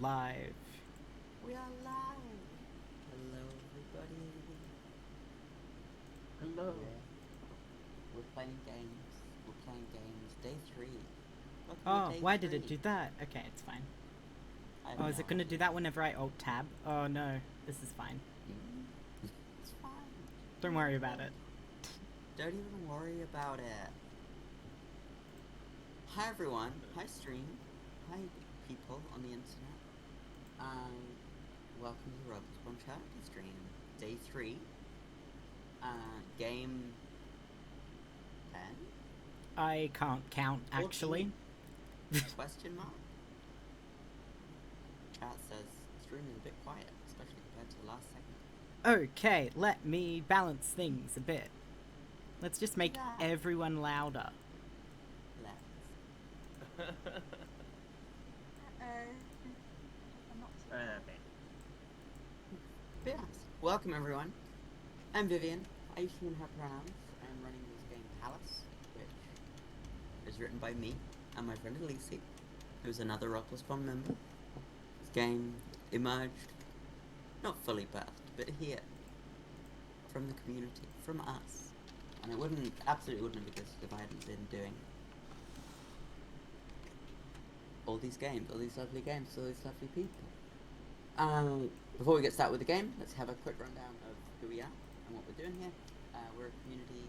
live. We are live. Hello, everybody. Hello. We're playing games. We're playing games. Day 3. Welcome Oh, to day why 3. did it do that? Okay, it's fine. Oh, is it going to do that whenever I Alt-Tab? Oh no, this is fine. It's fine. Don't worry about it. Don't even worry about it. Hi, everyone. Hi, stream. Hi, people on the internet. Welcome to the Roblox One Charity stream. Day 3. Game 10? I can't count, actually. Question mark? Chat says stream is a bit quiet, especially compared to the last segment. Okay, let me balance things a bit. Let's just make everyone louder. Let's. Okay. Yes. Welcome, everyone. I'm Vivian. I use she and her pronouns. I'm running this game PALLAS, which is written by me and my friend Elise, who's another Roblox One member. This game emerged, not fully birthed, but here, from the community, from us. And it absolutely wouldn't have existed if I hadn't been doing all these games, all these lovely games, all these lovely people. Before we get started with the game, let's have a quick rundown of who we are and what we're doing here. We're a community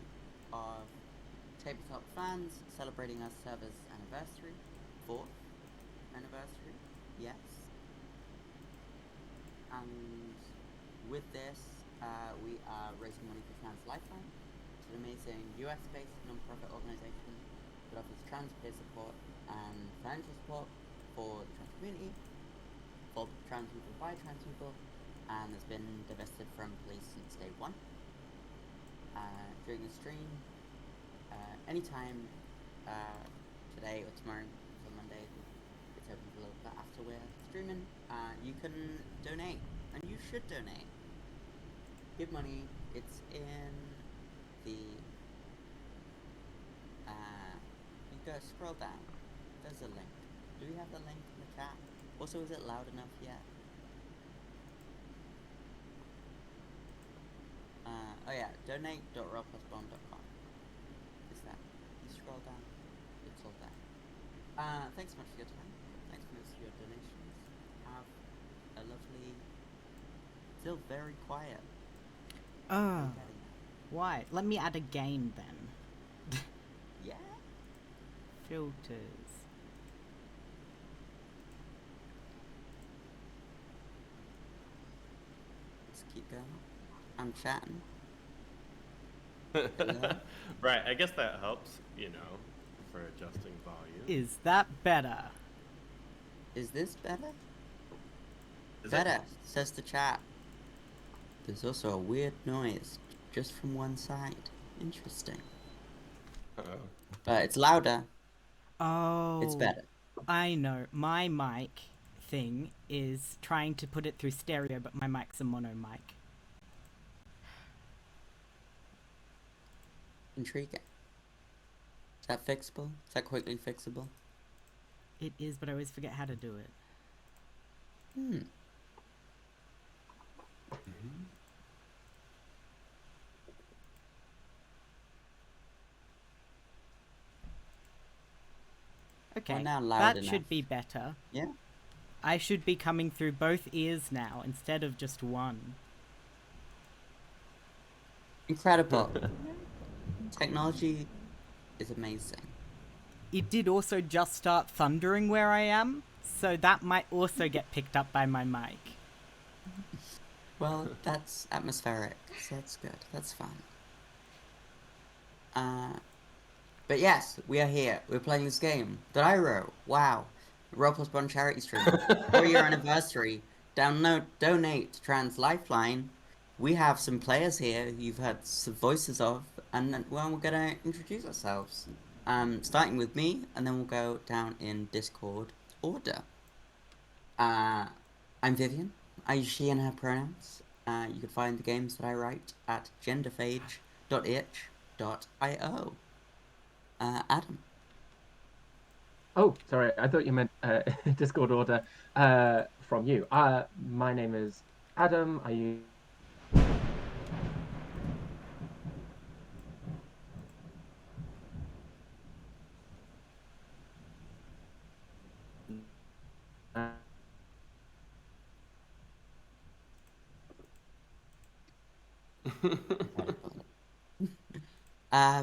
of tabletop fans celebrating our server's anniversary, 4th anniversary, yes. And with this, we are raising money for Trans Lifeline. It's an amazing US-based non-profit organisation that offers trans peer support and financial support for the trans community, for trans people by trans people, and has been divested from police since day 1. During the stream, anytime today or tomorrow, so Monday, it's open for a little bit after we're streaming, you can donate, and you should donate. Give money. It's in the you go scroll down, there's a link. Do we have the link in the chat? Also, is it loud enough yet? Oh yeah, donate.robloxbomb.com is that. You scroll down, it's all there. Thanks so much for your time. Thanks for your donations. Have a lovely, still very quiet. Why? Let me add a game then. Yeah. Filters. Let's keep going. I'm chatting. Right, I guess that helps, for adjusting volume. Is that better? Is this better? Better, says the chat. There's also a weird noise just from one side. Interesting. But it's louder. Oh. It's better. I know. My mic thing is trying to put it through stereo, but my mic's a mono mic. Intriguing. Is that fixable? Is that quickly fixable? It is, but I always forget how to do it. Okay, now loud that enough. should be better. Yeah. I should be coming through both ears now instead of just one. Incredible. Technology is amazing. It did also just start thundering where I am, so that might also get picked up by my mic. Well, that's atmospheric, so that's good. That's fun. But yes, we are here. We're playing this game that I wrote. Wow. Roblox One charity stream. 4-year anniversary. Donate to Trans Lifeline. We have some players here who you've heard some voices of, and well, we're gonna introduce ourselves. Starting with me, and then we'll go down in Discord order. I'm Vivian. I use she and her pronouns. You can find the games that I write at genderphage.itch.io. Adam. Oh, sorry, I thought you meant Discord order. from you. My name is Adam. I use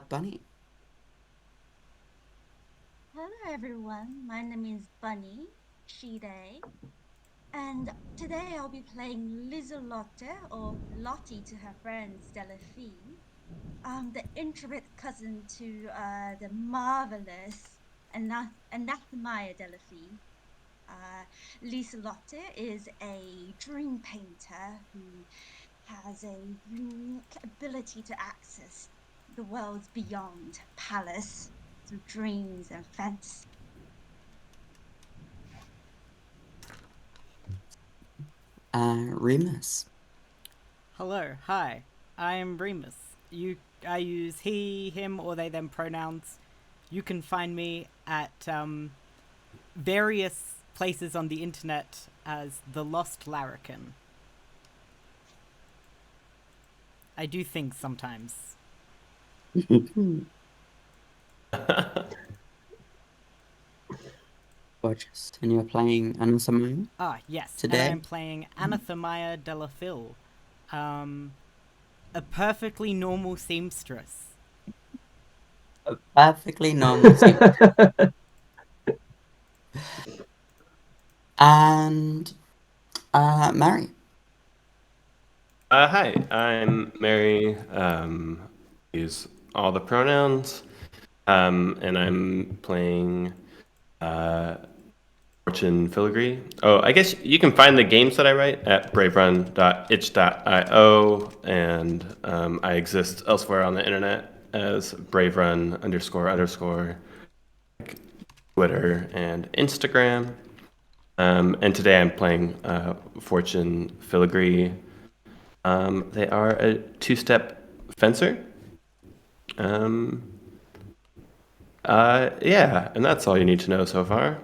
Bunny. Hello everyone, my name is Bunny, she they, and today I'll be playing Lizolotte, or Lottie to her friend Delphine, the introvert cousin to the marvelous Anathemia Delphine. Liselotte is a dream painter who has a unique ability to access the worlds beyond Pallas through dreams and fantasy. Remus. Hello, hi. I am Remus. I use he, him, or they, them pronouns. You can find me at various places on the internet as the Lost Larrikin. I do things sometimes. Gorgeous. And you're playing Anathemia Ah, yes. today? And I'm playing Anathemia Delphine, a perfectly normal seamstress. A perfectly normal scene. And Mary. Hi, I'm Mary. Use all the pronouns, and I'm playing Fortune Filigree. Oh, I guess you can find the games that I write at braverun.itch.io, and I exist elsewhere on the internet as braverun __, Twitter and Instagram. And today I'm playing Fortune Filigree. They are a two-step fencer. Yeah, and that's all you need to know so far.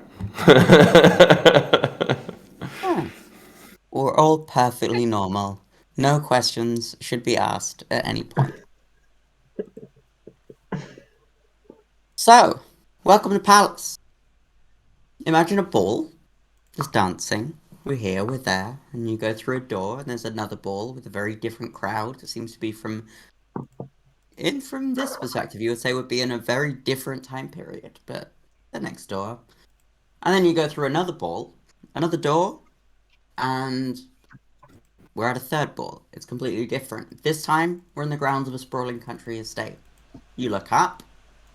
Yeah. We're all perfectly normal. No questions should be asked at any point. So, welcome to Palace. Imagine a ball just dancing. We're here, we're there, and you go through a door, and there's another ball with a very different crowd. It seems to be from this perspective, you would say would be in a very different time period, but they're next door. And then you go through another ball, another door, and we're at a third ball. It's completely different. This time, we're in the grounds of a sprawling country estate. You look up,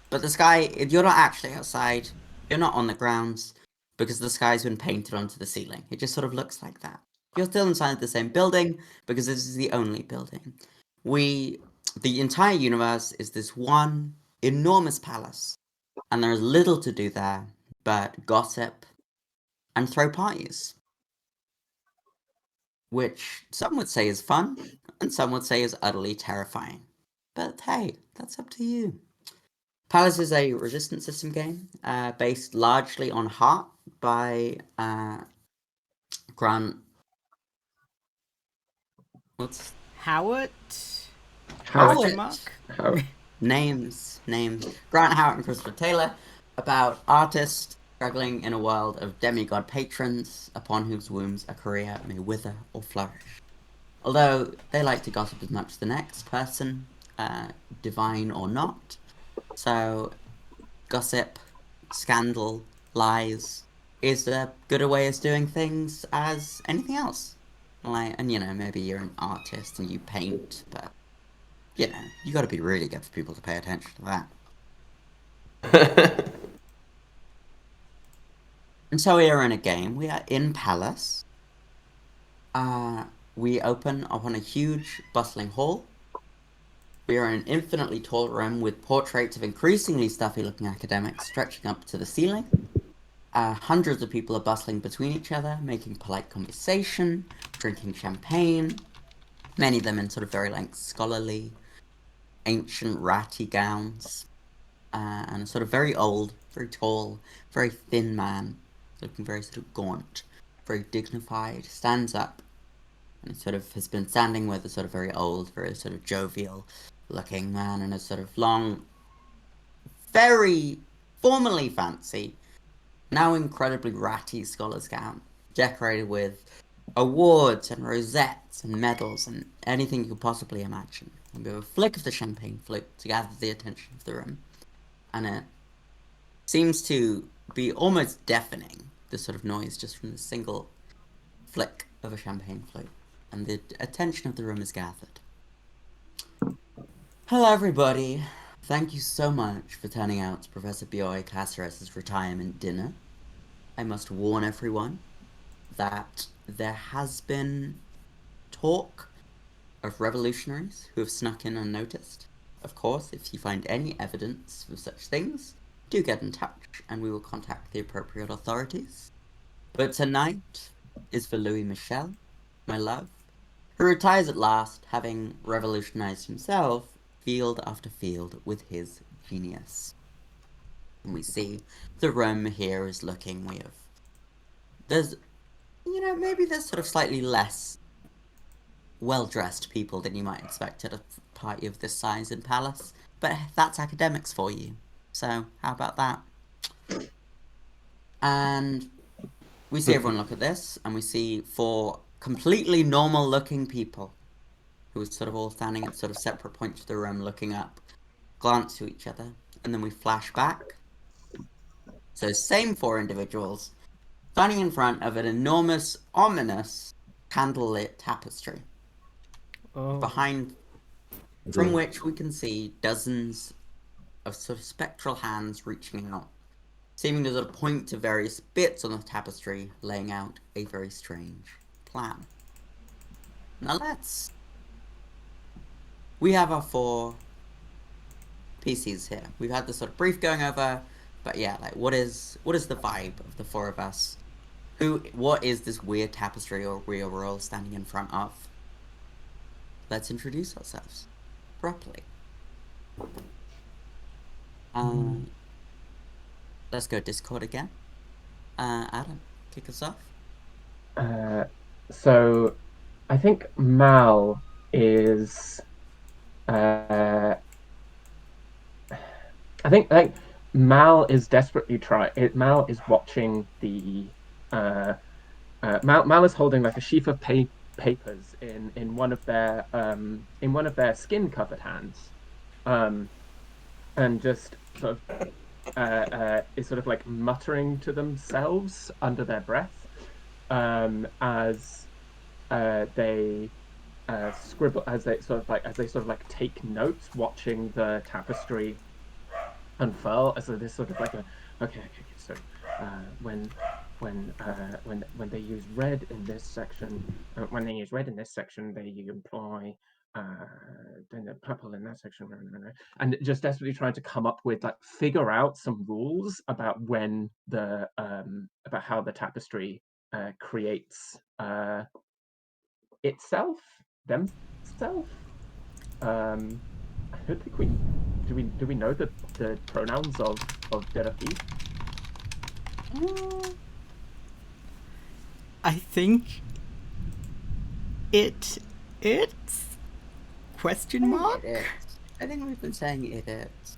but the sky, you're not actually outside. You're not on the grounds, because the sky's been painted onto the ceiling. It just sort of looks like that. You're still inside the same building, because this is the only building. The entire universe is this one enormous palace, and there is little to do there but gossip and throw parties, which some would say is fun, and some would say is utterly terrifying. But hey, that's up to you. Palace is a resistance system game based largely on Heart by Grant. What's Howard? Howard. Question mark? Howard. names? Grant Howard and Christopher Taylor, about artists struggling in a world of demigod patrons upon whose wombs a career may wither or flourish. Although they like to gossip as much as the next person, divine or not. So, gossip, scandal, lies is as good a way of doing things as anything else. And maybe you're an artist and you paint, but you gotta be really good for people to pay attention to that. And so we are in a game. We are in Palace. We open upon a huge, bustling hall. We are in an infinitely tall room with portraits of increasingly stuffy-looking academics stretching up to the ceiling. Hundreds of people are bustling between each other, making polite conversation, drinking champagne. Many of them in sort of very scholarly, ancient, ratty gowns. And a sort of very old, very tall, very thin man, looking very sort of gaunt. very dignified, stands up, and sort of has been standing with a sort of very old, very sort of jovial looking man in a sort of long, very formally fancy, now incredibly ratty scholar's gown, decorated with awards and rosettes and medals and anything you could possibly imagine. And with a flick of the champagne flute to gather the attention of the room. And it seems to be almost deafening, the sort of noise just from the single flick of a champagne flute. And the attention of the room is gathered. Hello, everybody. Thank you so much for turning out to Professor Bioy Caceres' retirement dinner. I must warn everyone that there has been talk of revolutionaries who have snuck in unnoticed. Of course, if you find any evidence of such things, do get in touch and we will contact the appropriate authorities. But tonight is for Louis Michel, my love, who retires at last, having revolutionized himself field after field with his genius. And we see the room here is looking, there's, maybe there's sort of slightly less well-dressed people than you might expect at a party of this size in PALLAS, but that's academics for you. So, how about that? And we see everyone look at this, and we see 4 completely normal-looking people who are sort of all standing at sort of separate points of the room, looking up, glance to each other, and then we flash back. So, same 4 individuals standing in front of an enormous, ominous, candlelit tapestry. Oh. Behind, from which we can see dozens of sort of spectral hands reaching out, seeming to sort of point to various bits on the tapestry, laying out a very strange plan. Now we have our 4 PCs here. We've had this sort of brief going over, but yeah, like what is the vibe of the 4 of us? What is this weird tapestry we're all standing in front of? Let's introduce ourselves properly. Let's go Discord again. Adam, kick us off. So I think Mal is I think Mal is desperately Mal is watching the Mal is holding like a sheaf of papers in one of their skin covered hands, and just sort of is sort of like muttering to themselves under their breath, as they scribble, as they sort of like take notes, watching the tapestry unfurl. As this sort of like okay, so when they use red in this section, they imply then the purple in that section, and just desperately trying to come up with, like, figure out some rules about when the about how the tapestry creates itself, themselves. I don't think we do we know the pronouns of Delafi? I think it's question mark. I think we've been saying it is.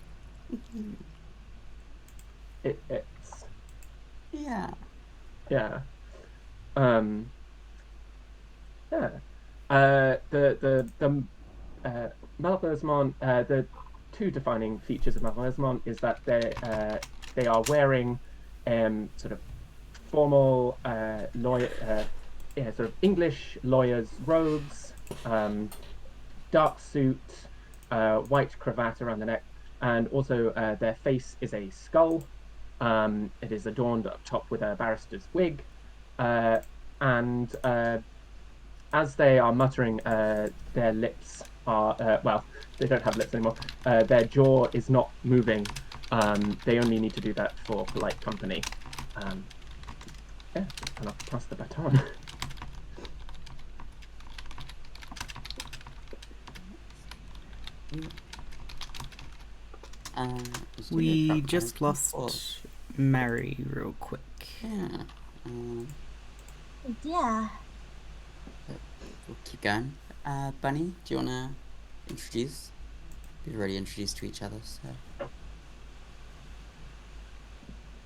It's Yeah. yeah. Yeah. The Malversmont, the 2 defining features of Malversmont is that they are wearing sort of formal lawyer, sort of English lawyers' robes, dark suit, white cravat around the neck, and also their face is a skull. It is adorned up top with a barrister's wig, and as they are muttering, their lips are well, they don't have lips anymore. Their jaw is not moving. They only need to do that for polite company. Yeah, and I'll pass the baton. We just lost Mary real quick. Yeah. Yeah. We'll keep going. Bunny, do you want to introduce? We've already introduced to each other, so.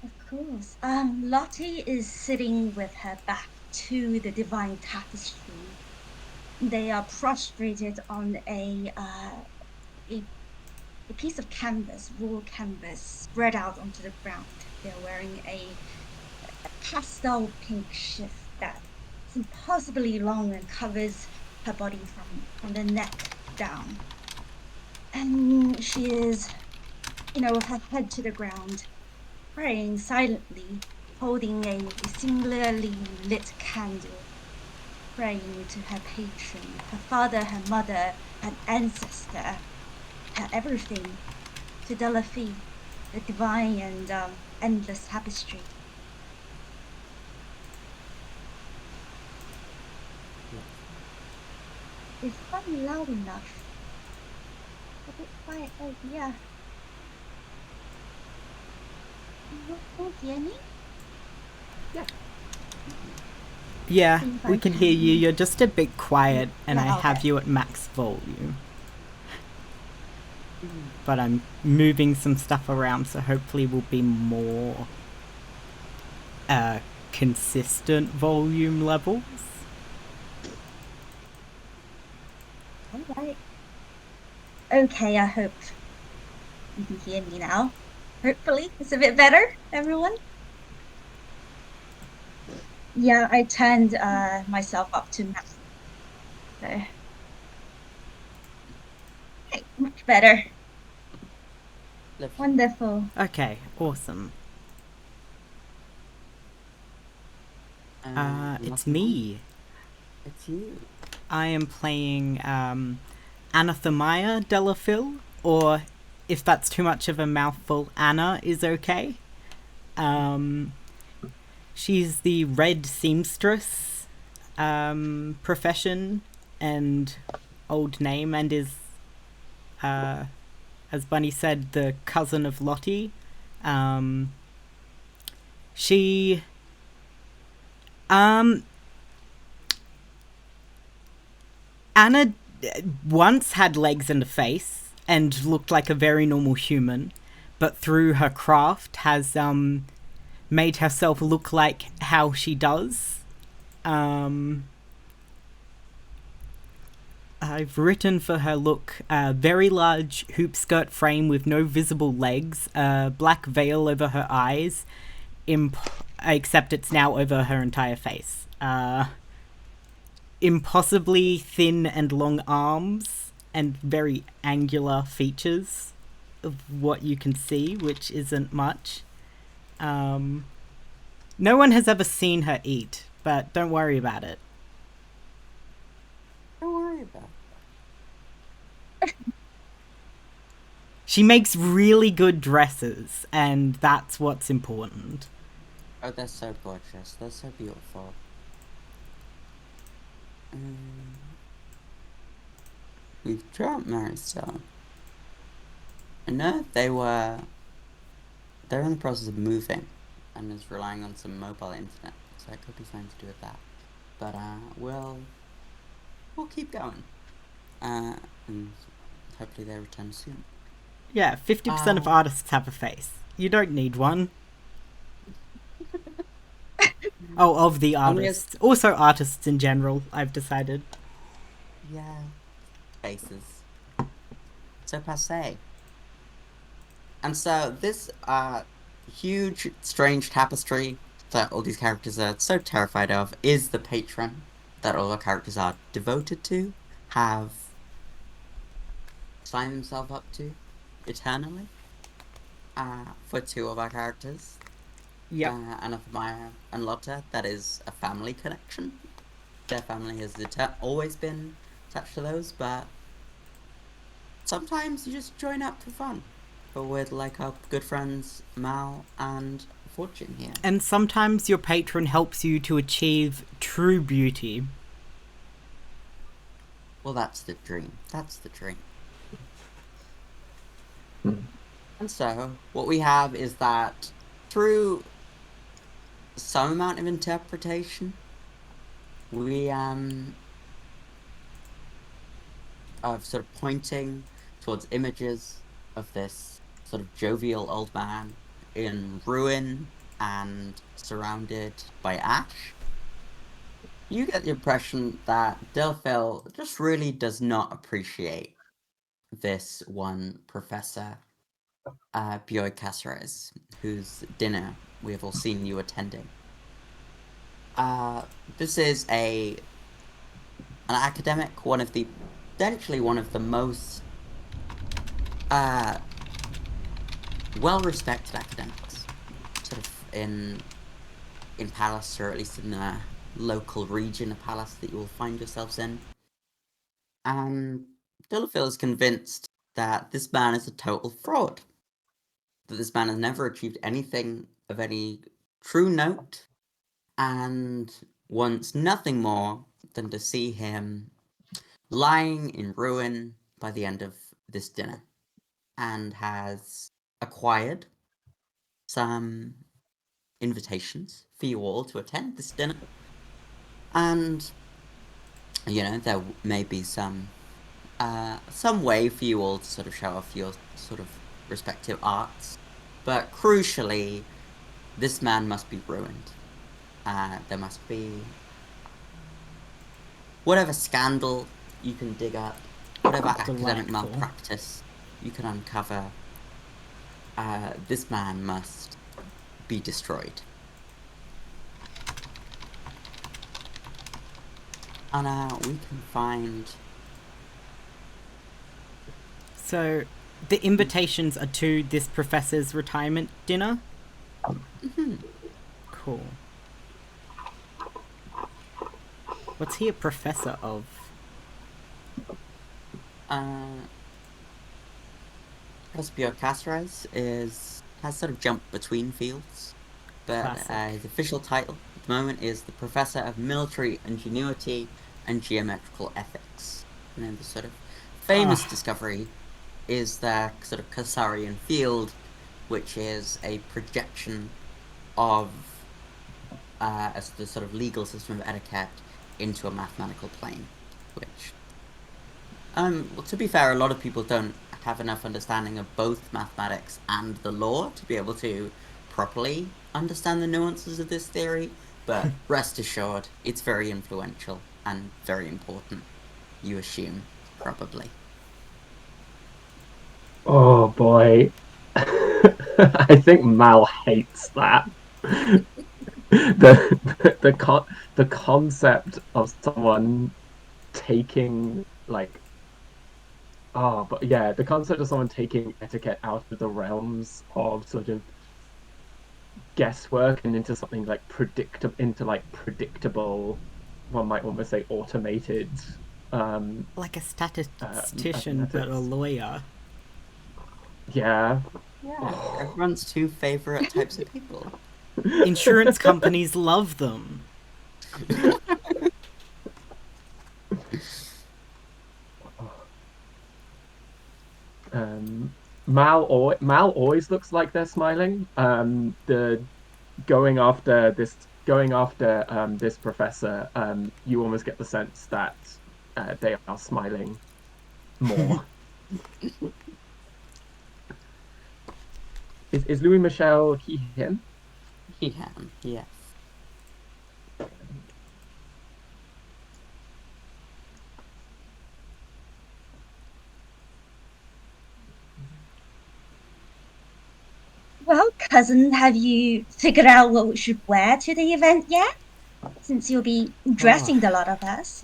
Of course. Lottie is sitting with her back to the divine tapestry. They are prostrated on a piece of canvas, raw canvas, spread out onto the ground. They're wearing a pastel pink shift that's impossibly long and covers her body from the neck down. And she is, with her head to the ground, praying silently, holding a singularly lit candle, praying to her patron, her father, her mother, an ancestor, her everything, to Delafi, the divine and endless tapestry. Is that loud enough? A bit quiet. Oh, yeah. You hear me? Yeah, See if we I can hear you. You're just a bit quiet, and I have Louder. you at max volume. But I'm moving some stuff around, so hopefully we'll be more consistent volume levels. All right. Okay, I hope you can hear me now. Hopefully, it's a bit better, everyone. Yeah, I turned myself up to max. So, hey, much better. Lovely. Wonderful. Okay, awesome. It's nothing wrong? me. It's you. I am playing Anathemia Delafil, or if that's too much of a mouthful, Anna is okay. She's the red seamstress profession and old name, and is, as Bunny said, the cousin of Lottie. She Anna once had legs and a face and looked like a very normal human, but through her craft has made herself look like how she does. I've written for her look a very large hoop skirt frame with no visible legs, a black veil over her eyes, except it's now over her entire face. Impossibly thin and long arms, and very angular features of what you can see, which isn't much. No one has ever seen her eat, but don't worry about it. Don't worry about it. She makes really good dresses, and that's what's important. Oh, they're so gorgeous. They're so beautiful. We've dropped Maristone. I know they're in the process of moving and is relying on some mobile internet, so it could be something to do with that. But we'll keep going. And hopefully they return soon. Yeah, 50% of artists have a face. You don't need one. Oh, of the artists. Also artists in general, I've decided. Yeah. Faces. So passe. And so this huge, strange tapestry that all these characters are so terrified of is the patron that all our characters are devoted to, have signed themselves up to eternally. For two of our characters. Yep. Anathemia and Lotta, that is a family connection. Their family has always been attached to those, but sometimes you just join up for fun. But with like our good friends Mal and Fortune here. And sometimes your patron helps you to achieve true beauty. Well, that's the dream. That's the dream. And so, what we have is that through some amount of interpretation, we are sort of pointing towards images of this sort of jovial old man in ruin and surrounded by ash. You get the impression that Delphil just really does not appreciate this one professor, Bioy Caceres, whose dinner we have all seen you attending. This is an academic, potentially one of the most well-respected academics, sort of in Pallas, or at least in the local region of Pallas that you will find yourselves in. And Delafield is convinced that this man is a total fraud, that this man has never achieved anything of any true note, and wants nothing more than to see him lying in ruin by the end of this dinner, and has acquired some invitations for you all to attend this dinner. And, there may be some way for you all to sort of show off your sort of respective arts. But crucially, this man must be ruined. There must be whatever scandal you can dig up, whatever academic Delightful. malpractice you can uncover. This man must be destroyed. And we can find... So, the invitations are to this professor's retirement dinner? Mhm. Cool. What's he a professor of? Prospero Caceres has sort of jumped between fields, but Classic. his official title at the moment is the Professor of Military Ingenuity and Geometrical Ethics. And then the sort of famous discovery is the sort of Caesarian field, which is a projection of the sort of legal system of etiquette into a mathematical plane, which, well, to be fair, a lot of people don't have enough understanding of both mathematics and the law to be able to properly understand the nuances of this theory, but rest assured, it's very influential and very important, you assume, probably. Oh boy. I think Mal hates that. The concept of someone taking the concept of someone taking etiquette out of the realms of sort of guesswork and into something like predictable, one might almost say automated, Like a statistician, but a mathematics. lawyer. Yeah. Everyone's two favorite types of people. Insurance companies love them. Mal always looks like they're smiling. The going after this professor, you almost get the sense that they are smiling more. Is Louis Michel he him? Hehan, yes. Well, cousin, have you figured out what we should wear to the event yet? Since you'll be dressing the lot of us.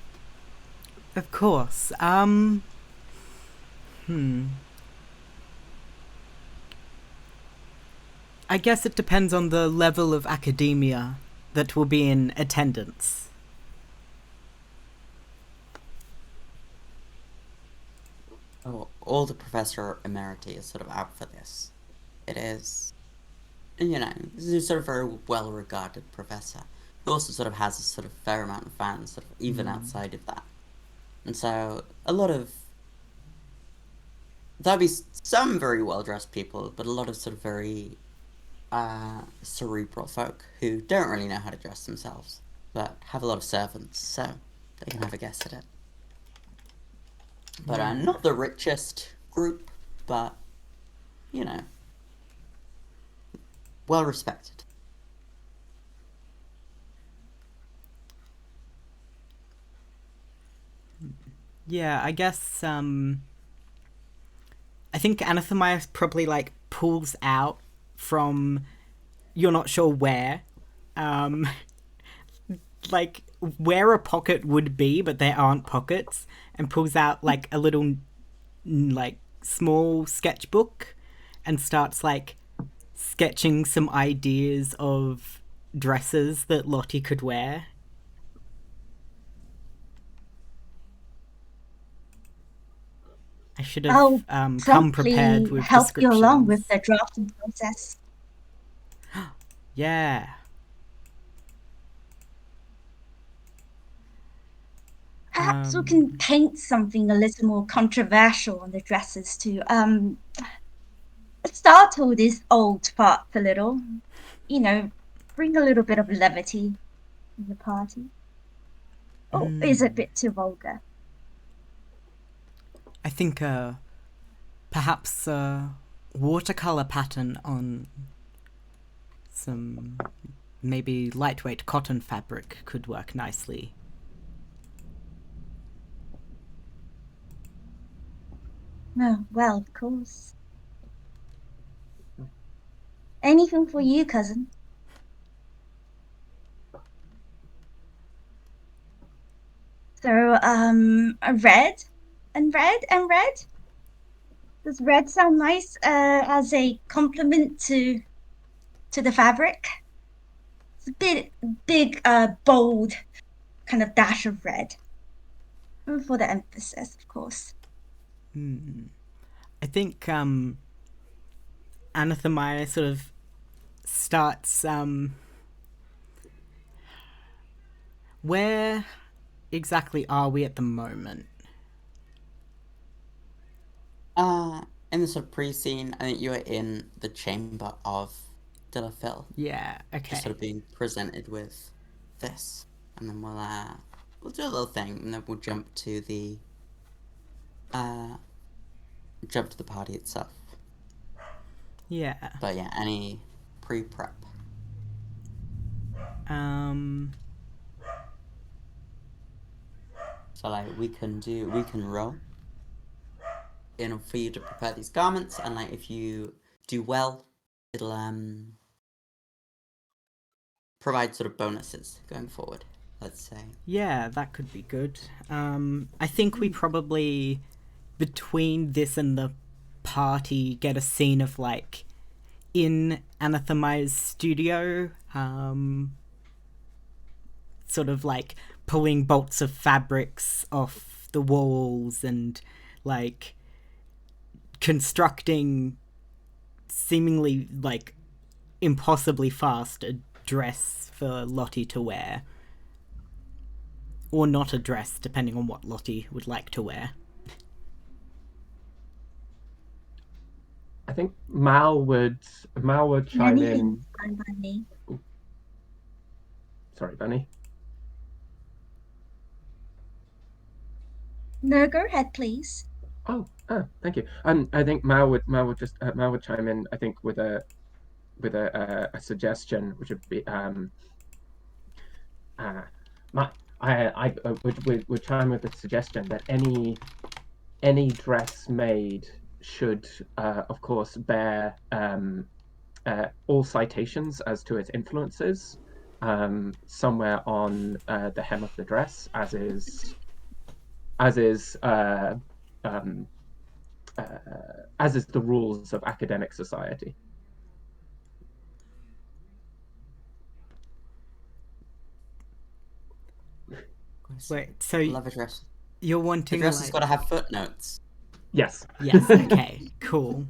Of course. I guess it depends on the level of academia that will be in attendance. Oh, all the Professor Emeriti is sort of out for this. It is, this is a sort of very well-regarded professor, who also sort of has a sort of fair amount of fans, sort of even outside of that. And so, there'll be some very well-dressed people, but a lot of sort of very cerebral folk who don't really know how to dress themselves. but have a lot of servants, so they can have a guess at it. But not the richest group, but, you know, well respected. Yeah, I guess, I think Anathema probably, like, pulls out from you're not sure where, um, like, where a pocket would be, but there aren't pockets, and pulls out, like, a little, like, small sketchbook and starts, like, sketching some ideas of dresses that Lottie could wear. I should I'll have come prepared promptly with help you along with descriptions. the drafting process. Yeah. Perhaps we can paint something a little more controversial on the dresses to startle these old farts a little. You know, bring a little bit of levity to the party. Oh, is it a bit too vulgar? I think perhaps a watercolor pattern on some maybe lightweight cotton fabric could work nicely. Oh, well, of course. Anything for you, cousin. So, a red and red and red. Does red sound nice as a compliment to the fabric? It's a bit big, bold kind of dash of red for the emphasis, of course. I think Anathema sort of starts where exactly are we at the moment? In the sort of pre-scene, I think you were in the chamber of Delafil. Yeah, okay. Just sort of being presented with this. And then we'll do a little thing, and then we'll jump to the party itself. Yeah. But yeah, any pre-prep? So like we can roll in order for you to prepare these garments, and like if you do well, it'll provide sort of bonuses going forward, let's say. Yeah, that could be good. I think we probably, between this and the party, get a scene of, like, in Anathema's studio, sort of, like, pulling bolts of fabrics off the walls and, like, constructing seemingly, like, impossibly fast a dress for Lottie to wear. Or not a dress, depending on what Lottie would like to wear. I think Mal would chime Anything in. fine by me. Sorry, Bunny. No, go ahead, please. Oh, thank you. I think Mal would chime in. I think with a suggestion, which would be I would chime with the suggestion that any dress made should, of course, bear all citations as to its influences somewhere on the hem of the dress, as is the rules of academic society. Wait, so Love a dress. you're The wanting, dress like... has got to have footnotes. Yes. Yes, okay, cool.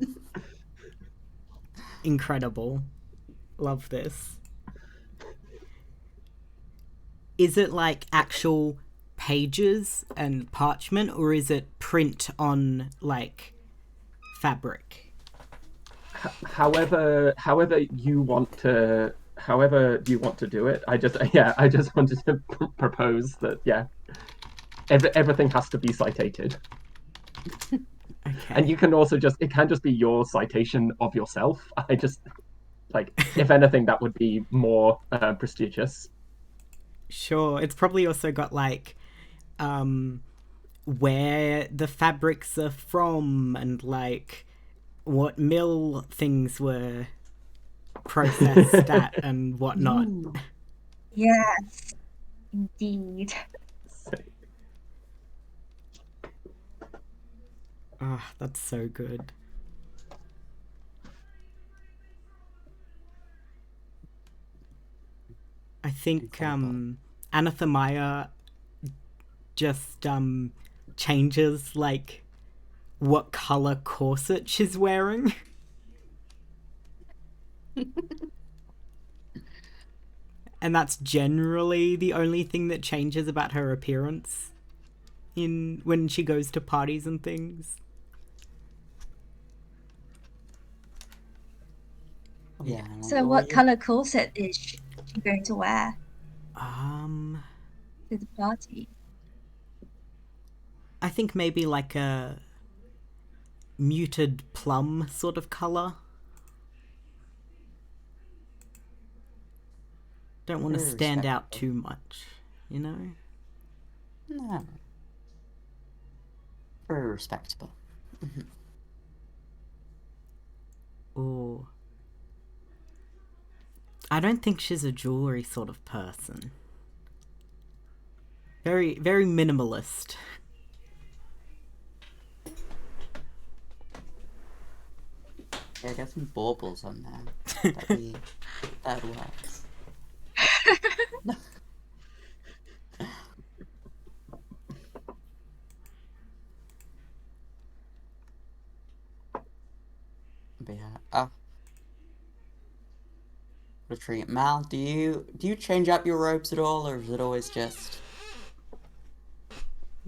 Incredible. Love this. Is it, like, actual pages and parchment, or is it print on, like, fabric? However you want to however you want to do it. I just wanted to propose that everything has to be cited. Okay. And you can also it can just be your citation of yourself. I just like, if anything, that would be more prestigious. Sure. It's probably also got like where the fabrics are from and like what mill things were processed at and whatnot. Ooh. Yes, indeed. Oh, that's so good. I think Incredible. Anathemaya just changes like what color corset she's wearing. And that's generally the only thing that changes about her appearance in when she goes to parties and things. Yeah, like So, all what you. color corset is she going to wear Um to the party? I think maybe like a muted plum sort of color. Don't want to Very stand out respectable. too much, you know? No. Very respectable. Or I don't think she's a jewelry sort of person. Very, very minimalist. Yeah, get some baubles on there. That'd work. But yeah. Oh, what a treat. Mal, do you change up your robes at all, or is it always just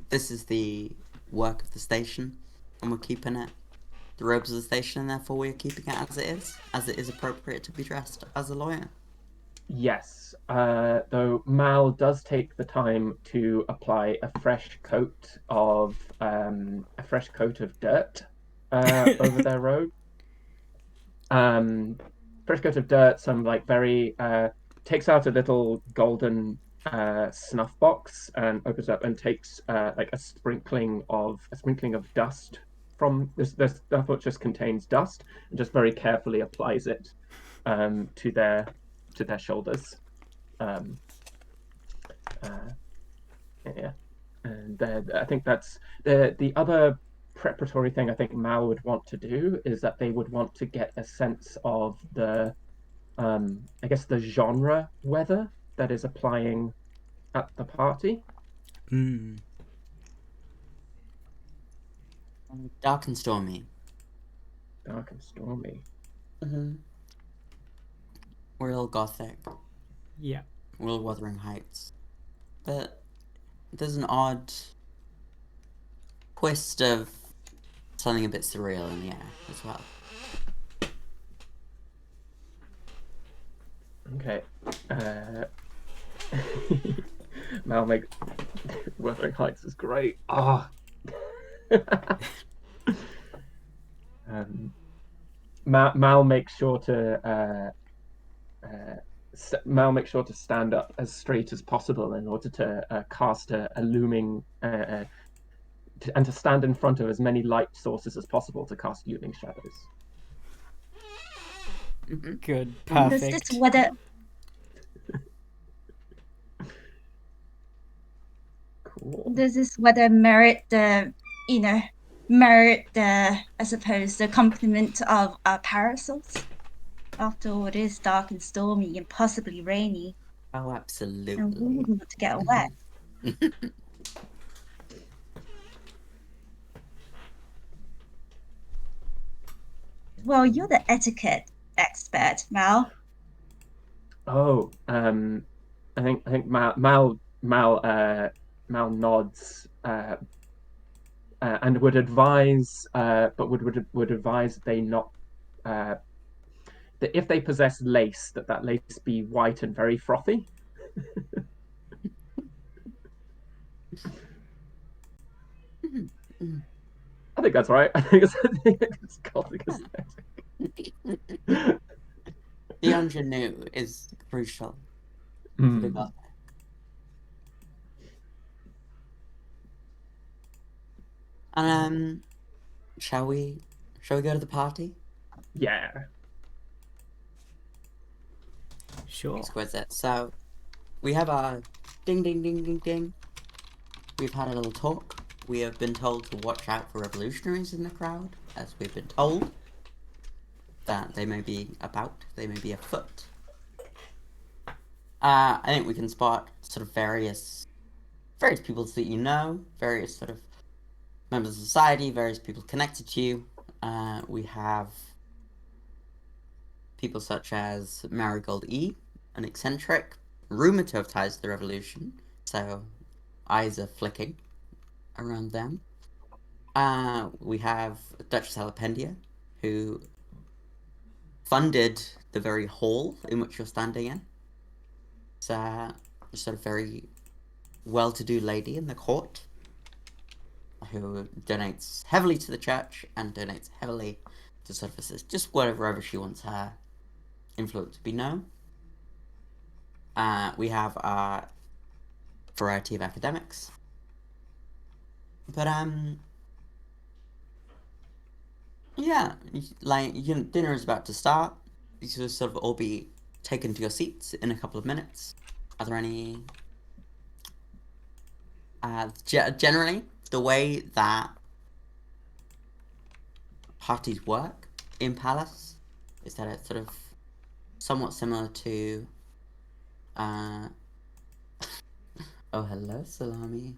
this is the work of the station, and we're keeping it the robes of the station, and therefore we're keeping it as it is appropriate to be dressed as a lawyer. Yes, though Mal does take the time to apply a fresh coat of dirt over their robe. Fresh coat of dirt, some like very takes out a little golden snuff box and opens up and takes like a sprinkling of dust from this snuff box just contains dust and just very carefully applies it to their shoulders. Um, uh, yeah, and I think that's the other preparatory thing I think Mal would want to do is that they would want to get a sense of the I guess the genre weather that is applying at the party. Mm. Dark and stormy. Dark and stormy. Mm-hmm. Real gothic. Yeah. Real Wuthering Heights. But there's an odd twist of something a bit surreal in the air as well. Okay. Mal makes Wuthering Heights is great. Ah. Mal makes sure to Mal makes sure to stand up as straight as possible in order to cast a looming and to stand in front of as many light sources as possible to cast looming shadows. Mm-hmm. Good. Does this Perfect. weather Cool. does this weather merit the merit the I suppose the compliment of parasols? After all, it is dark and stormy and possibly rainy, Oh, and we absolutely. wouldn't want to get wet. Well, you're the etiquette expert, Mal. Oh, I think Mal nods and would advise, but would advise they not that if they possess lace, that lace be white and very frothy. I think that's right. I think it's Gothic aesthetic. The ingenue is crucial to the Gothic. And shall we go to the party? Yeah. Sure. Exquisite. So we have our ding ding ding ding ding. We've had a little talk. We have been told to watch out for revolutionaries in the crowd, as we've been told that they may be about, they may be afoot. I think we can spot sort of various people that you know, various sort of members of society, various people connected to you. We have people such as Marigold E, an eccentric, rumored to have ties to the revolution, so eyes are flicking around them. We have Duchess Alapendia, who funded the very hall in which you're standing in. It's a sort of very well-to-do lady in the court who donates heavily to the church and donates heavily to sort of assist just wherever she wants her influence to be known. We have a variety of academics, but yeah, like dinner is about to start. You should sort of all be taken to your seats in a couple of minutes. Are there any? Generally, the way that parties work in Palace is that it's sort of somewhat similar to. Oh, hello, Salami.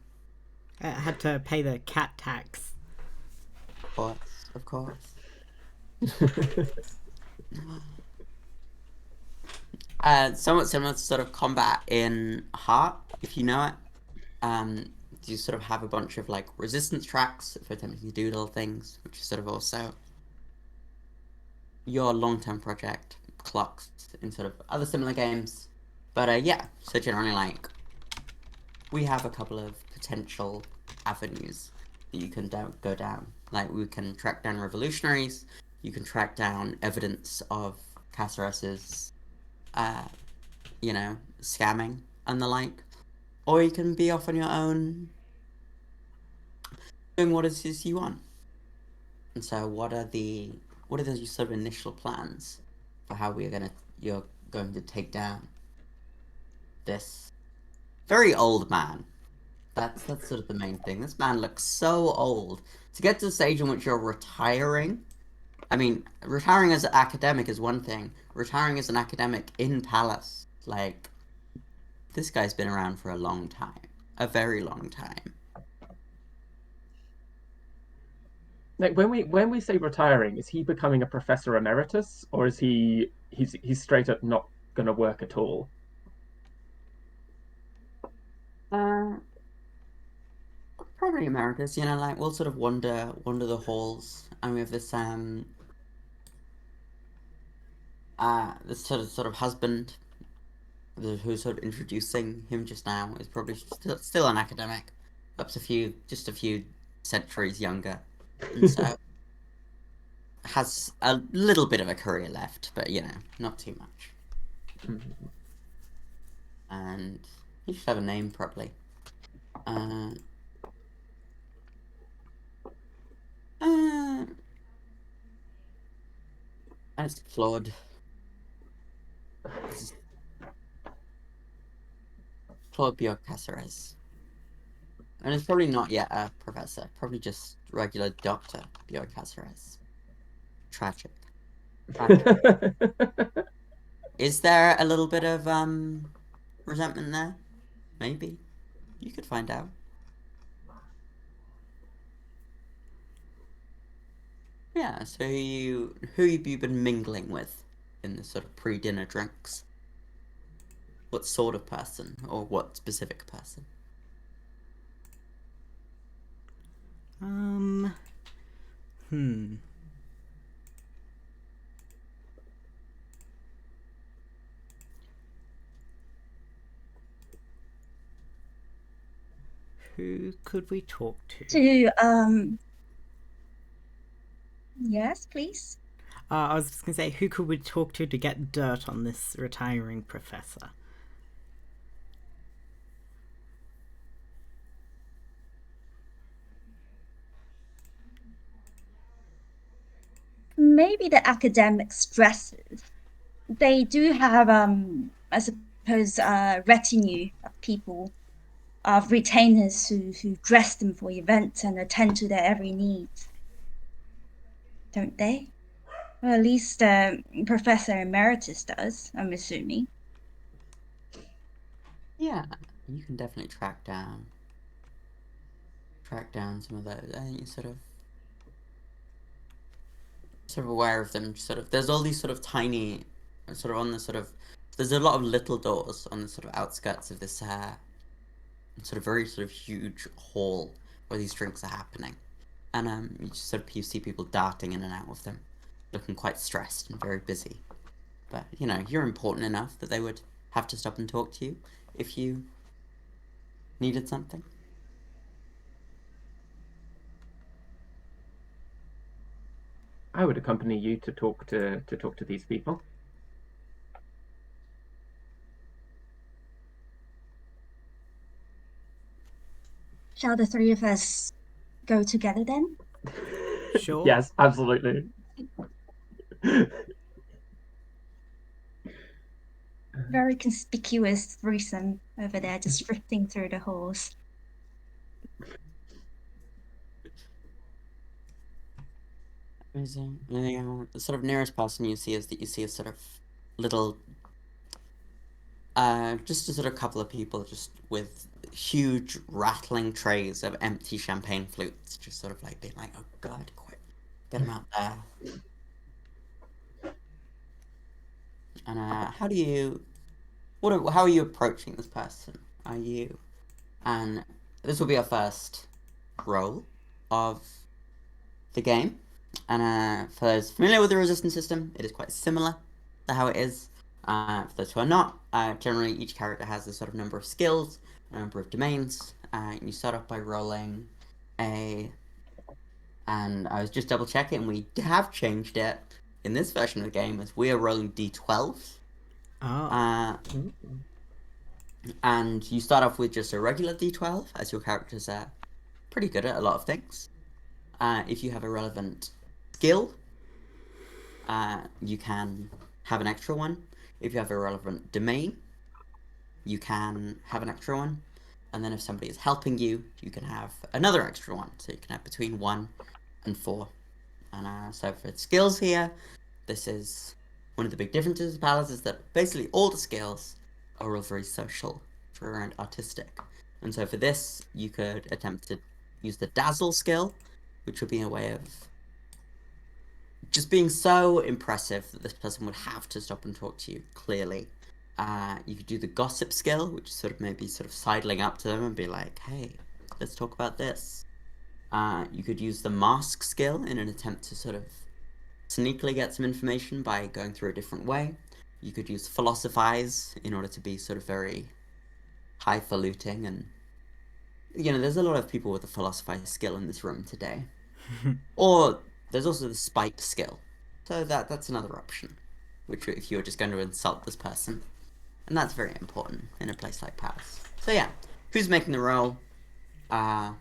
I had to pay the cat tax. Of course. Somewhat similar to sort of combat in Heart, if you know it. You sort of have a bunch of like resistance tracks for attempting to do little things, which is sort of also your long-term project clocks in sort of other similar games. But yeah, so generally like we have a couple of potential avenues that you can go down. Like we can track down revolutionaries, you can track down evidence of Caceres's scamming and the like. Or you can be off on your own doing what it is you want. And so what are the sort of initial plans for how you're going to take down this very old man? That's sort of the main thing. This man looks so old. To get to the stage in which you're retiring, I mean, retiring as an academic is one thing. Retiring as an academic in Palace, like, this guy's been around for a long time. A very long time. Like when we say retiring, is he becoming a professor emeritus, or is he's straight up not gonna work at all? Probably emeritus, like we'll sort of wander the halls, and we have this this sort of husband who's sort of introducing him just now is probably still an academic, perhaps just a few centuries younger, and so has a little bit of a career left, but not too much. And he should have a name probably. And it's Claude. Claude Bjork Caceres. And it's probably not yet a professor, probably just regular Dr. Bjork Caceres. Tragic. Is there a little bit of resentment there? Maybe. You could find out. Yeah, so who have you been mingling with in the sort of pre-dinner drinks? What sort of person, or what specific person? Who could we talk to? Yes, please. I was just going to say, who could we talk to get dirt on this retiring professor? Maybe the academic stresses. They do have, I suppose, retinue of people, of retainers who dress them for events and attend to their every need, don't they? Well, at least Professor Emeritus does, I'm assuming. Yeah, you can definitely track down some of those. I think you sort of aware of them. Sort of, there's all these sort of tiny, sort of on the sort of. There's a lot of little doors on the sort of outskirts of this sort of very sort of huge hall where these drinks are happening, and you see people darting in and out of them, looking quite stressed and very busy. But you're important enough that they would have to stop and talk to you if you needed something. I would accompany you to talk to these people. Shall the three of us go together then? Sure. Yes, absolutely. Very conspicuous threesome over there, just drifting through the halls. Amazing. The sort of nearest person you see is that you see a sort of little, just a sort of couple of people just with huge rattling trays of empty champagne flutes, just sort of like being like, "Oh God, quick, get them out there." And how do you, how are you approaching this person? Are you, and this will be our first roll of the game. And for those familiar with the resistance system, it is quite similar to how it is. For those who are not, generally each character has a sort of number of skills, a number of domains. You start off by rolling a, and I was just double checking, we have changed it in this version of the game as we are rolling d12s. Oh. And you start off with just a regular d12, as your characters are pretty good at a lot of things. If you have a relevant skill, you can have an extra one. If you have a relevant domain, you can have an extra one. And then if somebody is helping you, you can have another extra one. So you can have between 1 and 4. And so for skills here, this is one of the big differences with PALLAS is that basically all the skills are all very social and artistic. And so for this, you could attempt to use the Dazzle skill, which would be a way of just being so impressive that this person would have to stop and talk to you, clearly. You could do the Gossip skill, which is sort of maybe sort of sidling up to them and be like, hey, let's talk about this. You could use the Mask skill in an attempt to sort of sneakily get some information by going through a different way. You could use Philosophize in order to be sort of very highfalutin, and there's a lot of people with a Philosophize skill in this room today. Or there's also the Spite skill, so that's another option, which if you're just going to insult this person, and that's very important in a place like PALLAS. So yeah, who's making the roll? How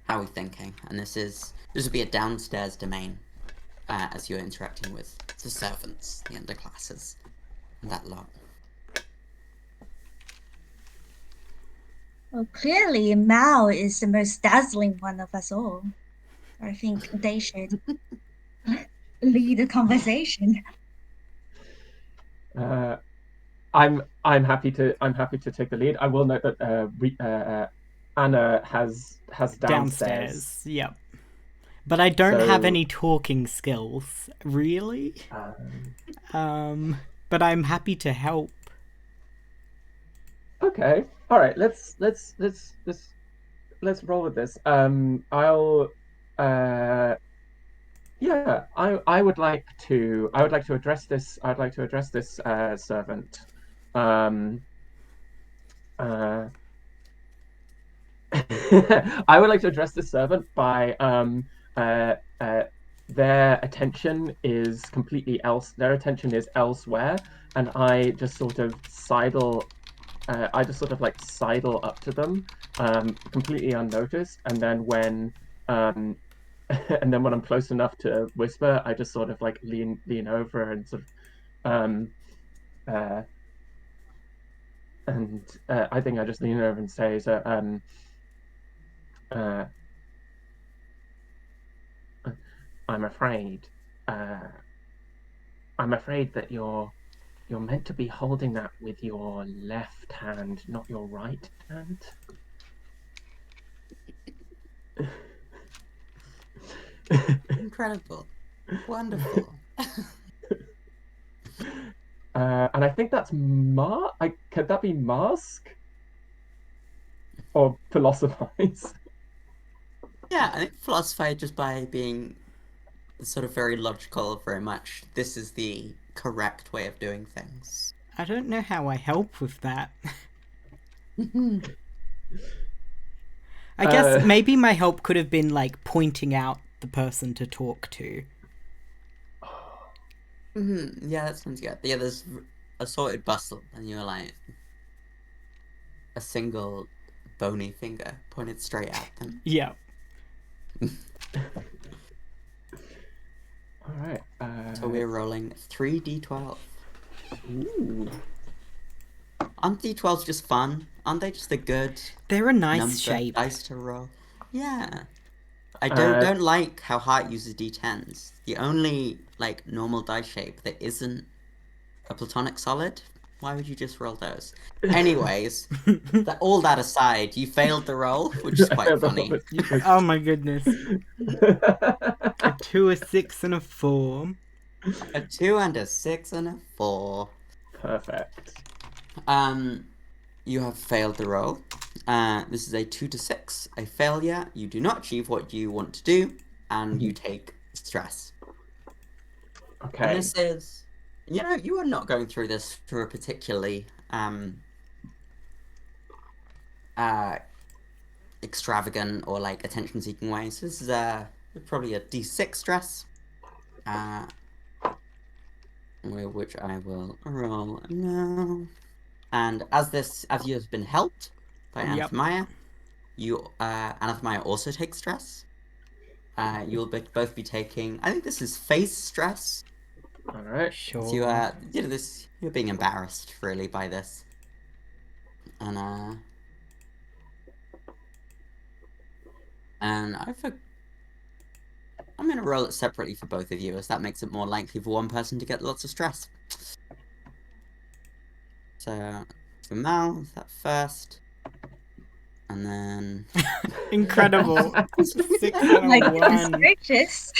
are we thinking? And this would be a downstairs domain, as you're interacting with the servants, the underclasses, and that lot. Well, clearly Mao is the most dazzling one of us all. I think they should lead the conversation. I'm happy to take the lead. I will note that Anna has downstairs. Yep. But I don't have any talking skills, really. But I'm happy to help. Okay. All right. Let's roll with this. I'll. Yeah. I would like to address this. I'd like to address this servant. I would like to address the servant by their attention is completely else. Their attention is elsewhere, and I just sort of sidle. I just sort of like sidle up to them, completely unnoticed, and then um, and then when I'm close enough to whisper, I just sort of like lean over and sort of um, uh, I think I just lean over and say, so uh, I'm afraid, uh, I'm afraid that you're meant to be holding that with your left hand, not your right hand. Incredible. Wonderful. And I think that's could that be mask or philosophize? Yeah, I think philosophy just by being sort of very logical, very much, this is the correct way of doing things. I don't know how I help with that. I guess maybe my help could have been like pointing out the person to talk to. Yeah, that sounds good. Yeah, there's assorted bustle, and you're like a single bony finger pointed straight at them. Yeah. All right. So we're rolling 3d12. Ooh. Aren't d12s just fun? Aren't they just a good They're a nice number shape. dice to roll? Yeah. I don't like how Heart uses d10s. The only like normal dice shape that isn't a platonic solid. Why would you just roll those? Anyways, all that aside, you failed the roll, which is quite funny. Oh my goodness. A 2, a 6, and a 4. A 2 and a 6 and a 4. Perfect. You have failed the roll. This is a 2 to 6, a failure. You do not achieve what you want to do, and you take stress. Okay. And this is, you are not going through this for a particularly extravagant or like attention-seeking way. So this is probably a D6 stress, which I will roll now. And as you have been helped by Anathemia, Anathemia also takes stress. You'll both be taking. I think this is face stress. All right. Sure. So you're being embarrassed really by this, and I'm gonna roll it separately for both of you, as that makes it more likely for one person to get lots of stress. So for Mal, that first, and then Incredible. 6 and a 1. Gracious.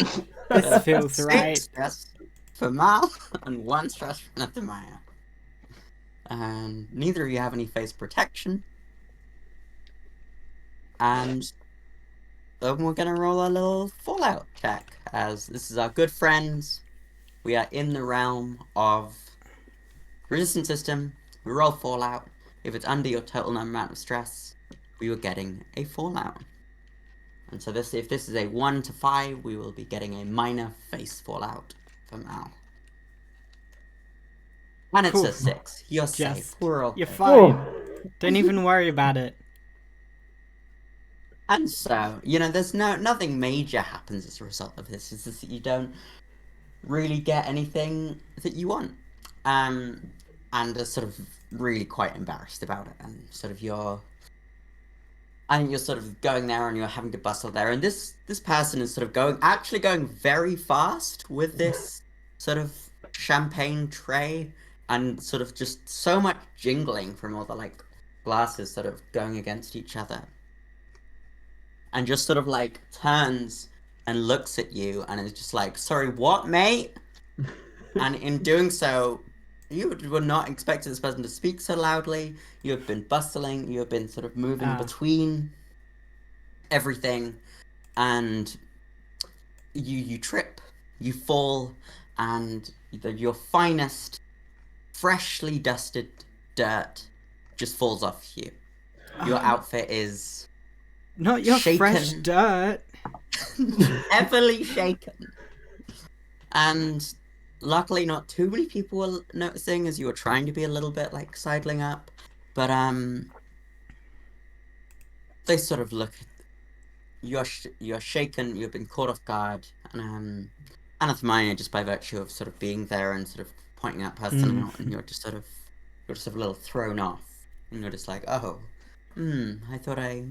This feels 6 right. stress for Mal and 1 stress for Anathemia. And neither of you have any face protection. And then we're gonna roll a little Fallout check, as this is our good friends. We are in the realm of resistant system. We roll Fallout. If it's under your total amount of stress, we are getting a Fallout. And so if this is a 1 to 5, we will be getting a minor face Fallout from Al. And it's a 6. You're safe. We're okay. You're fine. Don't even worry about it. And so, there's nothing major happens as a result of this. It's just that you don't really get anything that you want. And are sort of really quite embarrassed about it. And sort of I think you're sort of going there and you're having to bustle there. And this person is sort of going very fast with this sort of champagne tray, and sort of just so much jingling from all the like glasses sort of going against each other. And just sort of like turns and looks at you and is just like, sorry, what, mate? And in doing so, you were not expecting this person to speak so loudly. You have been bustling. You have been sort of moving between everything. And you trip. You fall. And your finest, freshly dusted dirt just falls off you. Your outfit is Not your fresh shaken. dirt. Heavily shaken. And luckily not too many people were noticing as you were trying to be a little bit like sidling up. But they sort of look. You're shaken. You've been caught off guard, and Anathemia, just by virtue of sort of being there and sort of pointing that person out, and you're just sort of a little thrown off, and you're just like, oh, I thought I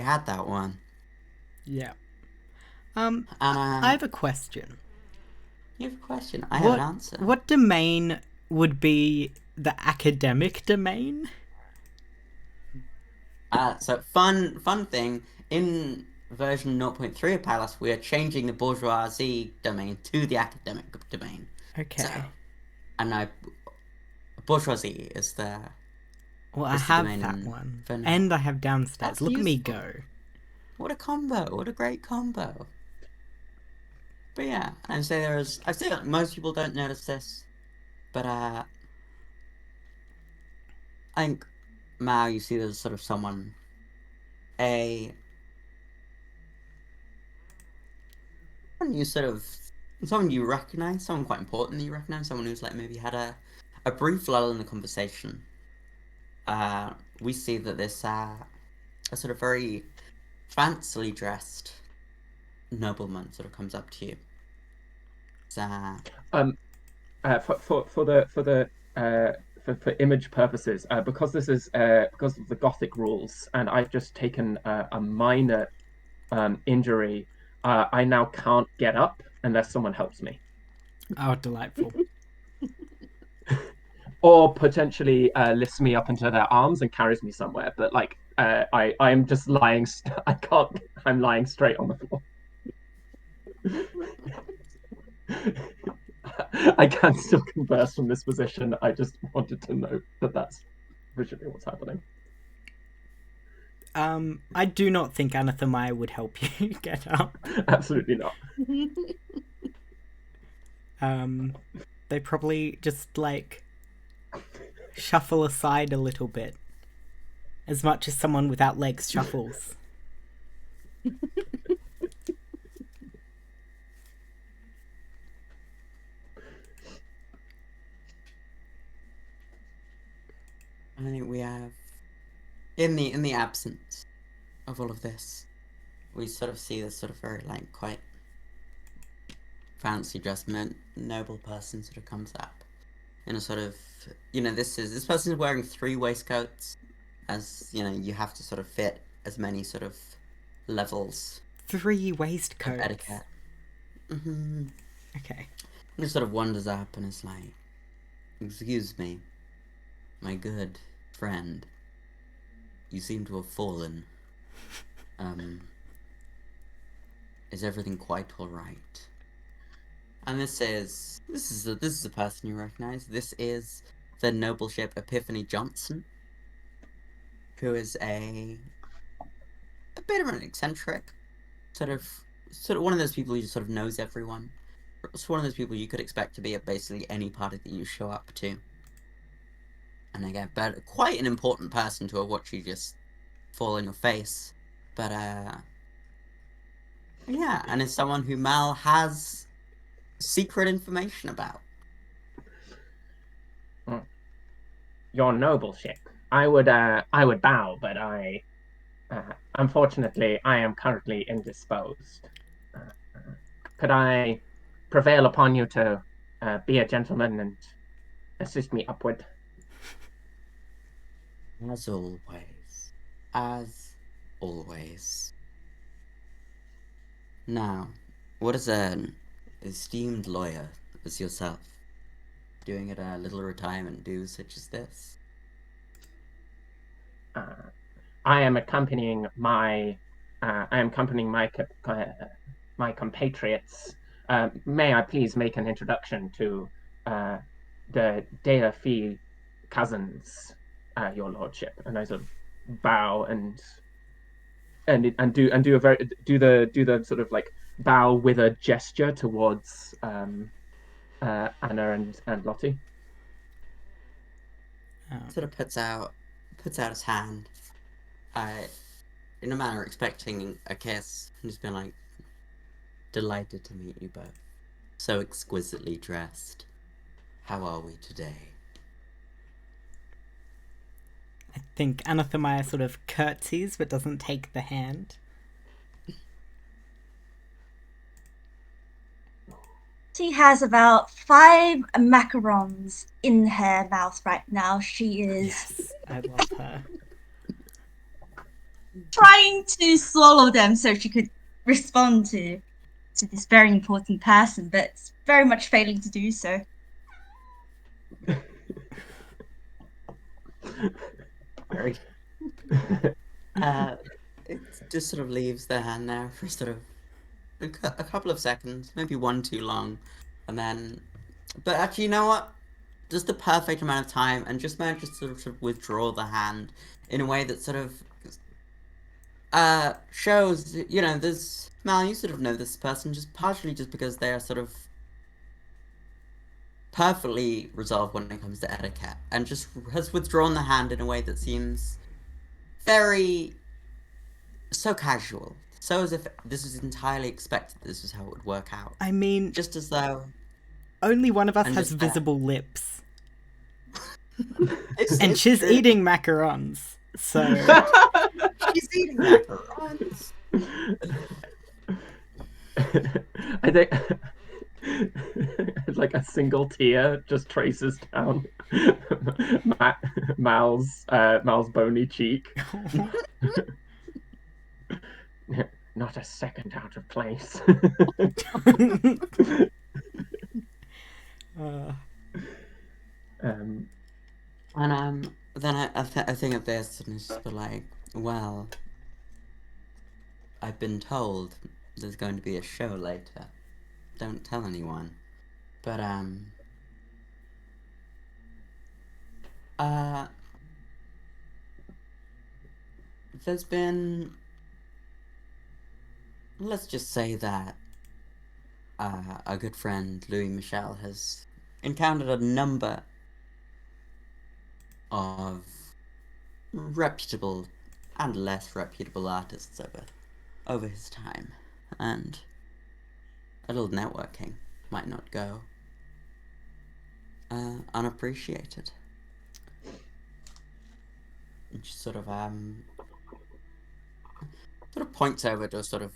had that one. Yeah. And I have a question. you have a question. I have an answer. What domain would be the academic domain? So fun thing in version 0.3 of PALLAS, we are changing the bourgeoisie domain to the academic domain. Okay. So, and now bourgeoisie is the. Well, I is the have domain that in one. Finland. And I have downstairs. That's Look at me useful. go. What a combo! What a great combo! But yeah, I'd say like most people don't notice this, but I think Mao, you see there's sort of someone someone you recognize, someone quite important that you recognize, someone who's like maybe had a brief lull in the conversation. We see that this a sort of very fancily dressed nobleman sort of comes up to you. For image purposes, because this is because of the Gothic rules, and I've just taken a minor injury, I now can't get up unless someone helps me, Oh, delightful. or potentially lifts me up into their arms and carries me somewhere. But like, I'm just lying. I can't. I'm lying straight on the floor. I can still converse from this position. I just wanted to note that that's visually what's happening. I do not think Anathemia would help you get up. Absolutely not. They probably just like shuffle aside a little bit, as much as someone without legs shuffles. I think we have in the absence of all of this, we sort of see this sort of very like quite fancy dressed noble person sort of comes up in a sort of, this person is wearing 3 waistcoats, as you have to sort of fit as many sort of levels 3 of waistcoats. etiquette. Okay. He just sort of wanders up and is like, excuse me, my good friend, you seem to have fallen. Is everything quite all right? And this is a person you recognize. This is the noble ship Epiphany Johnson, who is a bit of an eccentric, sort of one of those people who just sort of knows everyone. It's one of those people you could expect to be at basically any party that you show up to. And again, but quite an important person to have watched you just fall on your face. But yeah, and is someone who Mal has secret information about. Your noble ship. I would bow, but unfortunately, I am currently indisposed. Could I prevail upon you to be a gentleman and assist me upward? As always. As always. Now, what is an esteemed lawyer as yourself doing at a little retirement do such as this? I am accompanying my my compatriots. May I please make an introduction to the De Fee cousins, your lordship? And I sort of bow and do the sort of like bow with a gesture towards Anna and Lottie. Sort of puts out his hand. in a manner expecting a kiss, and just been like, delighted to meet you both. So exquisitely dressed. How are we today? I think Anathemia sort of curtsies but doesn't take the hand. She has about 5 macarons in her mouth right now. She is Yes, I love her. trying to swallow them so she could respond to this very important person, but very much failing to do so. Very. It just sort of leaves their hand there for sort of a couple of seconds, maybe one too long, and then. But actually, you know what? Just the perfect amount of time, and just manage to sort of withdraw the hand in a way that sort of shows, you know, there's Mal, you sort of know this person just partially just because they are sort of perfectly resolved when it comes to etiquette, and just has withdrawn the hand in a way that seems very so casual, so as if this was entirely expected. This was how it would work out, I mean, just as though. only one of us And has just that. visible lips. And It's she's true. eating macarons, so... She's eating macarons. I think like a single tear just traces down Mal's bony cheek. Not a second out of place. And then I think of this and it's just like, well, I've been told there's going to be a show later. Don't tell anyone. But there's been, let's just say that our good friend Louis Michel has encountered a number of reputable and less reputable artists over his time, and a little networking might not go unappreciated. And just sort of points over to a sort of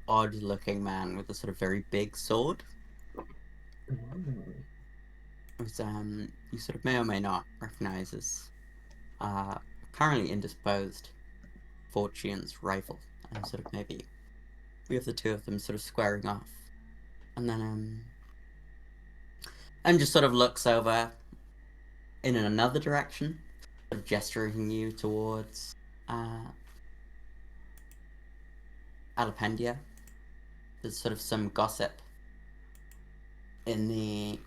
odd looking man with a sort of very big sword. Which you sort of may or may not recognize as currently indisposed Fortune's rival. And sort of maybe we have the two of them sort of squaring off. And then and just sort of looks over in another direction, sort of gesturing you towards Alapendia. There's sort of some gossip in the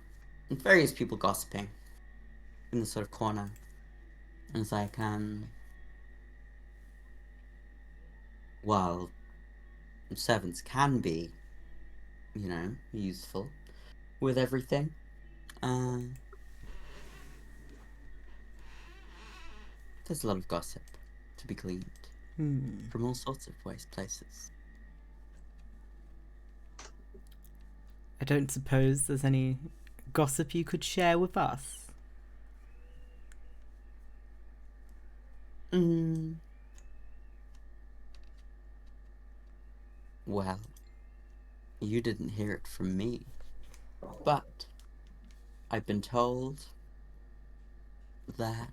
various people gossiping in the sort of corner. And it's like, well, servants can be, you know, useful with everything. There's a lot of gossip to be gleaned from all sorts of places. I don't suppose there's any gossip you could share with us. Well, you didn't hear it from me, but I've been told that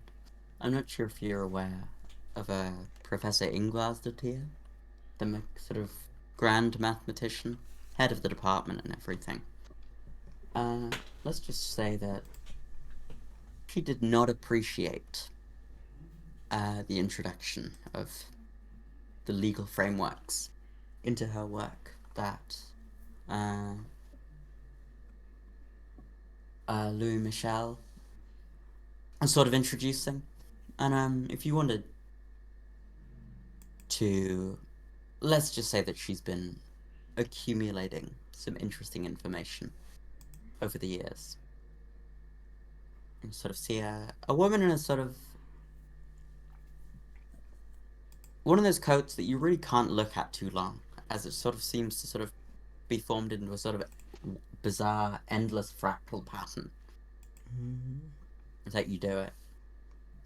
I'm not sure if you're aware of a Professor Ingvars Dottir, the sort of grand mathematician, head of the department and everything. Let's just say that she did not appreciate the introduction of the legal frameworks into her work that Louis Michel is sort of introducing. And if you wanted to, let's just say that she's been accumulating some interesting information over the years. And sort of see a woman in a sort of one of those coats that you really can't look at too long, as it sort of seems to sort of be formed into a sort of bizarre, endless fractal pattern. It's like you do it.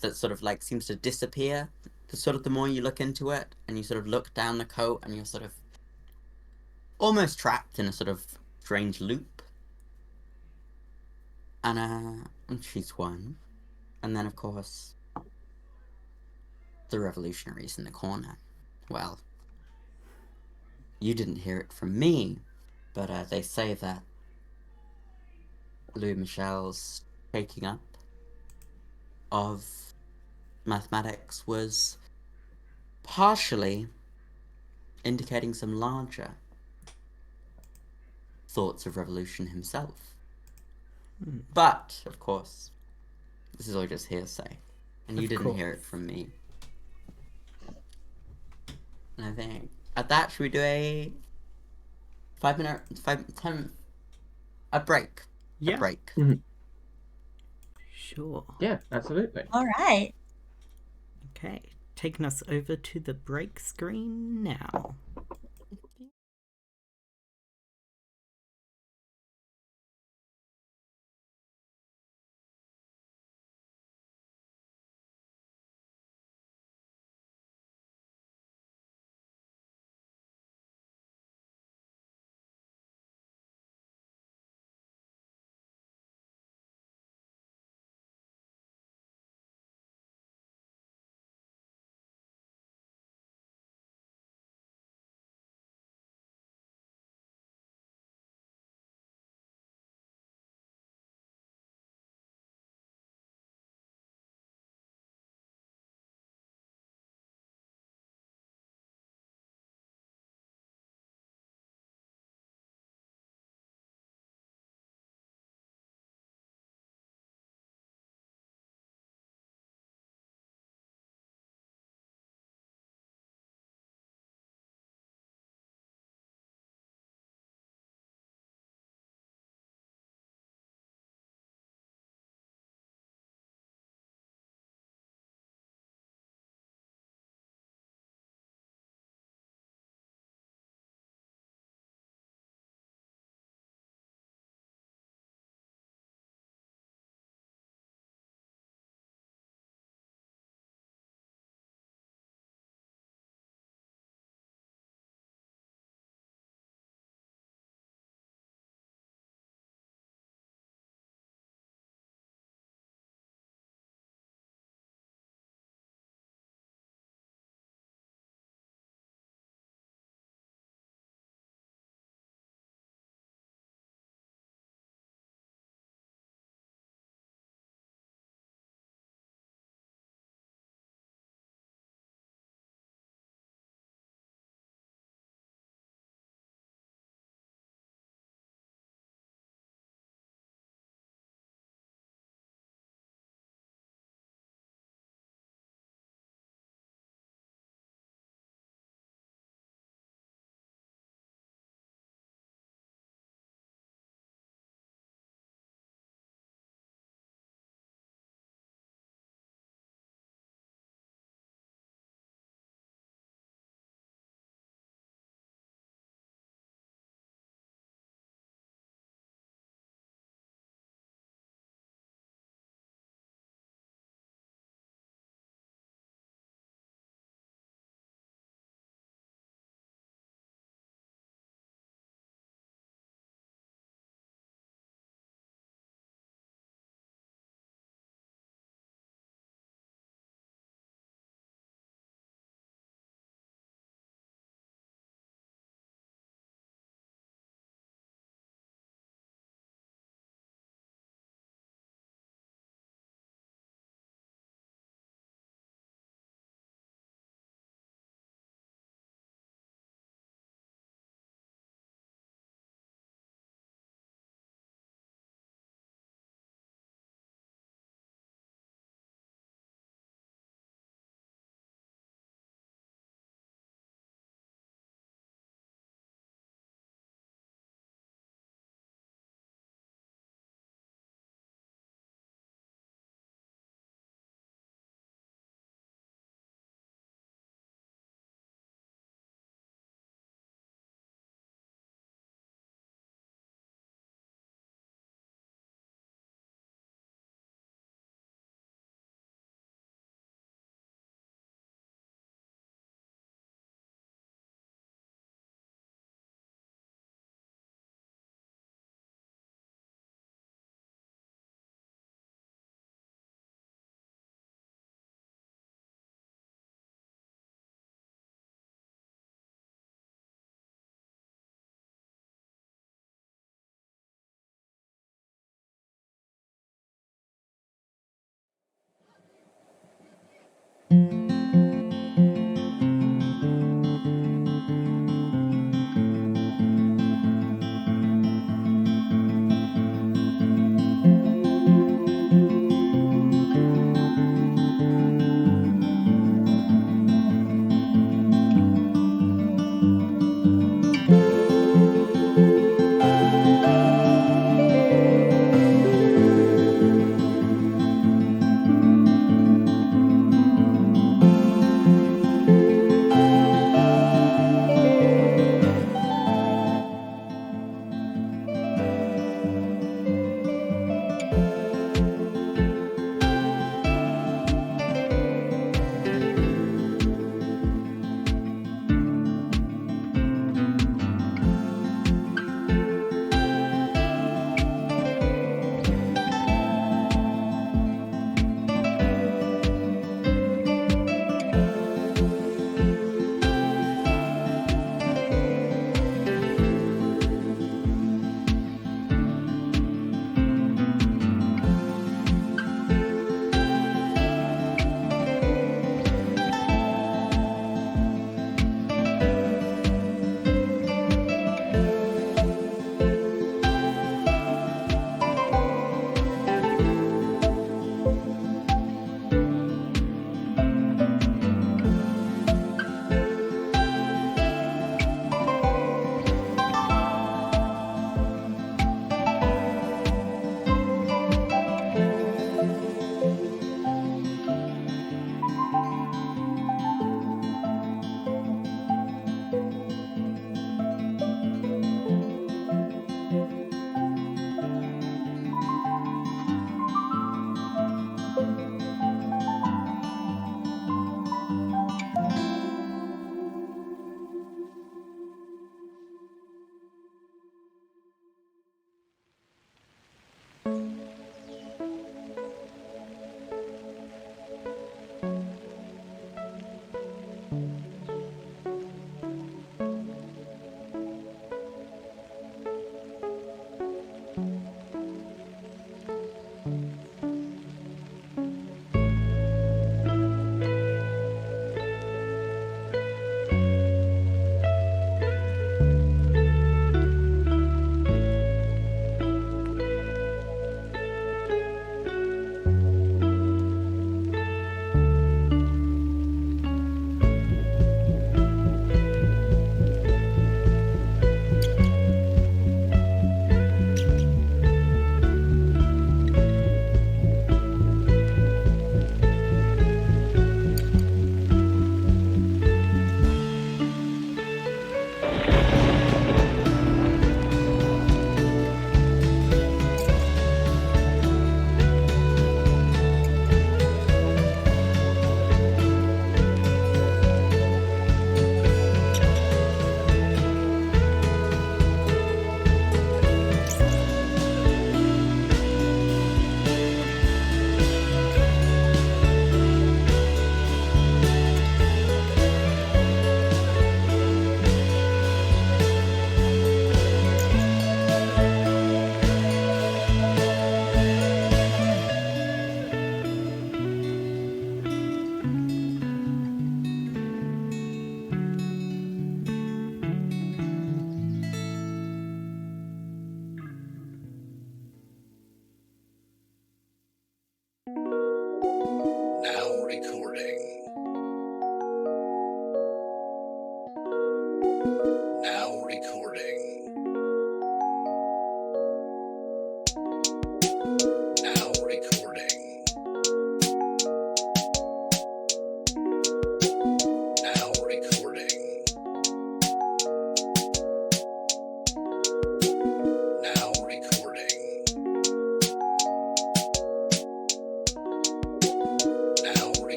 That sort of like seems to disappear. The more you look into it, and you sort of look down the coat, and you're sort of almost trapped in a sort of strange loop. And she's one. And then, of course, the revolutionaries in the corner. Well, you didn't hear it from me, but they say that Louis Michel's taking up of mathematics was partially indicating some larger thoughts of revolution himself. But, of course, this is all just hearsay. And you Of didn't hear course. it from me. And I think at that, should we do a 5 minute, 10, a break? Yeah. A break. Sure. Yeah, absolutely. All right. Okay. Taking us over to the break screen now.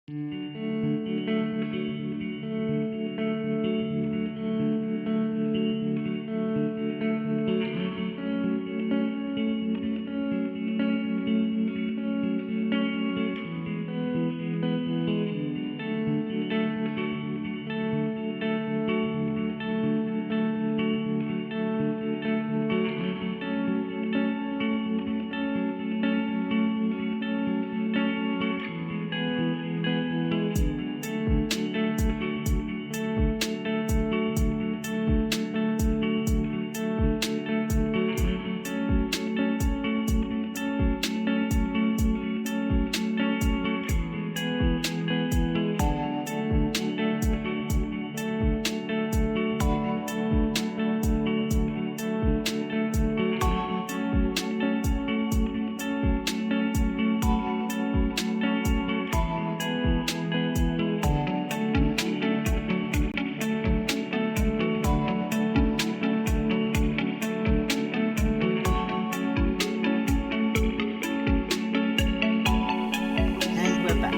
And we're back.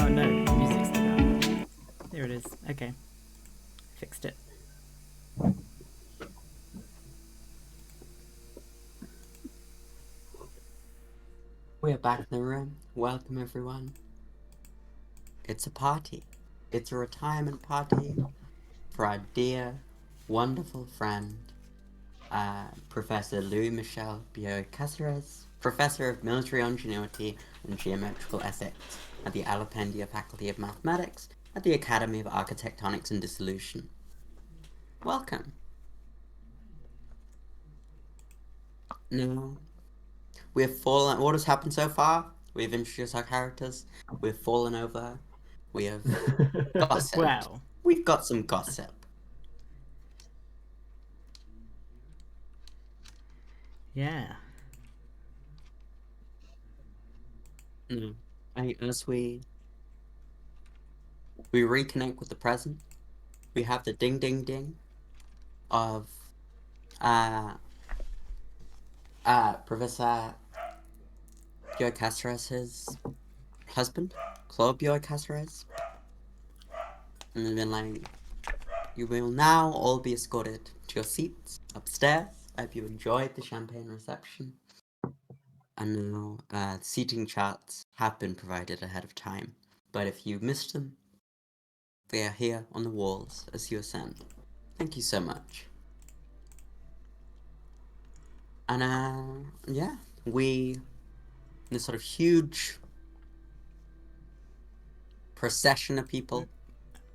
Oh no, music's still out. There it is. Okay. Fixed it. We're back in the room. Welcome, everyone. It's a party. It's a retirement party for our dear, wonderful friend, Professor Louis Michel Biot Caceres, Professor of Military Ingenuity and Geometrical Ethics at the Alapendia Faculty of Mathematics at the Academy of Architectonics and Dissolution. Welcome. Now, we have fallen. What has happened so far? We've introduced our characters. We've fallen over. We have gossiped. Wow. We've got some gossip. Yeah. As we reconnect with the present, we have the ding ding ding of Professor Bioy Caceres' husband, Claude Bioy Caceres. And they've been like, you will now all be escorted to your seats upstairs. I hope you enjoyed the champagne reception. And now, seating charts have been provided ahead of time, but if you missed them, they are here on the walls as you ascend. Thank you so much. And yeah, this sort of huge procession of people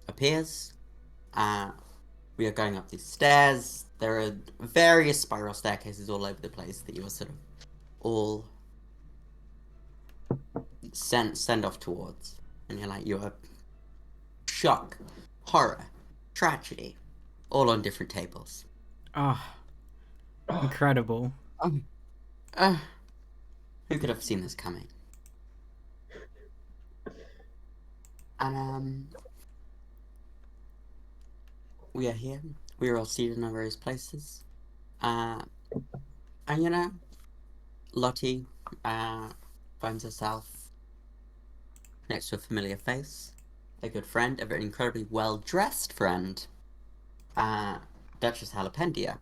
appears. We are going up these stairs. There are various spiral staircases all over the place that you are sort of all send off towards. And you're like, you are shock, horror, tragedy, all on different tables. Oh, incredible. Who could have seen this coming? And we are here. We are all seated in our various places. And you know, Lottie finds herself next to a familiar face, a good friend, a very incredibly well-dressed friend, Duchess Halapendia.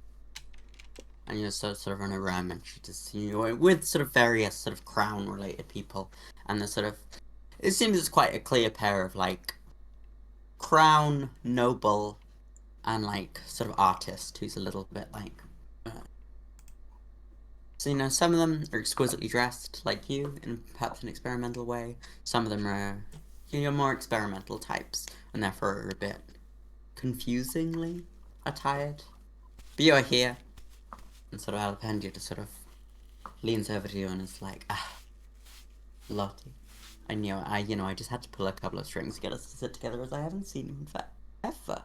And you're sort of on a room, and she just, with sort of various sort of crown-related people, and the sort of, it seems it's quite a clear pair of, like, crown, noble, and, like, sort of artist who's a little bit, like, so, some of them are exquisitely dressed, like you, in perhaps an experimental way. Some of them are, more experimental types, and therefore are a bit confusingly attired. But you're here, and sort of Alapendia just sort of leans over to you and is like, Lottie, I just had to pull a couple of strings to get us to sit together as I haven't seen you in forever.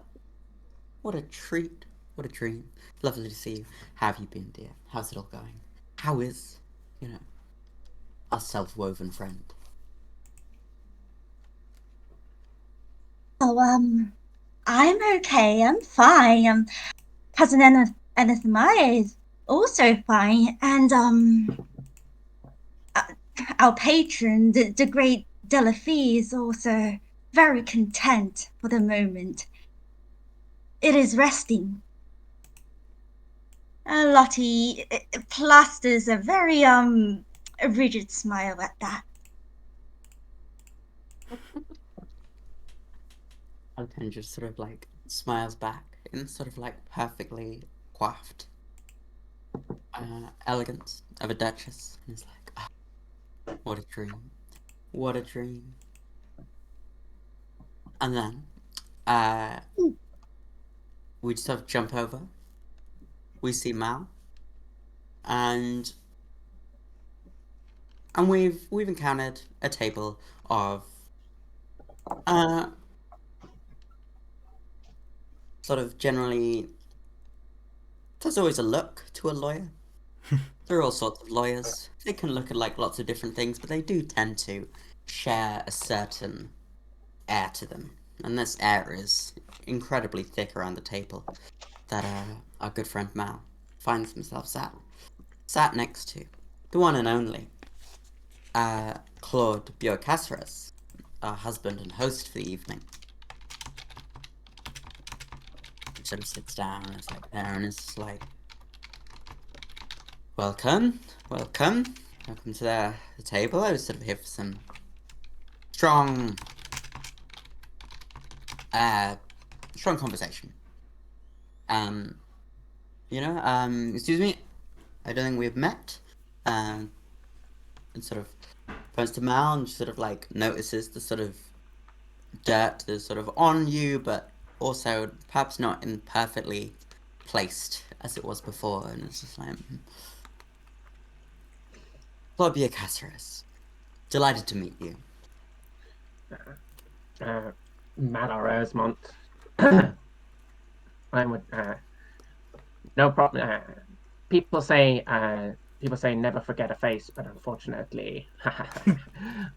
What a treat. What a dream. Lovely to see you. How have you been, dear? How's it all going? How is, our self-woven friend? Oh, I'm okay. I'm fine. Cousin Anathemia is also fine, and our patron, the great Delafie, is also very content for the moment. It is resting. Lottie plasters a very a rigid smile at that. And just sort of like smiles back in sort of like perfectly coiffed elegance of a duchess. And it's like, oh, what a dream. What a dream. And then we just sort of jump over. We see Mal. And we've encountered a table of sort of generally, there's always a look to a lawyer. There are all sorts of lawyers. They can look at like lots of different things, but they do tend to share a certain air to them. And this air is incredibly thick around the table that our good friend Mal finds himself sat next to. The one and only Claude Biocaceres, our husband and host for the evening. He sort of sits down and is like there and is like, welcome to the table. I was sort of here for some strong conversation. Excuse me, I don't think we've met. And sort of points to Mal and sort of like notices the sort of dirt that's sort of on you, but also perhaps not in perfectly placed as it was before. And it's just like, Claudia Caceres, delighted to meet you. Malheureusement, I would no problem. People say never forget a face, but unfortunately,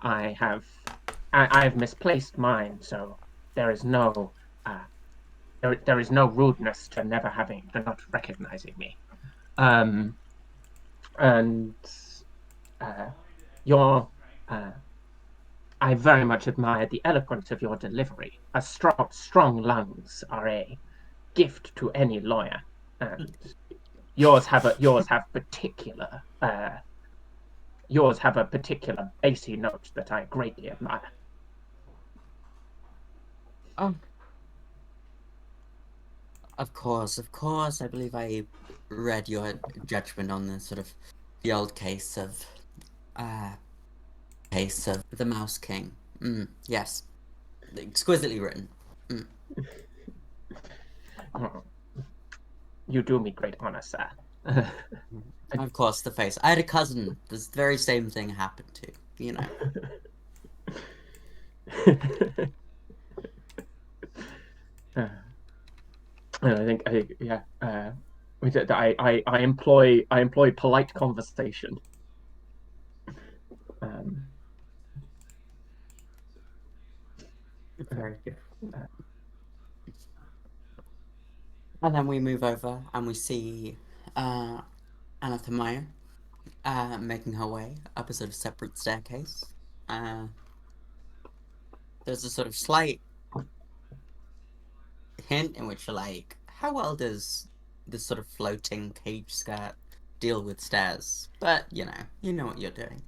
I've misplaced mine. So there is no there is no rudeness to not recognizing me. And your I very much admire the eloquence of your delivery. Strong lungs are a gift to any lawyer, and yours have a particular bassy note that I greatly admire. Oh, of course. I believe I read your judgment on the old case of the Mouse King. Yes, exquisitely written. You do me great honor, sir. Of course, the face. I had a cousin. This very same thing happened to. You know. I employ polite conversation. Very good. And then we move over and we see Anna Meyer making her way up a sort of separate staircase. There's a sort of slight hint in which you're like, how well does this sort of floating cage skirt deal with stairs? But you know what you're doing.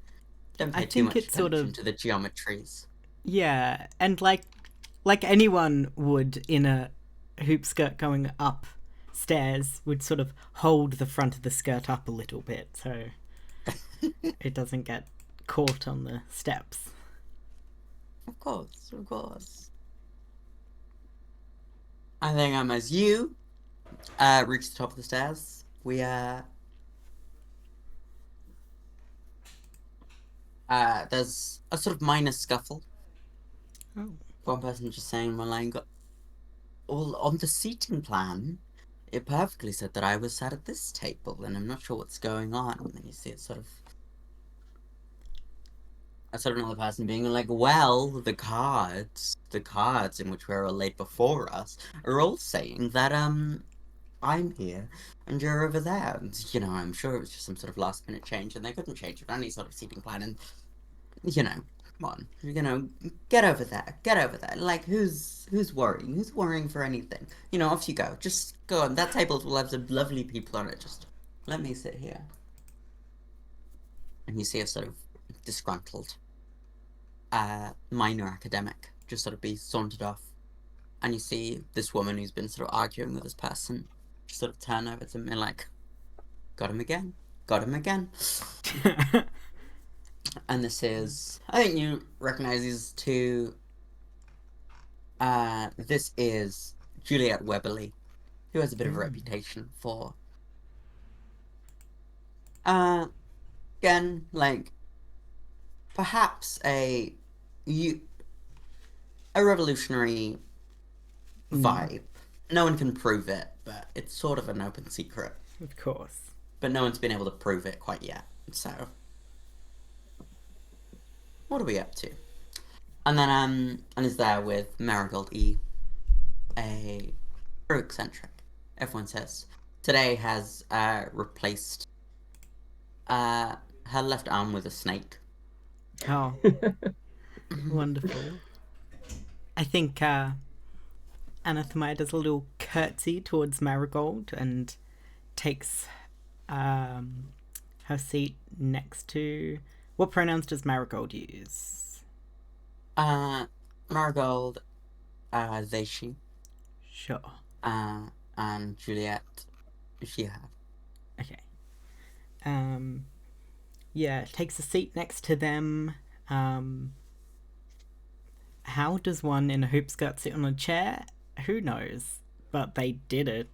Don't pay too much attention to the geometries. Yeah, and like anyone would in a hoop skirt going up stairs would sort of hold the front of the skirt up a little bit so it doesn't get caught on the steps. Of course. I think as you reach the top of the stairs, we there's a sort of minor scuffle. Oh. One person just saying one line got all on the seating plan. It perfectly said that I was sat at this table, and I'm not sure what's going on. And then you see it sort of another person being like, well, the cards in which we're all laid before us are all saying that I'm here and you're over there. And, I'm sure it was just some sort of last minute change, and they couldn't change it on any sort of seating plan. And you know, come on, get over there, get over there. Like, who's worrying? Who's worrying for anything? Off you go. Just go on. That table will have some lovely people on it. Just let me sit here. And you see a sort of disgruntled, minor academic just sort of be sauntered off. And you see this woman who's been sort of arguing with this person just sort of turn over to me like, got him again, got him again. And this is, I think you recognize these two. This is Juliet Weberly, who has a bit of a reputation for, again, like, perhaps a revolutionary vibe. No one can prove it, but it's sort of an open secret. Of course. But no one's been able to prove it quite yet. So, what are we up to? And then, and is there with Marigold E, a very eccentric, everyone says. Today has replaced her left arm with a snake. Oh, wonderful. I think Anathema does a little curtsy towards Marigold and takes her seat next to... What pronouns does Marigold use? Marigold, they, she. Sure. And Juliet, she, her. Okay. Yeah, takes a seat next to them. How does one in a hoop skirt sit on a chair? Who knows? But they did it.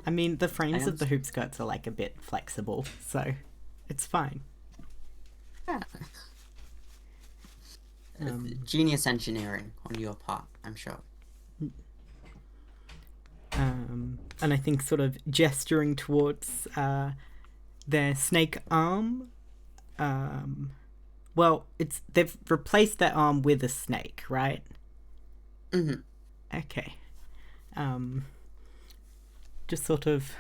I mean, the frames of the hoop skirts are like a bit flexible, so it's fine. Yeah. Genius engineering on your part, I'm sure. And I think sort of gesturing towards their snake arm. Well, they've replaced their arm with a snake, right? Mm-hmm. Okay. Just sort of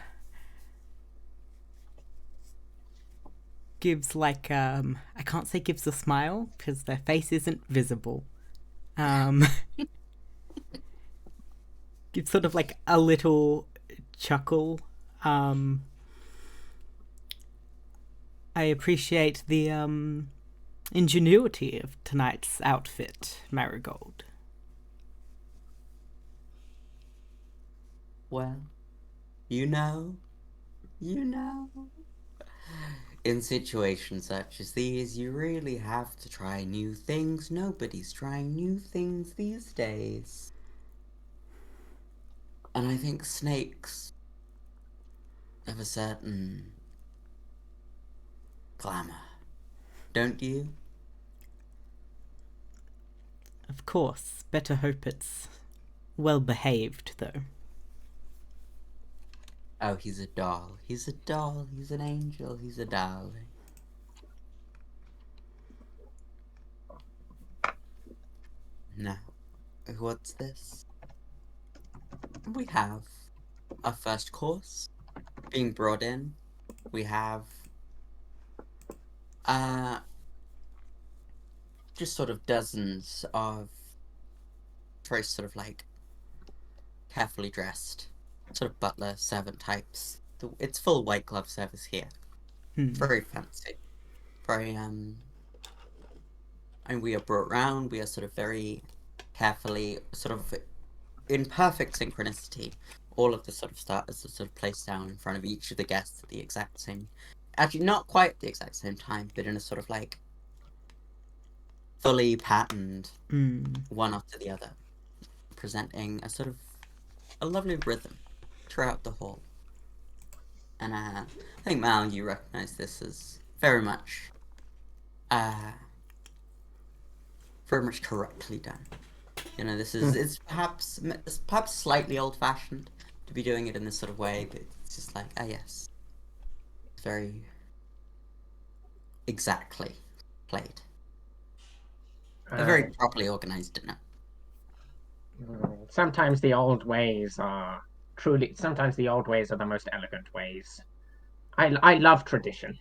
gives like I can't say gives a smile because their face isn't visible. Gives sort of like a little chuckle. I appreciate the ingenuity of tonight's outfit, Marigold. Well, you know. In situations such as these, you really have to try new things. Nobody's trying new things these days. And I think snakes have a certain glamour. Don't you? Of course. Better hope it's well behaved, though. Oh, he's a doll. He's a doll. He's an angel. He's a darling. Now, what's this? We have our first course being brought in. We have just sort of dozens of very sort of like carefully dressed sort of butler servant types. It's full white glove service here. Very fancy. Very and we are brought round. We are sort of very carefully, sort of in perfect synchronicity. All of the sort of starters are sort of placed down in front of each of the guests at the exact same, actually not quite the exact same time, but in a sort of like fully patterned one after the other, presenting a sort of a lovely rhythm throughout the hall. And I think, Mal, you recognize this as very much correctly done. This is it's perhaps slightly old-fashioned to be doing it in this sort of way, but it's just like, yes, it's very exactly played. A very properly organized dinner. Sometimes the old ways are the most elegant ways. I love tradition.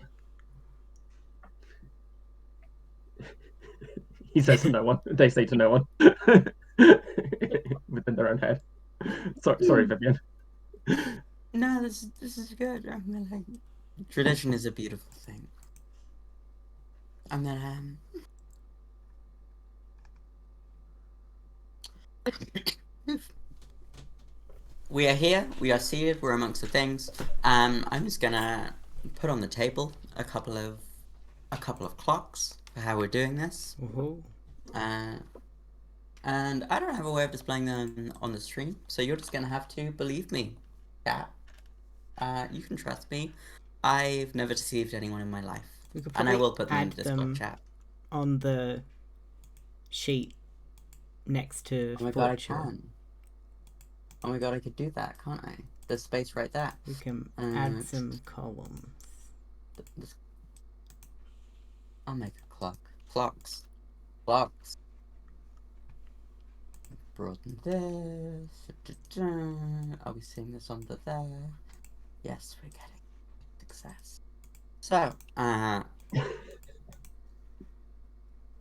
He says to no one. They say to no one within their own head. Sorry, Vivian. No, this is good. I mean, like, tradition is a beautiful thing. And then we are here. We are seated. We're amongst the things. I'm just gonna put on the table a couple of clocks for how we're doing this. Woohoo. And I don't have a way of displaying them on the stream, so you're just gonna have to believe me. Yeah. You can trust me. I've never deceived anyone in my life. We could And I probably will put them in add the Discord them chat. on the sheet next to Oh my god, I Fortune. can. Oh my god, I could do that, can't I? There's space right there. We can add some columns. I'll make a clock. Clocks. Clocks. Broaden this. Are we seeing this on the there? Yes, we're getting success. So,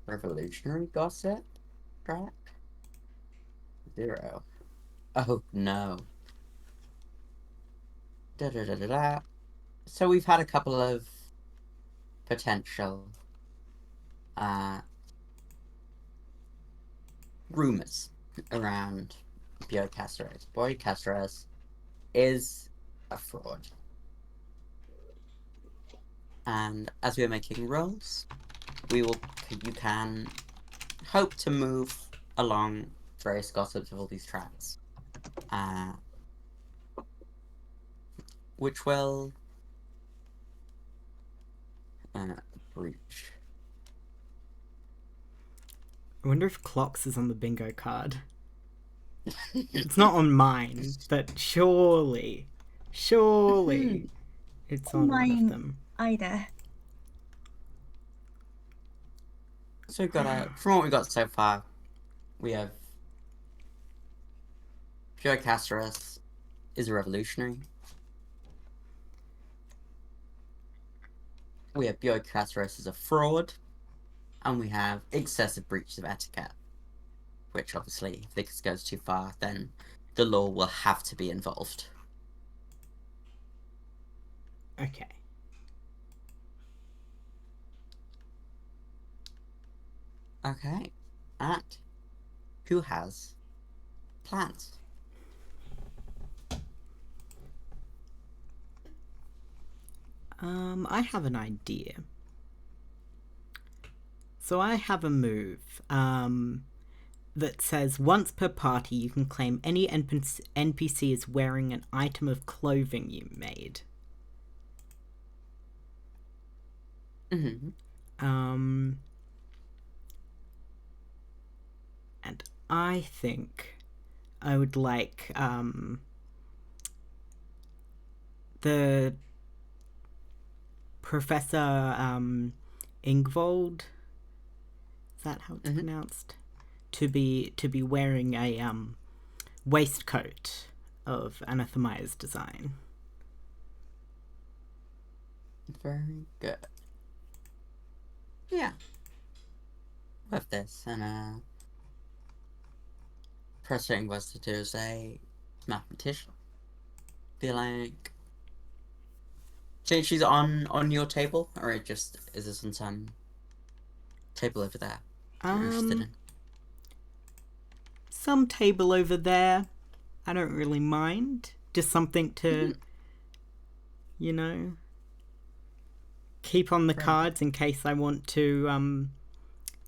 revolutionary gossip track 0. Oh no. So we've had a couple of potential rumors around Boy Caceres. Boy Caceres is a fraud. And as we're making rolls, you can hope to move along various gossips of all these tracks. Which will breach. I wonder if clocks is on the bingo card. It's not on mine, but surely it's on one of Mine them. either. So we've got from what we got so far, we have Joe Caceres is a revolutionary. We have Bio Caceres is a fraud. And we have excessive breaches of etiquette. Which obviously, if this goes too far, then the law will have to be involved. Okay. Okay. And who has plans? I have an idea. So I have a move that says once per party you can claim any NPC is wearing an item of clothing you made. Mm-hmm. And I think I would like the Professor Ingvold, is that how it's pronounced? To be wearing a waistcoat of Anathemia's design. Very good. Yeah. With this, and Professor Ingvold is a mathematician. Feel like she's on your table, or is this on some table over there you're interested in? Some table over there. I don't really mind. Just something to, keep on the cards in case I want to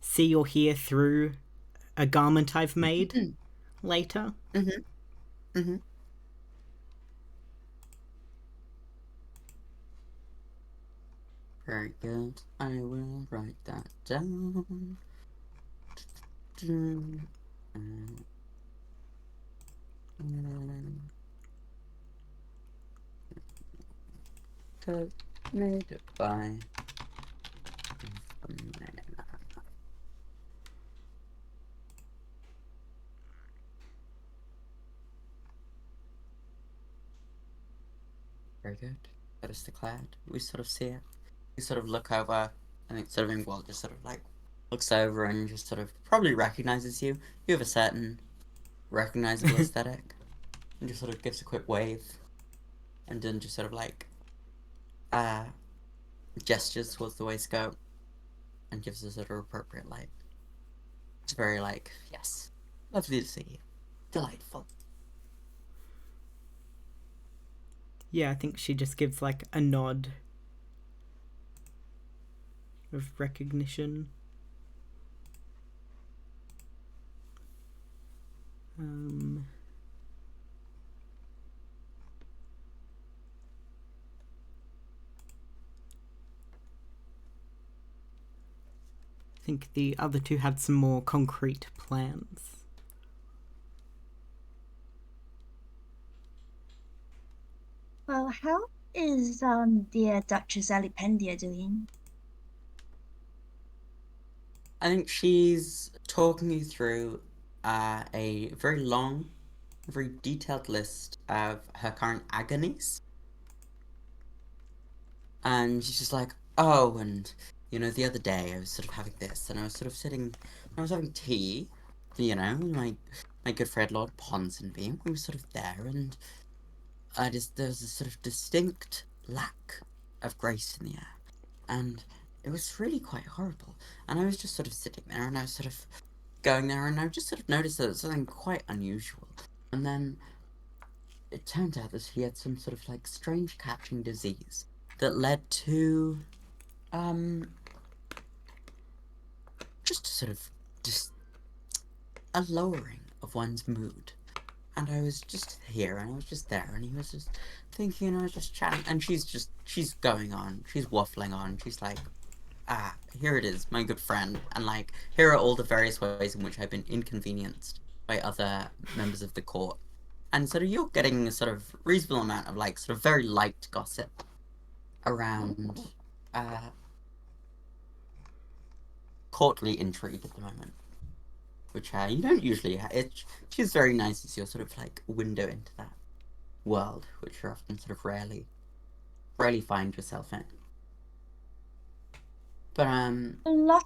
see or hear through a garment I've made later. Very good. I will write that down. Made by very good. Gladys declared. We sort of see it. We sort of look over. I think sort of Ingwald just sort of like looks over and just sort of probably recognizes you. You have a certain recognizable aesthetic. And just sort of gives a quick wave. And then just sort of like gestures towards the waistcoat. And gives a sort of appropriate light. It's very like, yes. Lovely to see you. Delightful. Yeah, I think she just gives like a nod of recognition. I think the other two had some more concrete plans. Well, how is dear Duchess Alipendia doing? I think she's talking you through a very long, very detailed list of her current agonies. And she's just like, oh, and, you know, the other day I was sort of having this, and I was sort of sitting, I was having tea, you know, my good friend Lord Ponsonby, we were sort of there, and there was a sort of distinct lack of grace in the air. And it was really quite horrible. And I was just sort of sitting there, and I was sort of going there, and I just sort of noticed that it was something quite unusual. And then it turned out that he had some sort of like strange catching disease that led to just sort of just a lowering of one's mood. And I was just here, and I was just there, and he was just thinking, and I was just chatting, and she's going on, she's waffling on, she's like, here it is, my good friend, and like, here are all the various ways in which I've been inconvenienced by other members of the court. And sort of you're getting a sort of reasonable amount of like sort of very light gossip around courtly intrigue at the moment, which you don't usually have. She's very nice as your sort of like window into that world, which you often sort of rarely find yourself in. But Lottie,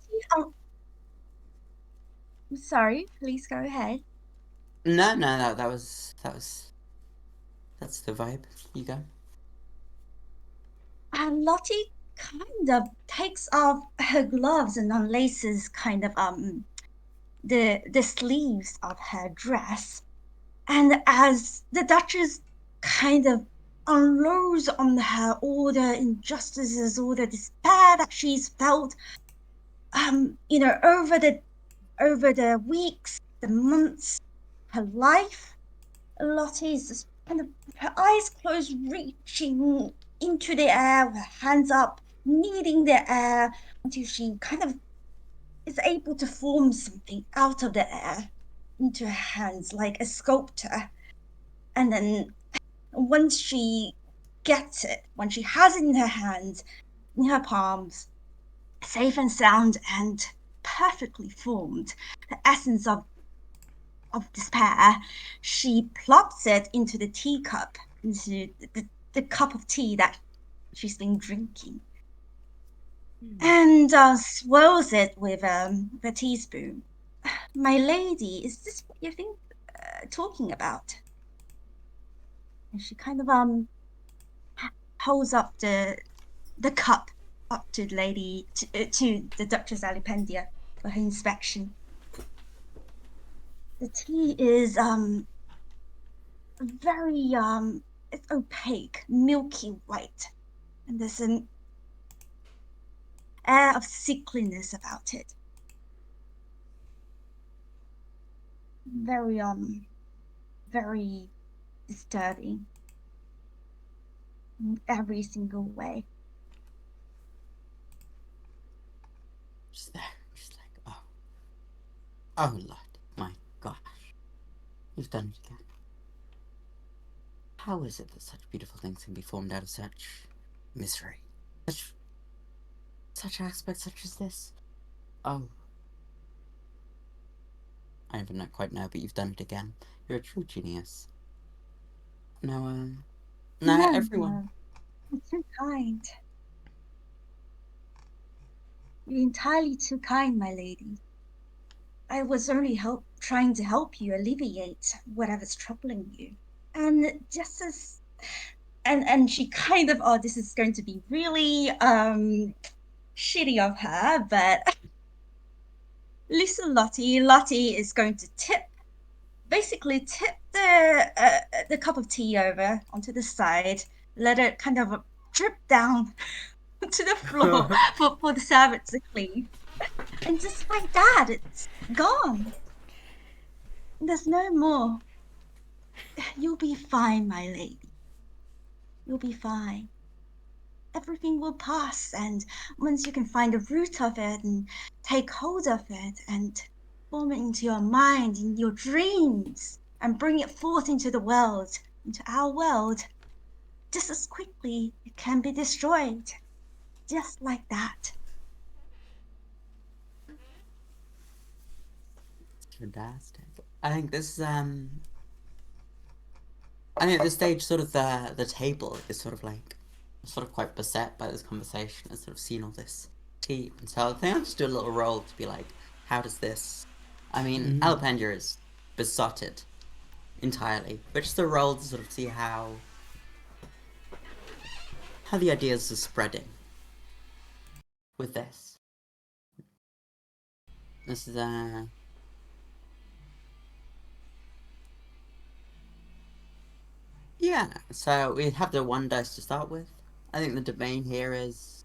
sorry, please go ahead. no, that's the vibe. You go. Lottie kind of takes off her gloves and unlaces kind of the sleeves of her dress, and as the Duchess kind of unloads on her all the injustices, all the despair that she's felt, you know, over the weeks, the months, her life, Lottie's just kind of her eyes closed, reaching into the air, her hands up, kneading the air until she kind of is able to form something out of the air into her hands like a sculptor. And then once she gets it, when she has it in her hands, in her palms, safe and sound and perfectly formed, the essence of despair, she plops it into the teacup, into the cup of tea that she's been drinking, and swirls it with a teaspoon. My lady, is this what you think talking about? And she kind of holds up the cup up to the lady to the Duchess Alipendia for her inspection. The tea is very it's opaque, milky white, and there's an air of sickliness about it. Very very disturbing in every single way. Just there, just like, oh Lord, my gosh, you've done it again. How is it that such beautiful things can be formed out of such misery? Such aspects such as this? Oh. I don't quite know, but you've done it again. You're a true genius. Now, No, everyone. no. You're too kind. You're entirely too kind, my lady. I was only trying to help you alleviate whatever's troubling you. And just as and she kind of, oh, this is going to be really shitty of her, but Lisa Lottie is going to basically tip the cup of tea over onto the side, let it kind of drip down to the floor for the servant to clean. And just like that, it's gone. There's no more. You'll be fine, my lady. You'll be fine. Everything will pass, and once you can find the root of it and take hold of it and form it into your mind, in your dreams, and bring it forth into the world, into our world, just as quickly it can be destroyed. Just like that. Fantastic. I think this I think at this stage sort of the table is sort of quite beset by this conversation. It's sort of seen all this tea. And so I think I'll just do a little roll to be like, how does this I mean, Alpendia is besotted entirely. But just a roll to sort of see how the ideas are spreading with this. This is yeah, so we have the 1 dice to start with. I think the domain here is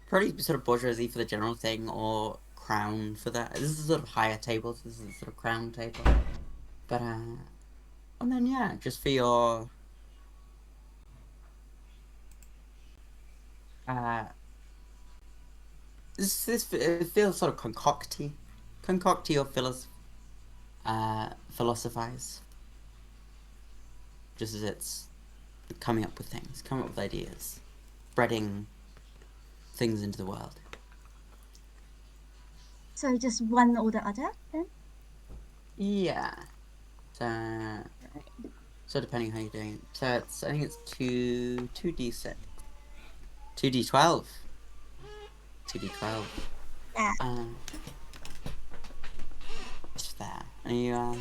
probably sort of bourgeoisie for the general thing, or crown for that. This is a sort of higher table, so this is a sort of crown table. But and then yeah, just for your this it feels sort of concocty or philosophize. Just as it's coming up with things, coming up with ideas, spreading things into the world. So just one or the other, then? Yeah. So depending how you're doing it. So I think it's 2d6. 2d12. 2d12. Yeah. Just there. And you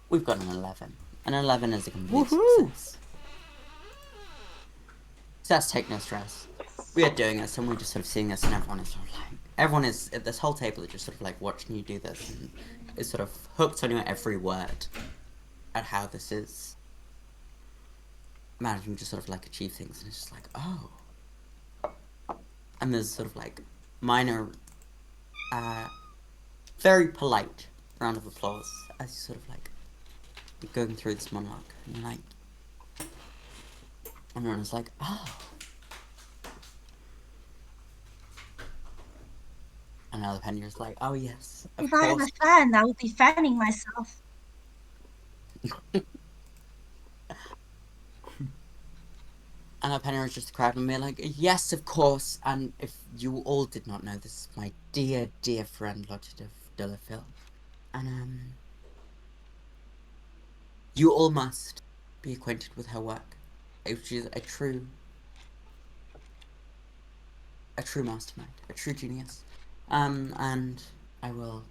we've got an 11. An 11 is a complete success. Success, take no stress. We are doing this, and we're just sort of seeing this, and everyone is sort of like, this whole table is just sort of like watching you do this, and is sort of hooked on your every word at how this is managing to sort of like achieve things, and it's just like, oh. And there's sort of like minor, very polite round of applause as you sort of like going through this monologue, and you're like, and everyone's like, oh. And now the Penny's like, oh yes, of If course. I had a fan, I would be fanning myself. And Alpennia is just a crowd and be like, yes, of course. And if you all did not know, this is my dear, dear friend Lotte de la Phil. And you all must be acquainted with her work. She is a true mastermind, a true genius. And I will.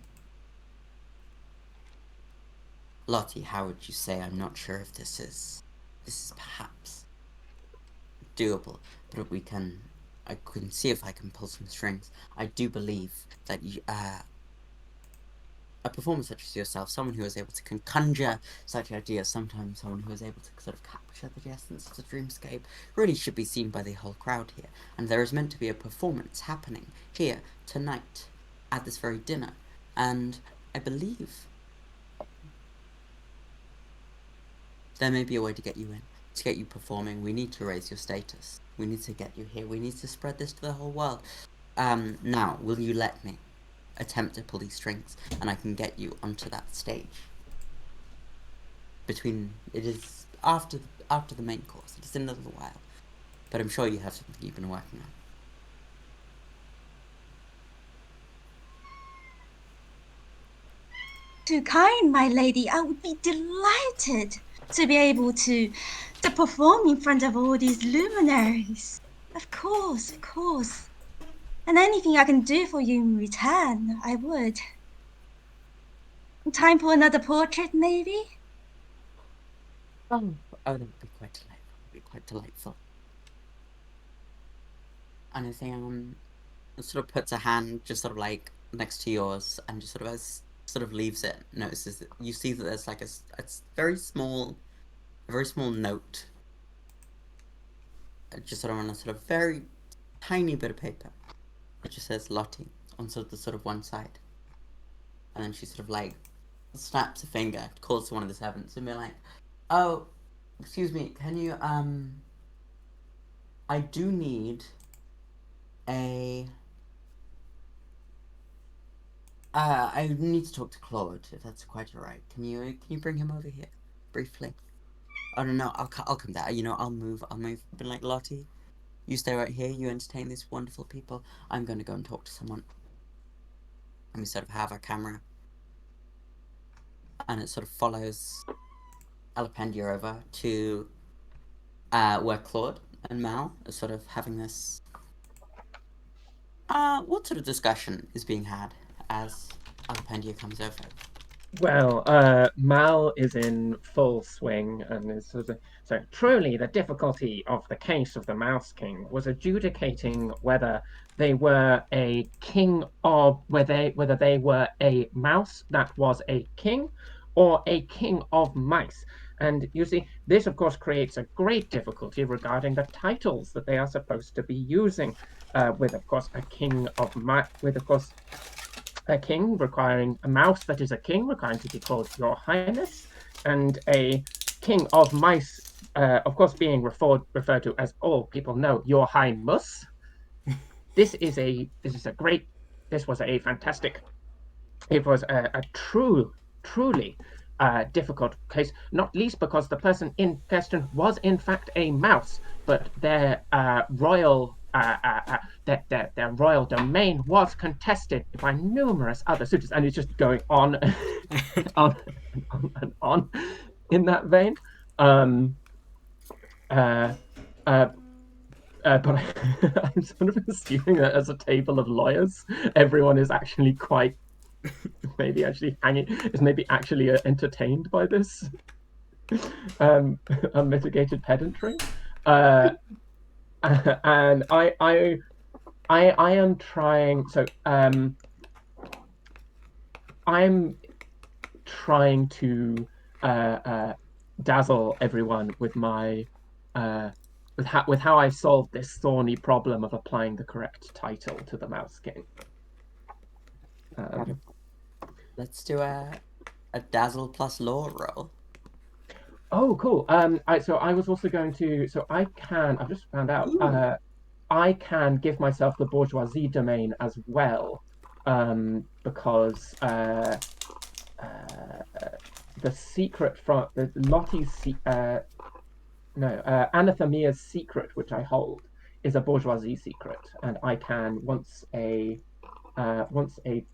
Lottie, how would you say? I'm not sure if this is perhaps doable, but I can see if I can pull some strings. I do believe that you, a performer such as yourself, someone who is able to conjure such ideas, sometimes someone who is able to sort of capture the essence of the dreamscape, really should be seen by the whole crowd here. And there is meant to be a performance happening here tonight at this very dinner. And I believe there may be a way to get you in, to get you performing. We need to raise your status. We need to get you here. We need to spread this to the whole world. Now, will you let me attempt to pull these strings, and I can get you onto that stage? It is after the main course. It is in a little while, but I'm sure you have something you've been working on. too kind, my lady. I would be delighted to be able to perform in front of all these luminaries. Of course, of course. And anything I can do for you in return, I would. Time for another portrait, maybe? Oh, that would be quite delightful. Be quite delightful. And I think sort of puts a hand just sort of like next to yours and just sort of leaves it. Notices that you see that there's like a very small note, just sort of on a sort of very tiny bit of paper. It just says Lottie on sort of the sort of one side, and then she sort of like snaps a finger, calls to one of the servants, and be like, "Oh, excuse me, can you I do need a I need to talk to Claude, if that's quite alright. Can you bring him over here briefly? Oh no, I'll come down. I'll move. But like Lottie, you stay right here. You entertain these wonderful people. I'm going to go and talk to someone. And we sort of have our camera, and it sort of follows Alapendia over to where Claude and Mal are sort of having this. What sort of discussion is being had as Alapendia comes over? Well, Mal is in full swing and is sort of so truly the difficulty of the case of the Mouse King was adjudicating whether they were a king of whether they were a mouse that was a king or a king of mice. And you see, this of course creates a great difficulty regarding the titles that they are supposed to be using, with of course a king of mice, with of course a king requiring a mouse that is a king requiring to be called Your Highness, and a king of mice, of course, being referred to as all people know Your Highness. This was a fantastic. It was a truly difficult case, not least because the person in question was in fact a mouse, but their their royal domain was contested by numerous other suitors, and it's just going on on and on in that vein. But I'm sort of assuming that as a table of lawyers, everyone is actually quite maybe actually entertained by this unmitigated pedantry. And I am trying. So I'm trying to dazzle everyone with my with how I solved this thorny problem of applying the correct title to the Mouse King. Let's do a dazzle plus law roll. Oh, cool. So I was also going to. So I can. I've just found out. I can give myself the bourgeoisie domain as well, because the secret from the Lottie's Anathemia's secret, which I hold, is a bourgeoisie secret, and I can once a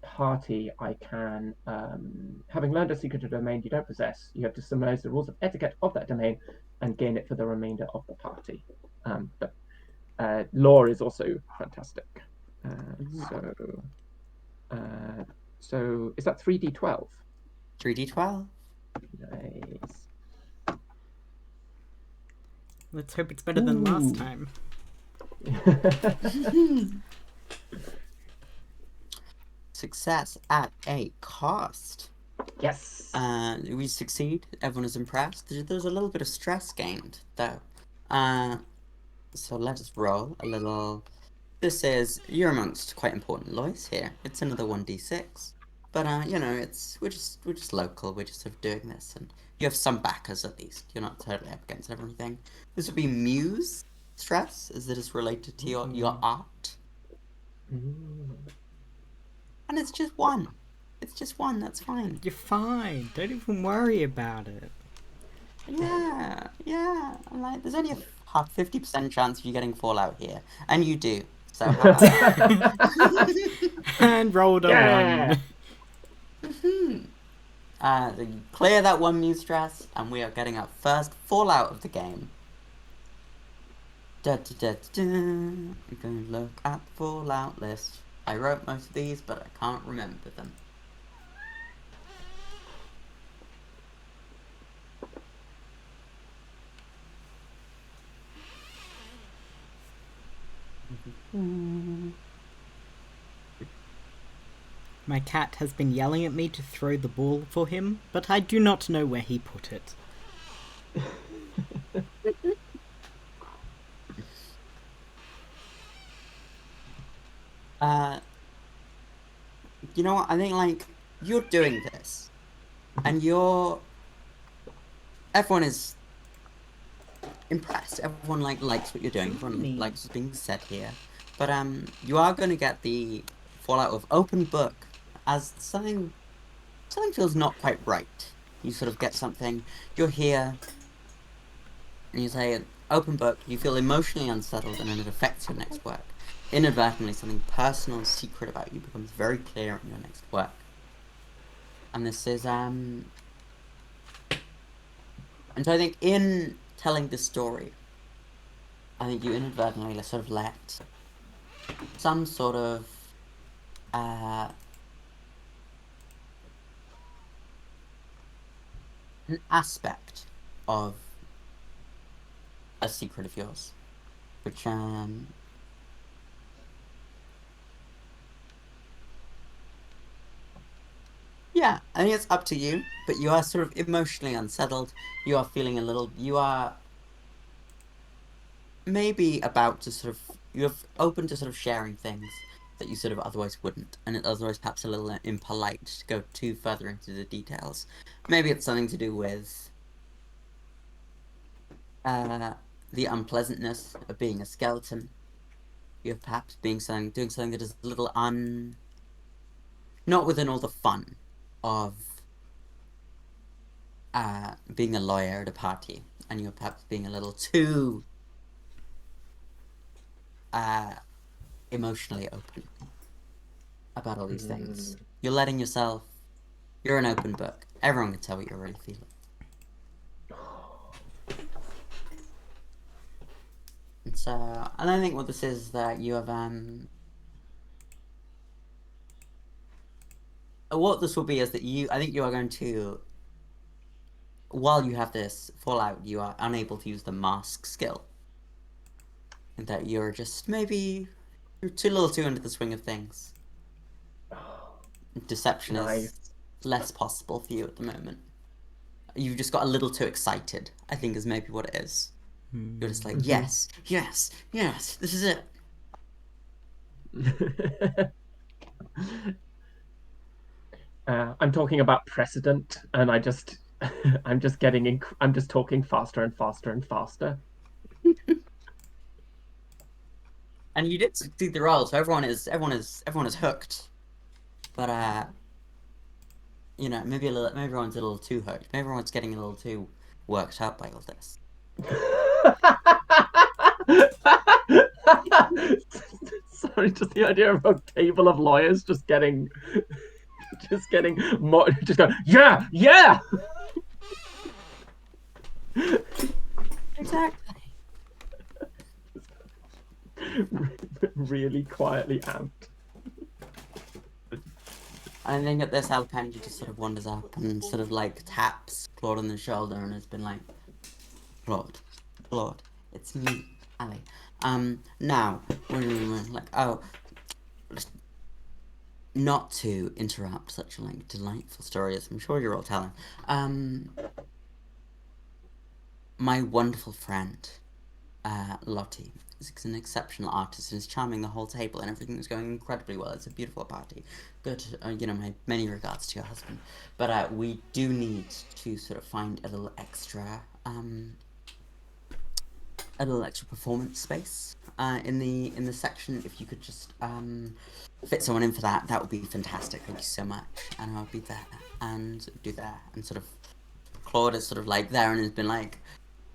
party, I can, having learned a secret of a domain you don't possess, you have to submerge the rules of etiquette of that domain and gain it for the remainder of the party. But law is also fantastic. So is that 3d12? 3d12. Nice. Let's hope it's better than last time. Success at a cost. Yes. We succeed. Everyone is impressed. There's a little bit of stress gained, though. So let us roll a little. You're amongst quite important lawyers here. It's another 1d6. But we're just local. We're just sort of doing this, and you have some backers at least. You're not totally up against everything. This would be muse stress, as it is related to your art. And it's just one. It's just one. That's fine. You're fine. Don't even worry about it. Yeah. I'm like, there's only a 50% chance of you getting fallout here, and you do. So And rolled a one. You clear that one muse stress, and we are getting our first fallout of the game. Da, da, da, da, da. I'm going to look at the fallout list. I wrote most of these, but I can't remember them. My cat has been yelling at me to throw the ball for him, but I do not know where he put it. You know what? I think, like, you're doing this, and everyone is impressed. Everyone, like, likes what you're doing. Everyone likes what's being said here. But, you are going to get the fallout of open book as something feels not quite right. You sort of get something, you're here, and you say, open book, you feel emotionally unsettled, and then it affects your next work. Inadvertently, something personal and secret about you becomes very clear in your next work. And this is, and so I think in telling this story, I think you inadvertently sort of let some sort of, an aspect of a secret of yours, which, yeah, I think it's up to you, but you are sort of emotionally unsettled. You are feeling you are maybe about to sort of, you're open to sort of sharing things that you sort of otherwise wouldn't, and it's otherwise perhaps a little impolite to go too further into the details. Maybe it's something to do with the unpleasantness of being a skeleton. You're perhaps doing something that is a little not within all the fun of being a lawyer at a party, and you're perhaps being a little too emotionally open about all these things. You're letting yourself, you're an open book. Everyone can tell what you're really feeling. And so, and I think what this is that you have, what this will be is that I think you are going to, while you have this fallout, you are unable to use the mask skill. And that you're just maybe, you're too little too into the swing of things. Deception is less possible for you at the moment. You've just got a little too excited, I think, is maybe what it is. You're just like, yes, yes, yes, this is it. I'm talking about precedent, and I'm just talking faster and faster and faster. And you did succeed the roll, so everyone is hooked. But you know, maybe everyone's a little too hooked. Maybe everyone's getting a little too worked up by all this. Sorry, just the idea of a table of lawyers just going, yeah, yeah. Exactly. Really quietly amped. I think at this, Alpenji just sort of wanders up and sort of like taps Claude on the shoulder and has been like, Claude, it's me, Ali. Now, like, oh, not to interrupt such a like delightful story as I'm sure you're all telling. My wonderful friend, Lottie, is an exceptional artist and is charming the whole table, and everything is going incredibly well. It's a beautiful party. Good, you know, my many regards to your husband. But we do need to sort of find a little extra performance space in the section. If you could just fit someone in for that, that would be fantastic. Thank you so much. And I'll be there and do that. And sort of Claude is sort of like there and has been like,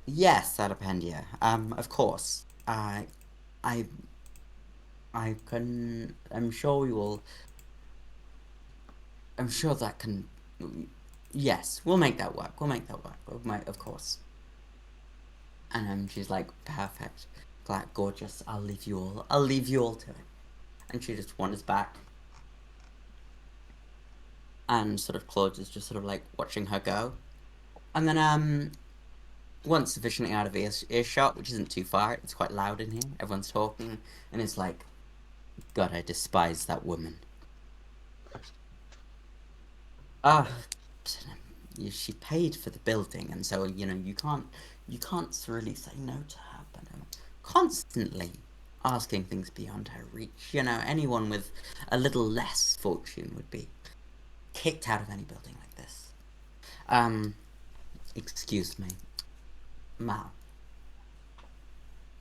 yes, Adapendia. Of course. I I'm sure we will. I'm sure that can. Yes, we'll make that work. We'll make that work. Of course. And she's like, perfect, glad, gorgeous. I'll leave you all. I'll leave you all to it. And she just wanders back. And sort of Claude is just sort of like watching her go. And then once sufficiently out of earshot, which isn't too far, it's quite loud in here. Everyone's talking, and it's like, God, I despise that woman. Ah, she paid for the building, and so you can't really say no to her. But constantly asking things beyond her reach. Anyone with a little less fortune would be kicked out of any building like this. Excuse me, Mal,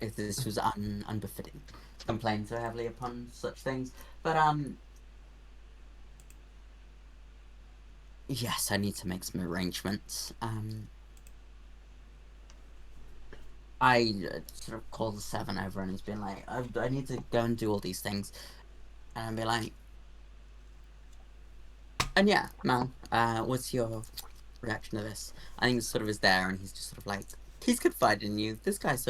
if this was unbefitting to complain so heavily upon such things, but yes, I need to make some arrangements. I sort of call the seven over and he's been like, I need to go and do all these things. And I'll be like, and yeah, Mal, what's your reaction to this? I think sort of is there and he's just sort of like, he's confided in you. This guy's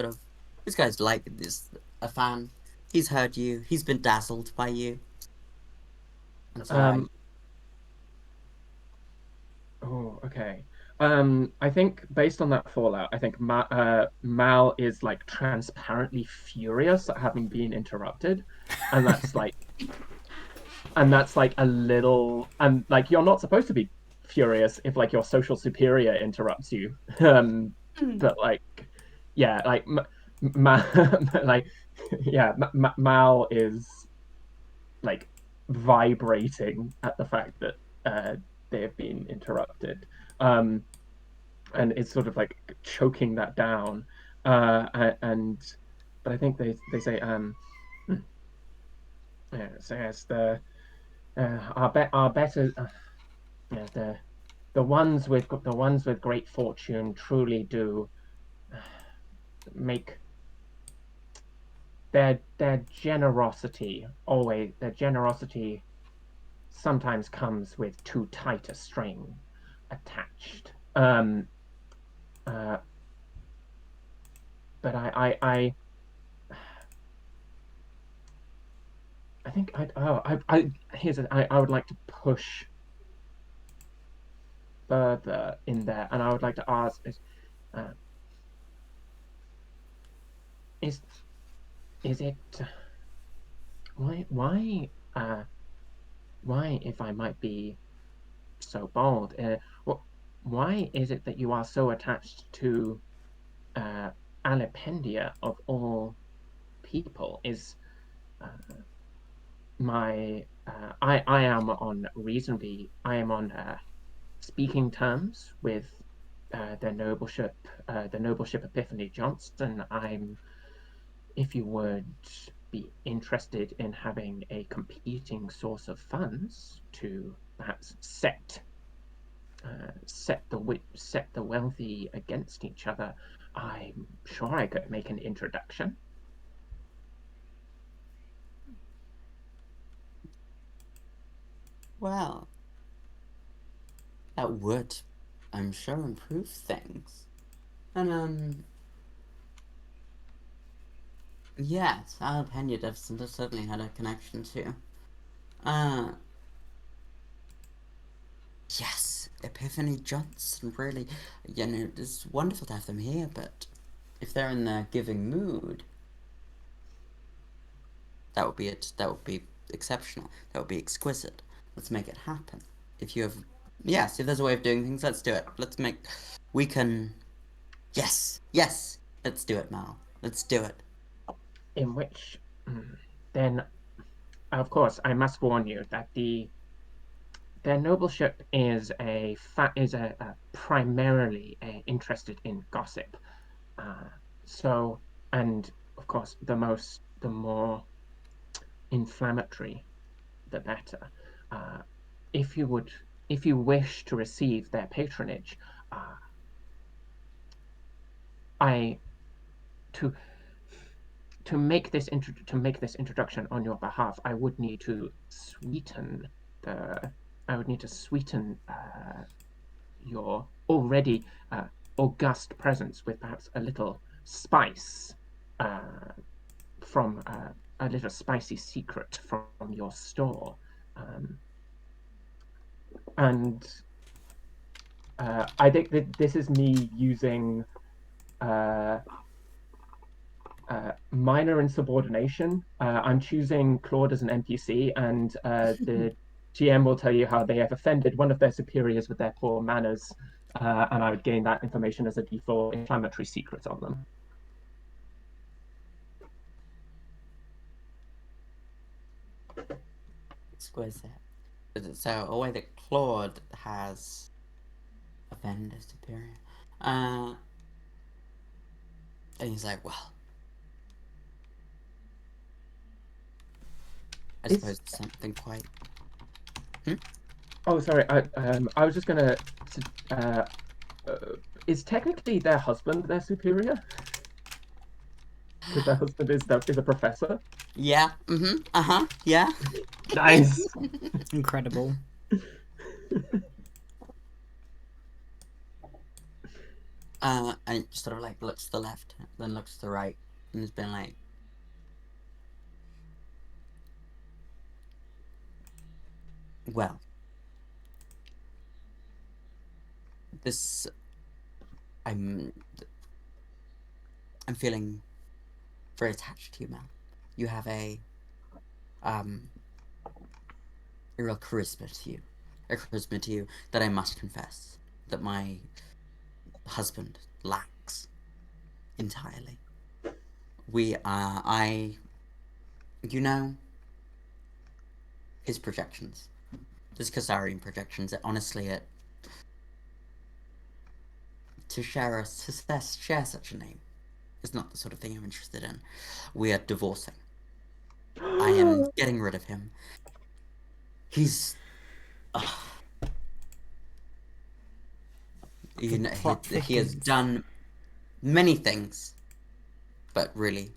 like this, a fan. He's heard you. He's been dazzled by you. And so Oh, okay. I think based on that fallout, I think Mal is like transparently furious at having been interrupted, and that's like a little, and like you're not supposed to be furious if like your social superior interrupts you. But like, yeah, like like, yeah, Mal is like vibrating at the fact that they have been interrupted. Um, and it's sort of like choking that down. And but I think they say yeah, so yes, our better yeah, the ones with great fortune truly do make their generosity sometimes comes with too tight a string attached. Uh, but I think I would like to push further in there, and I would like to ask uh, is is it why why, if I might be so bold, why is it that you are so attached to uh, Alipendia of all people? Is my I am on speaking terms with the nobleship Epiphany Johnston. If you would be interested in having a competing source of funds to perhaps set the wealthy against each other, I'm sure I could make an introduction. well, that would, I'm sure, improve things. And yes, Alpenia Devson certainly had a connection to. Uh, yes, Epiphany Johnson, really, it's wonderful to have them here, but if they're in the giving mood, that would be it. That would be exceptional. That would be exquisite. Let's make it happen. If you have, yes, if there's a way of doing things, let's do it. We can, yes, yes, let's do it, Mal. Let's do it. In which, then, of course, I must warn you that their nobleship is primarily interested in gossip. Uh, so, and of course, the more inflammatory, the better. Uh, if you would, if you wish to receive their patronage, uh, I to to make this introduction on your behalf, I would need to sweeten the I would need to sweeten your already august presence with perhaps a little spice from a little spicy secret from your store. And I think that this is me using minor insubordination. I'm choosing Claude as an NPC, and the GM will tell you how they have offended one of their superiors with their poor manners, and I would gain that information as a default inflammatory secret on them. Exquisite. So, a way that Claude has offended superior. And he's like, well, I suppose it's something quite. Oh, sorry. I was just gonna. Is technically their husband their superior? Because their husband is a professor. Yeah. Yeah. Nice. Incredible. And he just sort of like looks to the left, then looks to the right, and has been like, well, this. I'm feeling very attached to you, Mel. You have a real charisma to you. A charisma to you that I must confess that my husband lacks entirely. You know, his projections. His Khazarian projections, to share such a name is not the sort of thing I'm interested in. We are divorcing. I am getting rid of him. He's Plot he has thickens. done many things, but really,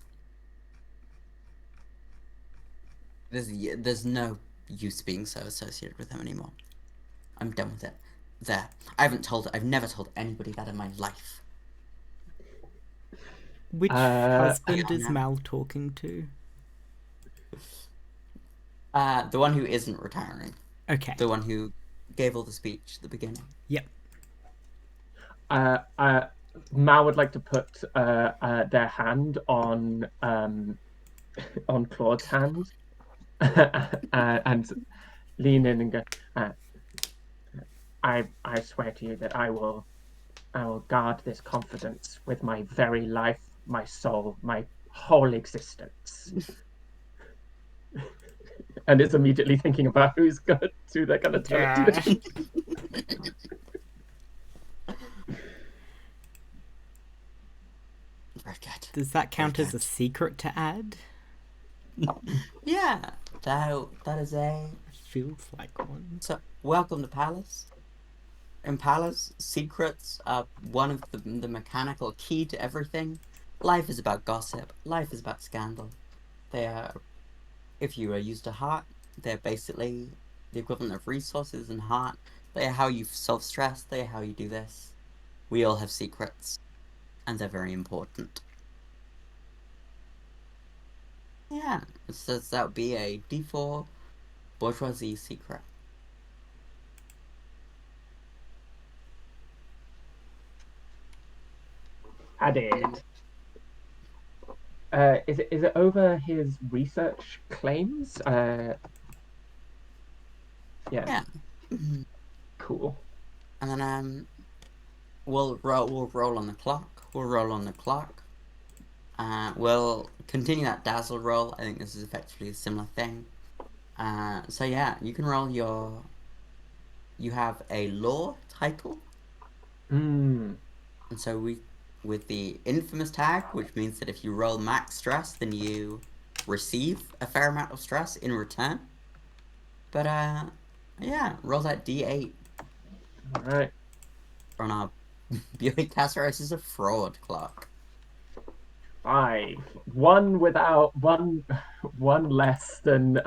there's no use being so associated with him anymore. I'm done with it. There. I've never told anybody that in my life. Which husband is Mal talking to? The one who isn't retiring. Okay. The one who gave all the speech at the beginning. Yep. Mal would like to put their hand on Claude's hand and lean in and go. I swear to you that I will guard this confidence with my very life, my soul, my whole existence. And is immediately thinking about who they're gonna tell it to. Very good. Does that count as a secret to add? Yeah, that is a. Feels like one. So, welcome to PALLAS. In PALLAS, secrets are one of the mechanical key to everything. Life is about gossip. Life is about scandal. They are, if you are used to heart, they're basically the equivalent of resources and heart. They are how you solve stress. They are how you do this. We all have secrets, and they're very important. Yeah, so that would be a D4 bourgeoisie secret. Added. Is it over his research claims? Yeah. Cool. And then we'll roll on the clock. We'll continue that dazzle roll. I think this is effectively a similar thing. So yeah, you can roll your. You have a law title. And so with the infamous tag, which means that if you roll max stress, then you receive a fair amount of stress in return. But yeah, roll that D8. All right. On our Buick Tasker is a fraud clock. 5. One without one, one less than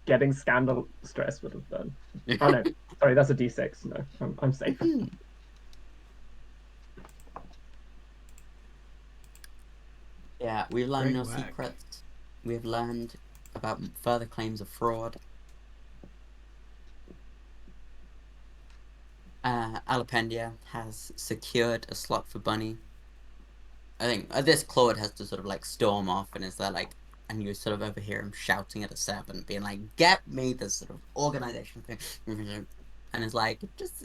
getting scandal stress would have done. Oh no, sorry, that's a D6. No, I'm safe. Yeah, we've learned Great no work. secrets. We've learned about further claims of fraud. Alapendia has secured a slot for Bunny. I think this Claude has to sort of like storm off, and is there like, and you sort of overhear him shouting at a servant, being like, "Get me this sort of organization thing," and it's like, just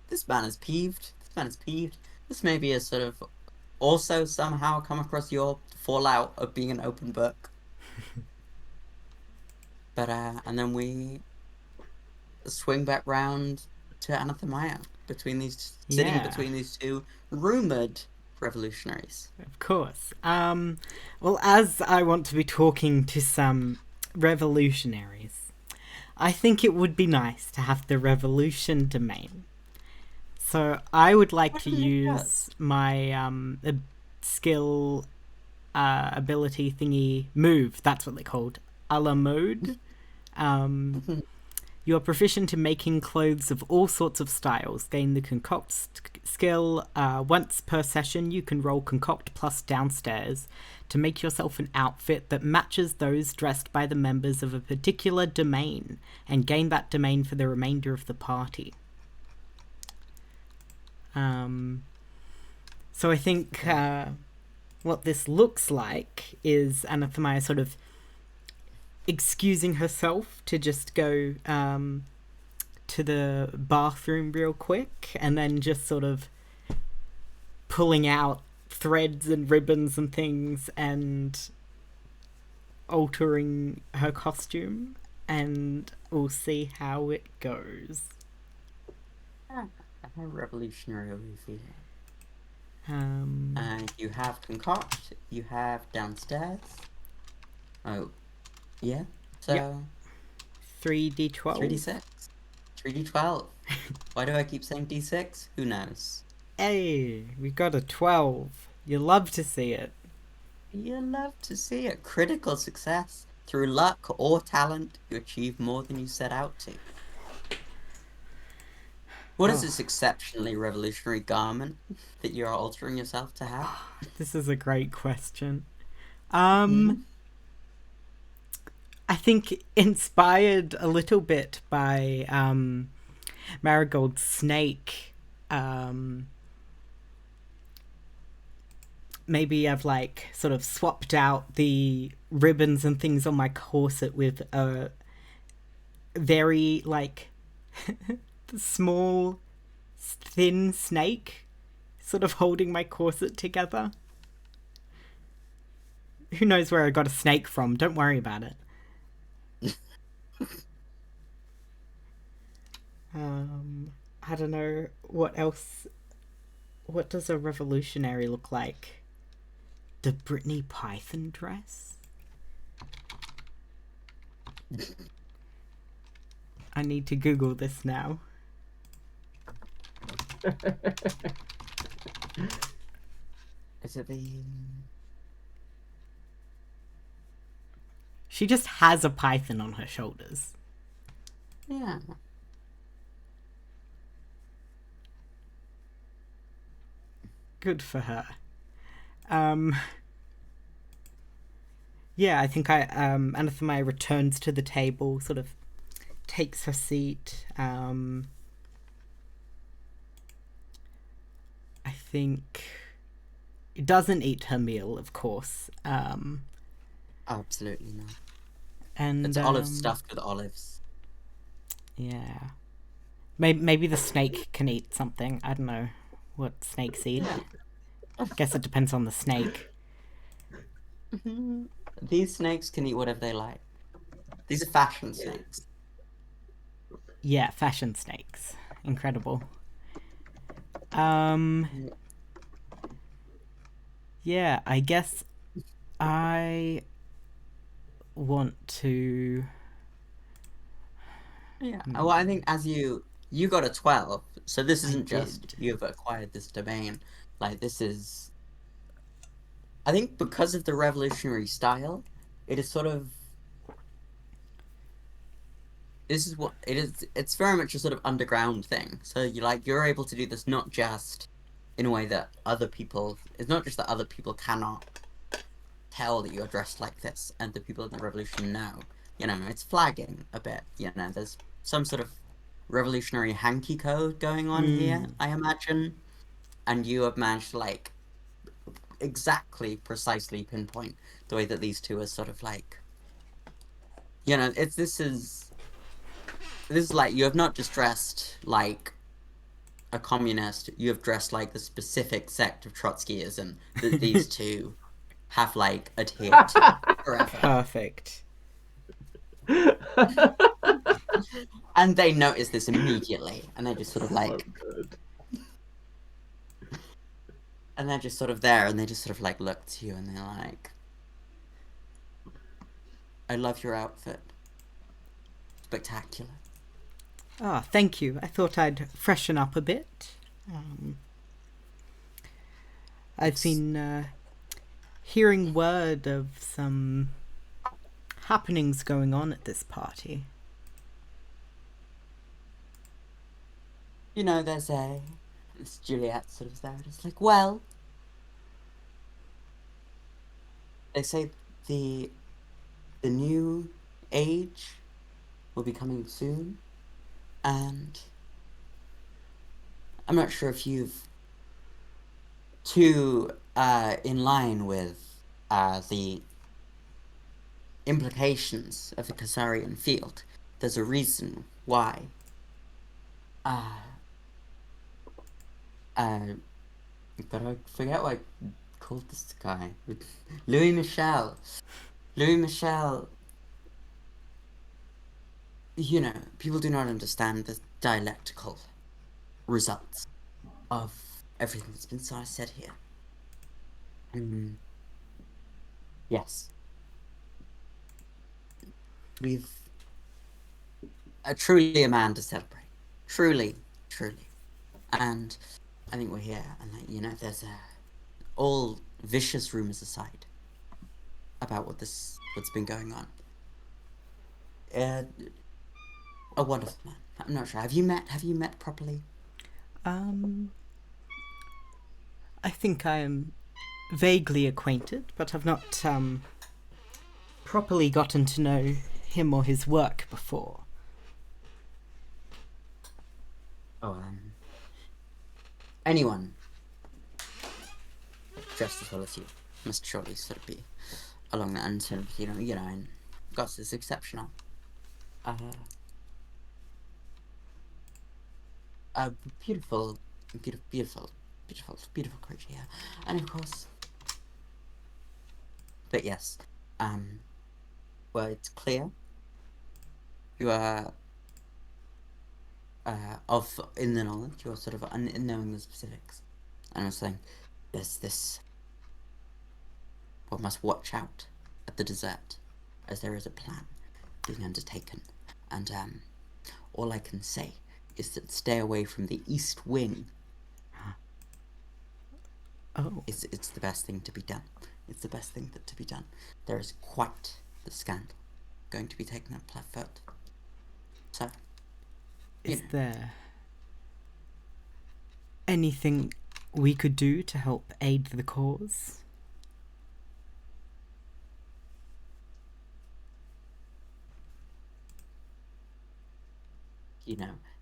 this man is peeved. This man is peeved. This maybe is sort of also somehow come across your fallout of being an open book. But and then we swing back round to Anathemaya sitting Yeah. between these two rumored revolutionaries. Of course. Well, as I want to be talking to some revolutionaries, I think it would be nice to have the revolution domain. So I would like to use my skill ability thingy move. That's what they're called. A la mode. You are proficient in making clothes of all sorts of styles. Gain the concoct skill. Once per session, you can roll concoct plus downstairs to make yourself an outfit that matches those dressed by the members of a particular domain, and gain that domain for the remainder of the party. So I think what this looks like is Anathemaya sort of excusing herself to just go to the bathroom real quick, and then just sort of pulling out threads and ribbons and things and altering her costume, and we'll see how it goes. How revolutionary are we feeling? Um, You have concoct, you have downstairs. Oh, yeah. So Yep. 3d12. 3d6, 3d12. Why do I keep saying d6? Who knows? Hey, we got a 12. You love to see it. You love to see it. Critical success. Through luck or talent, you achieve more than you set out to. What is this exceptionally revolutionary garment that you're altering yourself to have? This is a great question. I think inspired a little bit by Marigold's snake. Maybe I've like sort of swapped out the ribbons and things on my corset with a very like small, thin snake sort of holding my corset together. Who knows where I got a snake from? Don't worry about it. I don't know what else. What does a revolutionary look like? The Brittany Python dress? I need to Google this now. Is it the... She just has a python on her shoulders. Yeah. Good for her. Yeah, I think Anathemaya returns to the table, sort of takes her seat. I think it doesn't eat her meal, of course. Absolutely not. And It's olives stuffed with olives. Yeah. Maybe the snake can eat something. I don't know what snakes eat. I guess it depends on the snake. These snakes can eat whatever they like. These are fashion snakes. Yeah, fashion snakes. Incredible. Yeah, I guess I want to... Yeah. Well, I think as you got a 12, so this isn't did. just you've acquired this domain. Like, this is I think because of the revolutionary style, it is sort of. This is what it is. It's very much a sort of underground thing. So you're able to do this not just in a way that other people. It's not just that other people cannot tell that you're dressed like this, and the people in the revolution know. It's flagging a bit. There's some sort of revolutionary hanky code going on here, I imagine, and you have managed to precisely pinpoint the way that these two are sort of this is like you have not just dressed like a communist, you have dressed like the specific sect of Trotskyism that these two have adhered to forever. Perfect. And they notice this immediately, and they're just sort of good. and they're just sort of there, and they just sort of look to you, and they're like, "I love your outfit. Spectacular." Ah, thank you. I thought I'd freshen up a bit. I've been hearing word of some happenings going on at this party. It's Juliet sort of there. It's like, well, they say the new age will be coming soon, and I'm not sure if you've too in line with the implications of the Khazarian field. There's a reason why. But I forget what I called this guy. Louis Michel. Louis Michel. People do not understand the dialectical results of everything that's been said here. Yes. We've truly a man to celebrate. Truly. And I think we're here, and there's all vicious rumors aside about what's been going on. A wonderful man. I'm not sure. Have you met properly? I think I am vaguely acquainted, but I've not properly gotten to know him or his work before. Anyone dressed as well as you must surely sort of be along that, and sort of and Goss is exceptional. Beautiful creature, yeah. And of course, but yes, well, it's clear you are in the knowledge, you are sort of in knowing the specifics, and I was saying there's this. One must watch out at the dessert, as there is a plan being undertaken, and all I can say is that stay away from the East Wing. Oh. It's the best thing to be done. It's the best thing to be done. There is quite the scandal going to be taken up left foot. So, is there anything we could do to help aid the cause?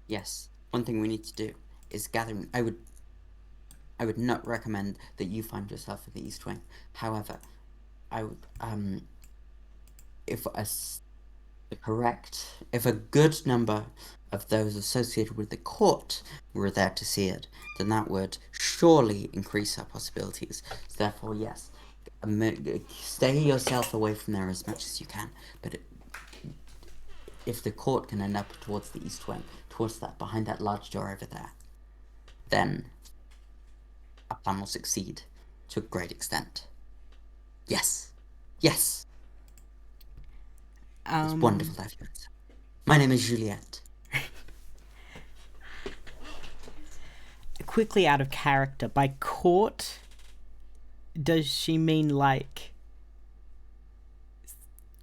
Yes, one thing we need to do is gathering. I would not recommend that you find yourself in the East Wing. However, I would, if a good number of those associated with the court were there to see it, then that would surely increase our possibilities. So therefore, yes, stay yourself away from there as much as you can. But if the court can end up towards the East Wing, behind that large door over there, then our plan will succeed to a great extent. Yes. It's wonderful to have you. My name is Juliet. Quickly out of character, by court, does she mean like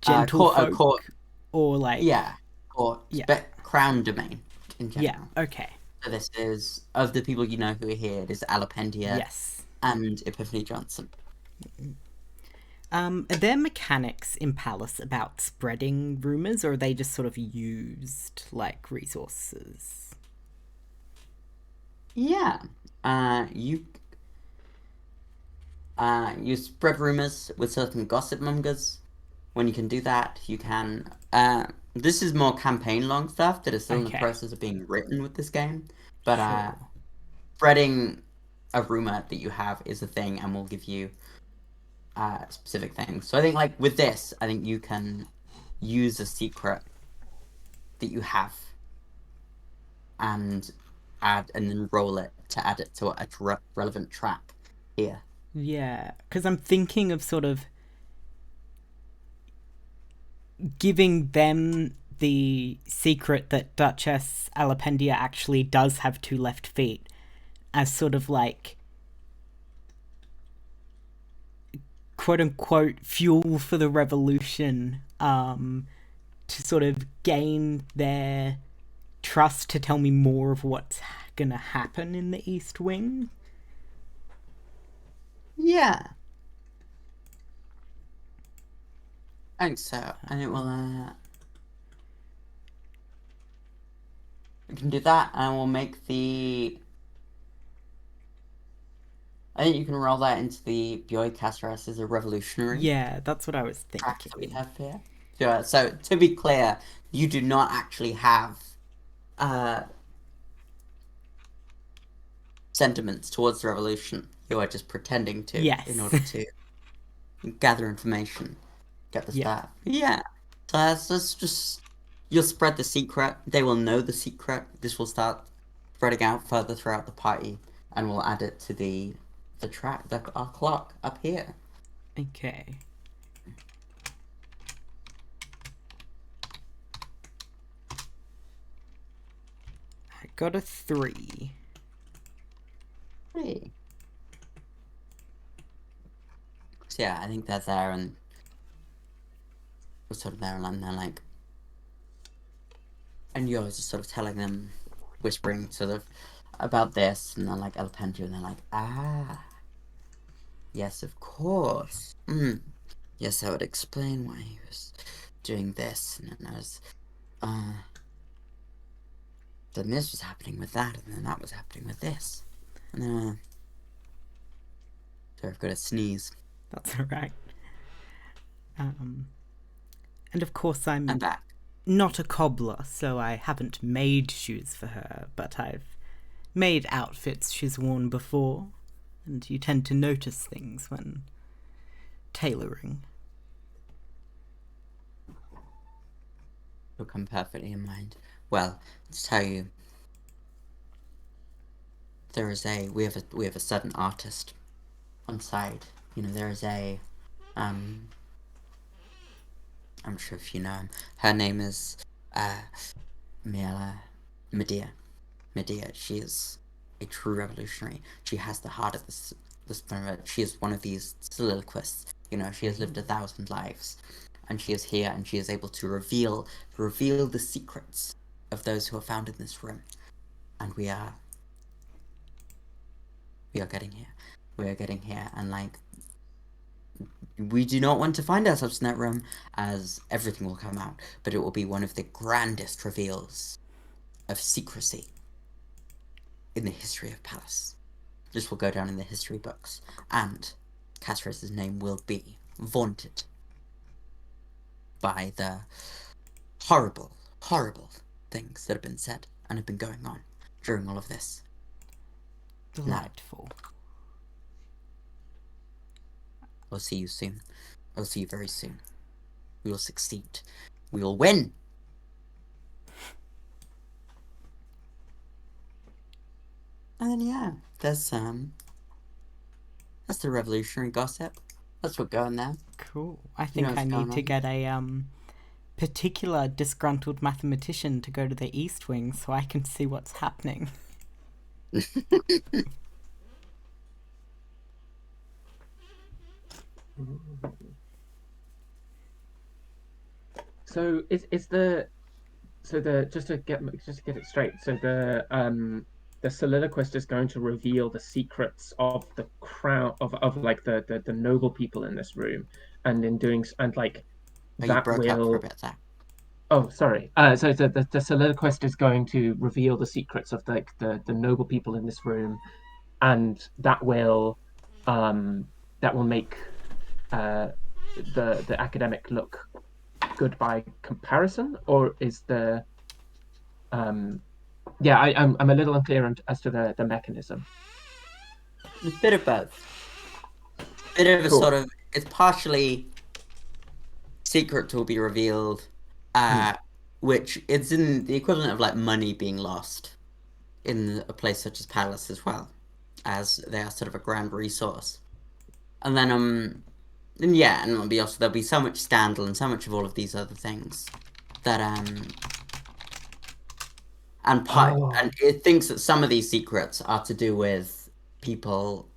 gentle folk, court. or like Court, Yeah. but crown domain in yeah? general. Okay. So this is, of the people you know who are here, it is Alapendia Yes. and Epiphany Johnson. Are there mechanics in Palace about spreading rumors, or are they just sort of used like resources? Yeah. You spread rumors with certain gossip mongers. When you can do that, you can. This is more campaign long stuff that is still in the Okay. process of being written with this game. But Sure. spreading a rumor that you have is a thing, and will give you specific things. So I think, like with this, I think you can use a secret that you have and then roll it to add it to a relevant track here. Yeah, because I'm thinking of sort of giving them the secret that Duchess Alapendia actually does have 2 left feet as sort of like quote unquote fuel for the revolution, to sort of gain their trust to tell me more of what's gonna happen in the East Wing. Yeah. I think so. And it will, we can do that, and we'll make the... I think you can roll that into the Bioid Casteress as a revolutionary Yeah, that's what I was track that we thinking. have here. Yeah, so, to be clear, you do not actually have sentiments towards the revolution. You are just pretending to, Yes. in order to gather information, get the Yeah. stuff. Yeah. So that's just... You'll spread the secret. They will know the secret. This will start spreading out further throughout the party, and we'll add it to the track, our clock up here. Okay. I got a 3. Hey. So yeah, I think they're there, and we're sort of there, and they're like, and you're just sort of telling them, whispering sort of about this, and they're like Elpentia, and they're like, yes, of course. Yes, that would explain why he was doing this, and then there's then this was happening with that, and then that was happening with this, and then sorry, I've got a sneeze. That's alright. And of course I'm back. not a cobbler, so I haven't made shoes for her, but I've made outfits she's worn before, and you tend to notice things when tailoring. Will come perfectly in mind. Well, to tell you, there is we have a certain artist on side. You know, there is a I'm sure if you know him. Her name is Medea. Medea. She is a true revolutionary. She has the heart of this planet. She is one of these soliloquists. You know, she has lived 1,000 lives, and she is here, and she is able to reveal the secrets of those who are found in this room. And we are getting here. We are getting here, and like, we do not want to find ourselves in that room, as everything will come out, but it will be one of the grandest reveals of secrecy in the history of Pallas. This will go down in the history books, and Casteress's name will be vaunted by the horrible, horrible things that have been said and have been going on during all of this. Delightful. I'll see you soon. I'll see you very soon. We will succeed. We will win! And then yeah, that's the revolutionary gossip. That's what going there. Cool. I think what's I going need to on. get a particular disgruntled mathematician to go to the East Wing so I can see what's happening. So is the just to get it straight. So the soliloquist is going to reveal the secrets of the crown of like the noble people in this room, and in doing and like Oh, you that broke up for a will. bit there. Oh, sorry. So the soliloquist is going to reveal the secrets of like the noble people in this room, and um that will make the academic look good by comparison, or is the yeah, I'm a little unclear as to the mechanism. A bit of both. Bit of a Cool. sort of, it's partially secret will be revealed, which it's in the equivalent of like money being lost in a place such as Palace as well, as they are sort of a grand resource. And then and yeah, and there'll be so much scandal and so much of all of these other things that and it thinks that some of these secrets are to do with people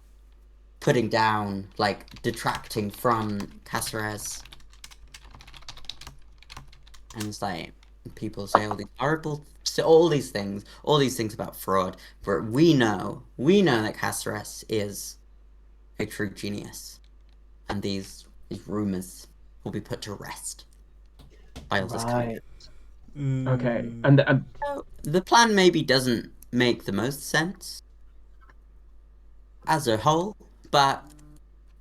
putting down, like detracting from Caceres. And it's like people say all these horrible, so all these things about fraud. But we know that Caceres is a true genius, and these rumors will be put to rest by all this coming out. Okay. Mm. And So the plan maybe doesn't make the most sense as a whole, but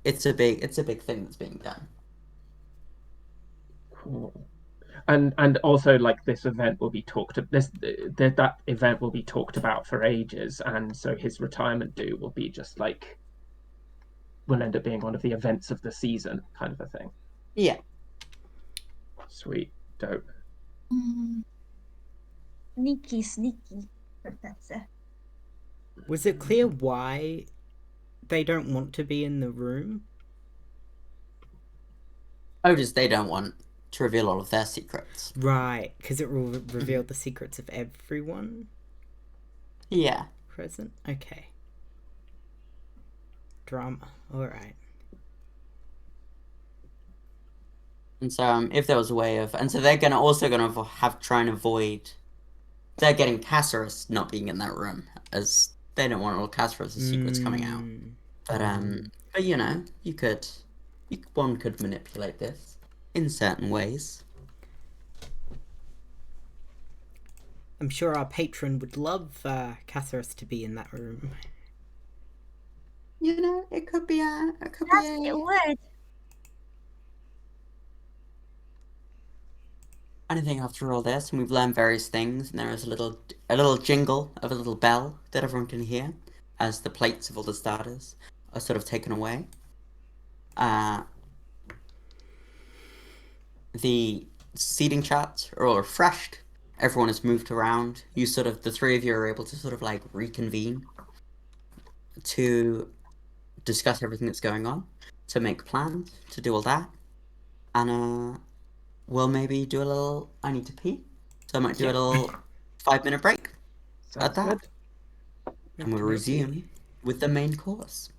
it's a big thing that's being done. cool. And also like this event will be that event will be talked about for ages, and so his retirement due will be just like will end up being one of the events of the season kind of a thing. Yeah. Sweet. Dope. Sneaky, Professor. Was it clear why they don't want to be in the room? Oh, just they don't want to reveal all of their secrets. Right, because it will reveal the secrets of everyone Yeah. present. Okay. Drama. All right. And so, if there was a way of, and so they're gonna have try and avoid. They're getting Caceres not being in that room, as they don't want all Caceres' secrets coming out. But you know, one could manipulate this in certain ways. I'm sure our patron would love Caceres to be in that room. You know, it could be It would. anything after all this, and we've learned various things, and there is a little jingle of a little bell that everyone can hear as the plates of all the starters are sort of taken away. The seating charts are all refreshed. Everyone has moved around. The three of you are able to sort of like reconvene to discuss everything that's going on, to make plans, to do all that. And we'll maybe do a little, I need to pee, so I might do a little 5-minute break Sounds at that. good. And we'll resume with the main course.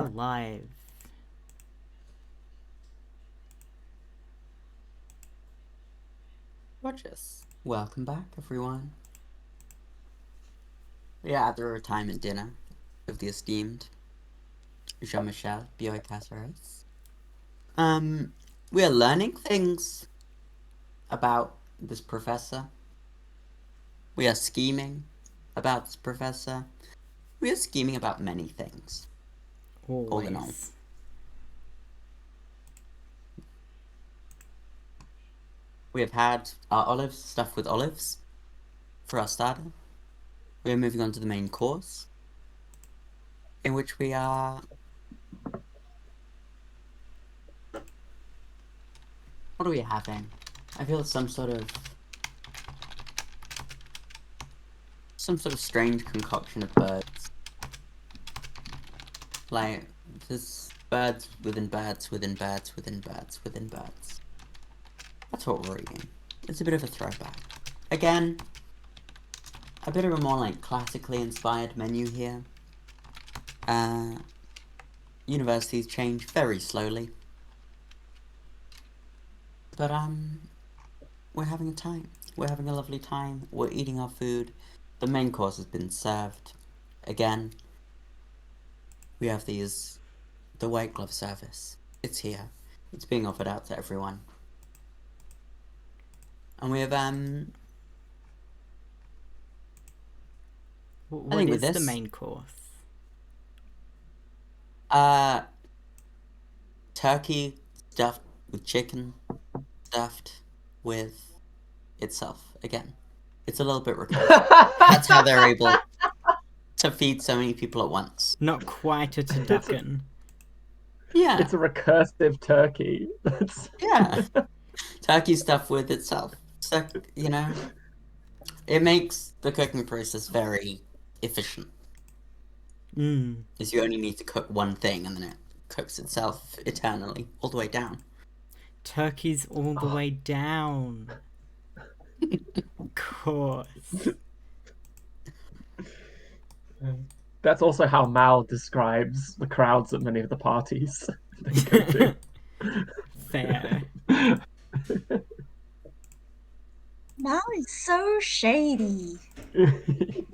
are live. Gorgeous. Welcome back, everyone. We are at the retirement dinner of the esteemed Jean-Michel Bioy Caceres. We are learning things about this professor. We are scheming about this professor. We are scheming about many things. Always. All in all. We have had our olives stuffed with olives for our starter. We are moving on to the main course, in which we are... What are we having? I feel some sort of strange concoction of birds. Like, there's birds within birds within birds within birds within birds. That's what we're eating. It's a bit of a throwback. Again, a bit of a more like classically inspired menu here. Universities change very slowly. But we're having a time. We're having a lovely time. We're eating our food. The main course has been served. Again, we have the white glove service. It's here. It's being offered out to everyone. And we have What think is with this, the main course? Turkey stuffed with chicken, stuffed with itself. Again, it's a little bit recursive. That's how they're able to feed so many people at once. Not quite a turducken. Yeah. It's a recursive turkey. Yeah. Turkey stuffed with itself. So, you know, it makes the cooking process very efficient. Because you only need to cook one thing and then it cooks itself eternally, all the way down. Turkey's all the way down. Of course. That's also how Mal describes the crowds at many of the parties they go to. Fair. Mal is so shady. And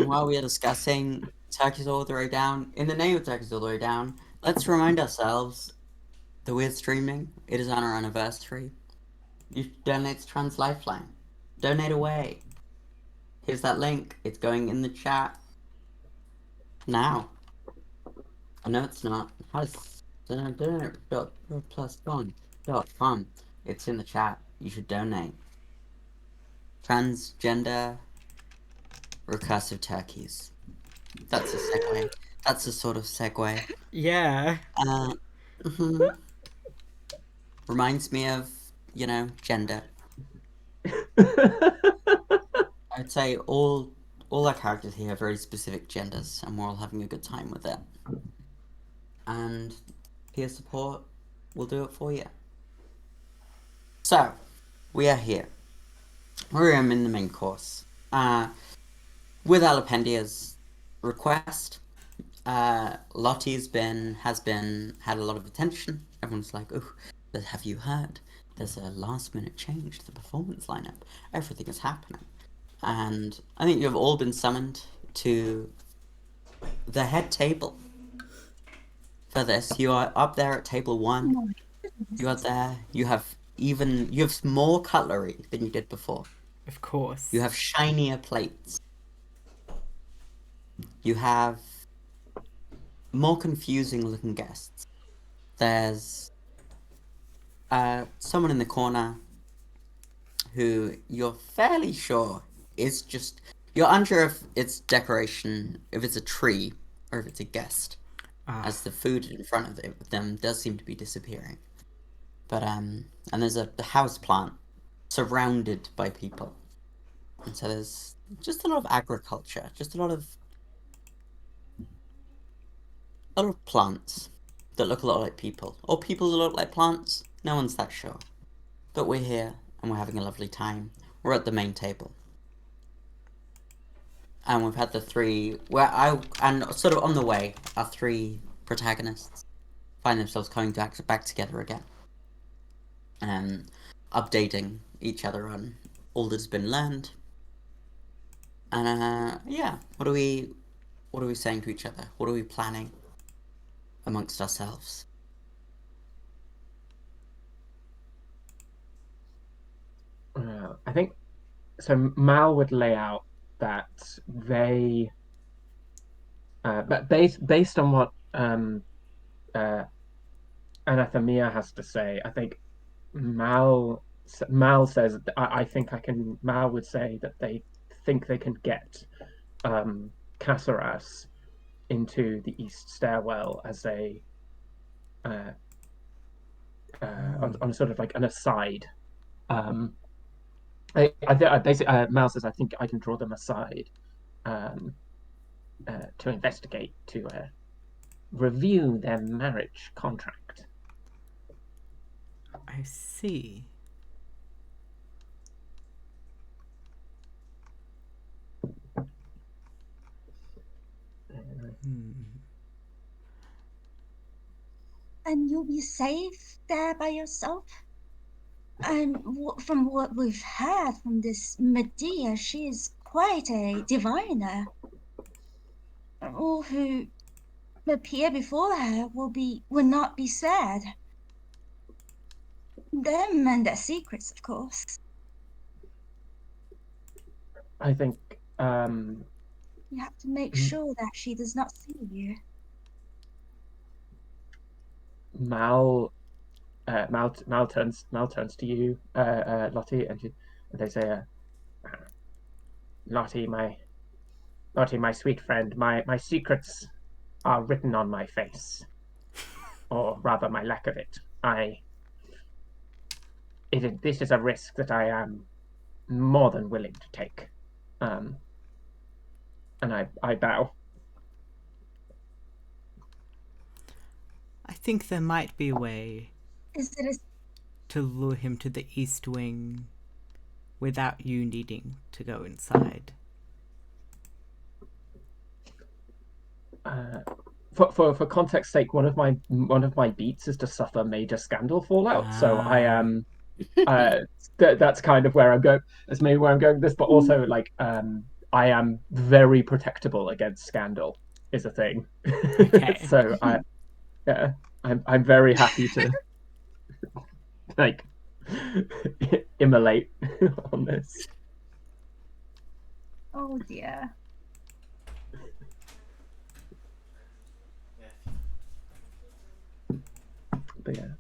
while we are discussing Turkey's all the way down, in the name of Turkey's all the way down, let's remind ourselves that we're streaming. It is on our anniversary. You should donate to Trans Lifeline. Donate away. Here's that link. It's going in the chat now. Oh, no, it's not. How's donate.plus.com. It's in the chat. You should donate. Transgender recursive turkeys. That's a segue. That's a sort of segue. Yeah. Reminds me of, you know, gender. I'd say all our characters here have very specific genders, and we're all having a good time with it. And peer support will do it for you. So, we are here. We're in the main course. With Alapendia's request, Lottie's had a lot of attention. Everyone's like, "Oh, have you heard? There's a last-minute change to the performance lineup. Everything is happening." And I think you've all been summoned to the head table for this. You are up there at table 1. You are there. You have more cutlery than you did before. Of course. You have shinier plates. You have more confusing looking guests. There's someone in the corner who you're fairly sure is just... You're unsure if it's decoration, if it's a tree, or if it's a guest, as the food in front of them does seem to be disappearing. But, and there's the house plant surrounded by people. And so there's just a lot of agriculture, just a lot of plants that look a lot like people. Or people that look like plants. No one's that sure. But we're here, and we're having a lovely time. We're at the main table. And we've had the three, and sort of on the way, our three protagonists find themselves coming back together again. And updating each other on all that's been learned. And yeah, what are we saying to each other? What are we planning amongst ourselves? I think so. Mal would lay out that they, but based on what Anathemia has to say, I think Mal says Mal would say that they think they can get Casaras into the east stairwell as a on sort of like an aside. Basically, Mal says, I think I can draw them aside um, to investigate, to review their marriage contract. I see. And you'll be safe there by yourself? And from what we've heard from this Medea, she is quite a diviner. All who appear before her will not be spared. Them and their secrets, of course. I think You have to make sure that she does not see you. Mal turns to you, Lottie, and they say, Lottie, my sweet friend, my secrets are written on my face, or rather, my lack of it. This is a risk that I am more than willing to take, and I bow. I think there might be a way Is it to lure him to the East Wing without you needing to go inside. For context sake, one of my beats is to suffer major scandal fallout. So I am that's kind of where I'm going. That's maybe where I'm going with this, but also like I am very protectable against scandal is a thing. Okay. So I'm very happy to like immolate on this. Oh dear. But yeah.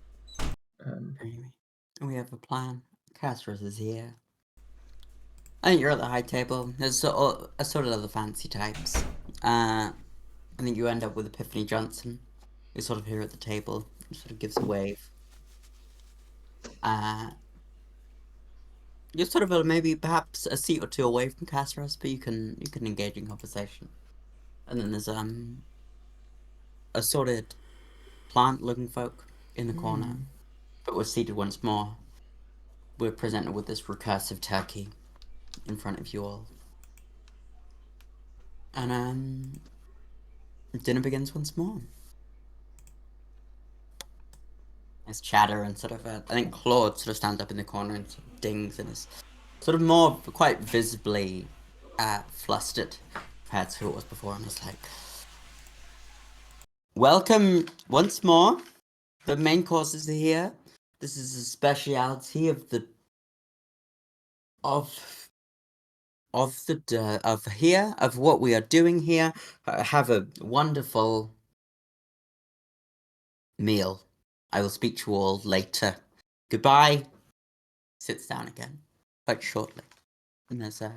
Anyway, we have a plan. Castros is here. I think you're at the high table. There's a sort of other fancy types. I think you end up with Epiphany Johnson, who's sort of here at the table, and sort of gives a wave. You're sort of maybe perhaps a seat or two away from Castros, but you can engage in conversation. And then there's assorted plant-looking folk in the corner, but we're seated once more. We're presented with this recursive turkey in front of you all. And dinner begins once more. There's chatter and sort of I think Claude sort of stands up in the corner and sort of dings and is sort of more quite visibly flustered compared to who it was before, and it's like, welcome once more. The main courses are here. This is a speciality of what we are doing here. Have a wonderful meal. I will speak to you all later. Goodbye. Sits down again, quite shortly. And there's a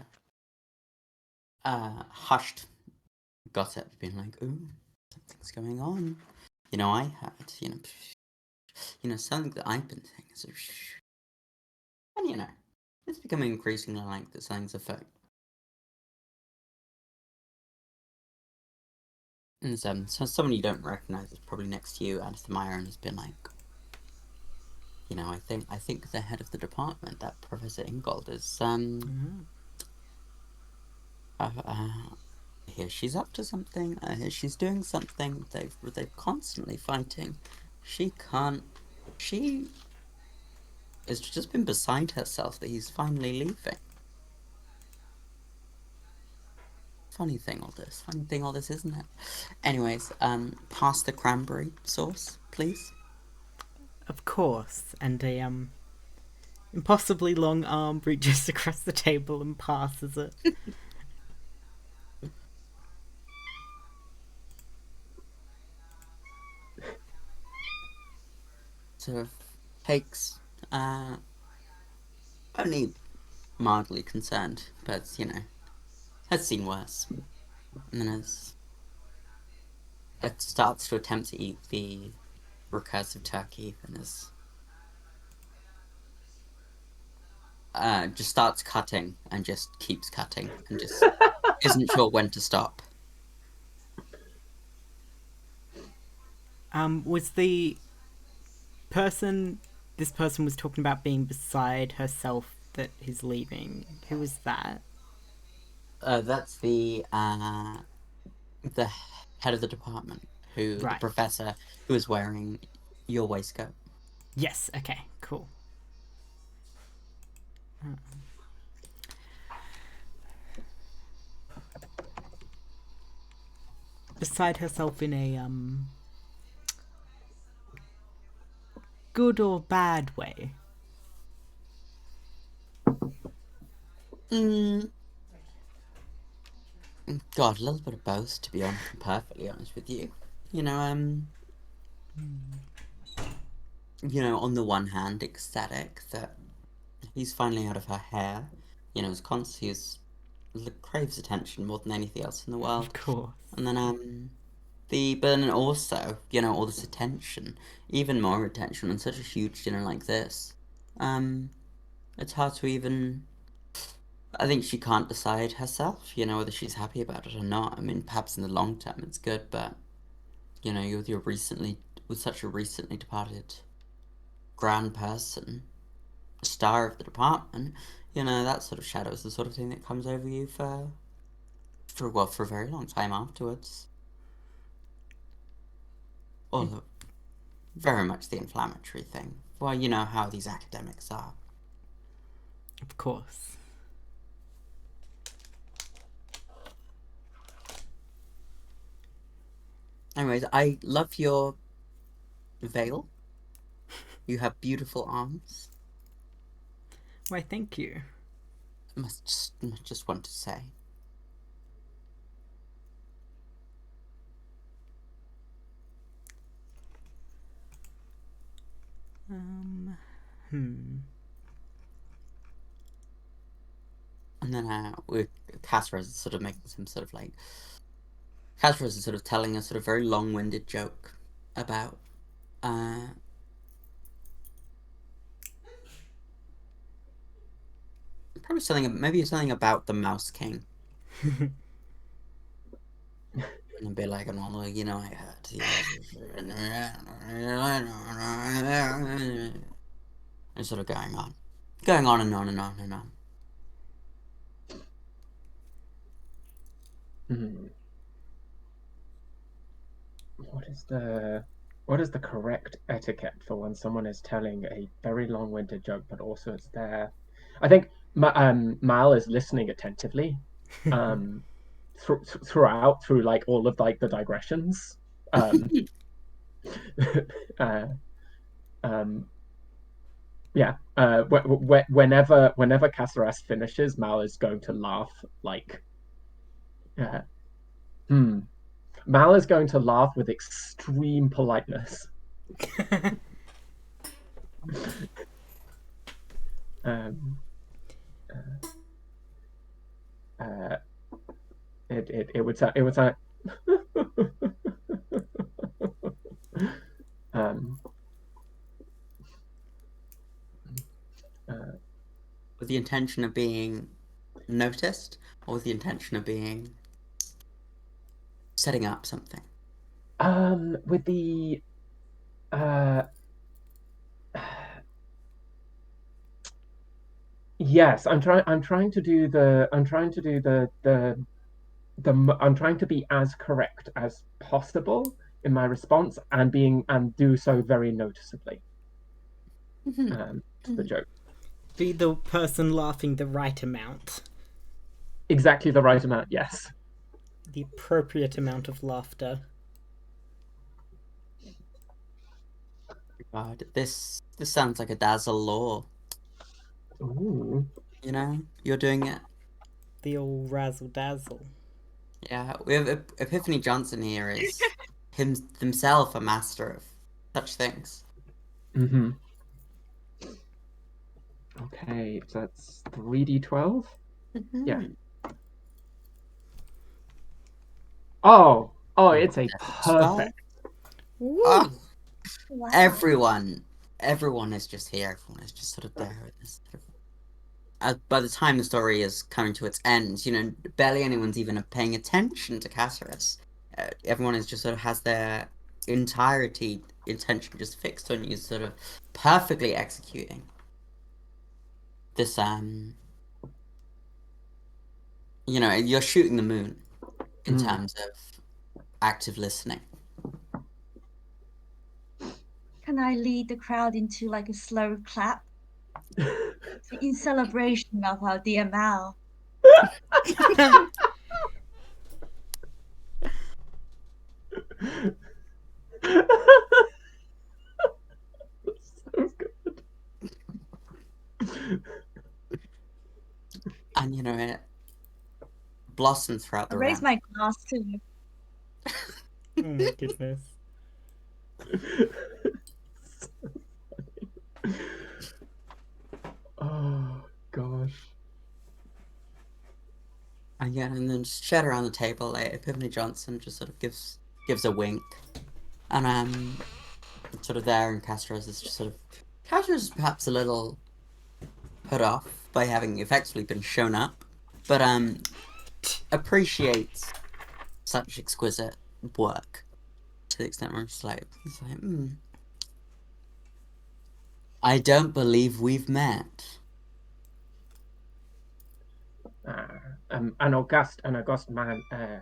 hushed gossip being like, ooh, something's going on. You know, I heard, something that I've been saying is and it's becoming increasingly like that something's afoot. And so someone you don't recognize is probably next to you, Anathemia, and has been like, I think the head of the department, that Professor Ingold, is hear she's up to something. I hear she's doing something. They're constantly fighting. She can't. She has just been beside herself that he's finally leaving. Funny thing all this, isn't it? Anyways, pass the cranberry sauce, please. Of course. And a impossibly long arm reaches across the table and passes it. Sort of takes only mildly concerned, but has seen worse. And then as it starts to attempt to eat the recursive turkey, and is just starts cutting and just keeps cutting and just isn't sure when to stop. Was the person this person was talking about being beside herself that he's leaving? Who was that? That's the head of the department, the Right. professor who is wearing your waistcoat. Yes, okay, cool. Beside herself in a good or bad way? God, a little bit of both, to be perfectly honest with you. On the one hand, ecstatic that he's finally out of her hair. He's craves attention more than anything else in the world. Of course. And then but then also, all this attention, even more attention on such a huge dinner like this. It's hard to even. I think she can't decide herself, whether she's happy about it or not. I mean, perhaps in the long term it's good, but you're with such a recently departed grand person, star of the department, that sort of shadow is the sort of thing that comes over you for a very long time afterwards. Or very much the inflammatory thing. Well, you know how these academics are. Of course. Anyways, I love your veil. You have beautiful arms. Why, thank you. I must just want to say. And then Casper is sort of making some sort of Casper is sort of telling a sort of very long-winded joke about probably maybe something about the Mouse King. And be like, well, I heard. And sort of going on and on and on and on. What is the correct etiquette for when someone is telling a very long-winded joke, but also it's there? I think Mal is listening attentively, throughout through all of the digressions. Yeah. Whenever Casares finishes, Mal is going to laugh Mal is going to laugh with extreme politeness. It would sound with the intention of being noticed, or with the intention of setting up something. With the yes, I'm trying to do the I'm trying to be as correct as possible in my response and do so very noticeably to the joke. Be the person laughing the right amount. Exactly the right amount, yes. The appropriate amount of laughter. God, this sounds like a dazzle law. Ooh. You know, you're doing it. The old razzle dazzle. Yeah, we have Epiphany Johnson here is himself a master of such things. Mm-hmm. Okay, so that's 3d12? Yeah. Oh, it's a perfect. Woo! Oh, Wow. everyone is just here. Everyone is just sort of there. By the time the story is coming to its end, barely anyone's even paying attention to Caceres. Everyone is just sort of has their intention just fixed on you, sort of perfectly executing this. You're shooting the moon in terms of active listening. Can I lead the crowd into like a slow clap in celebration of our dear Mal? So good. And it blossoms throughout I the raise room. my glass too. Oh my goodness. Oh gosh. And then just chat around the table. Like Epiphany Johnson just sort of gives a wink, and sort of there, and Castros is just sort of Castros is perhaps a little put off by having effectively been shown up, but appreciates such exquisite work to the extent where he's like, I don't believe we've met. An august man, an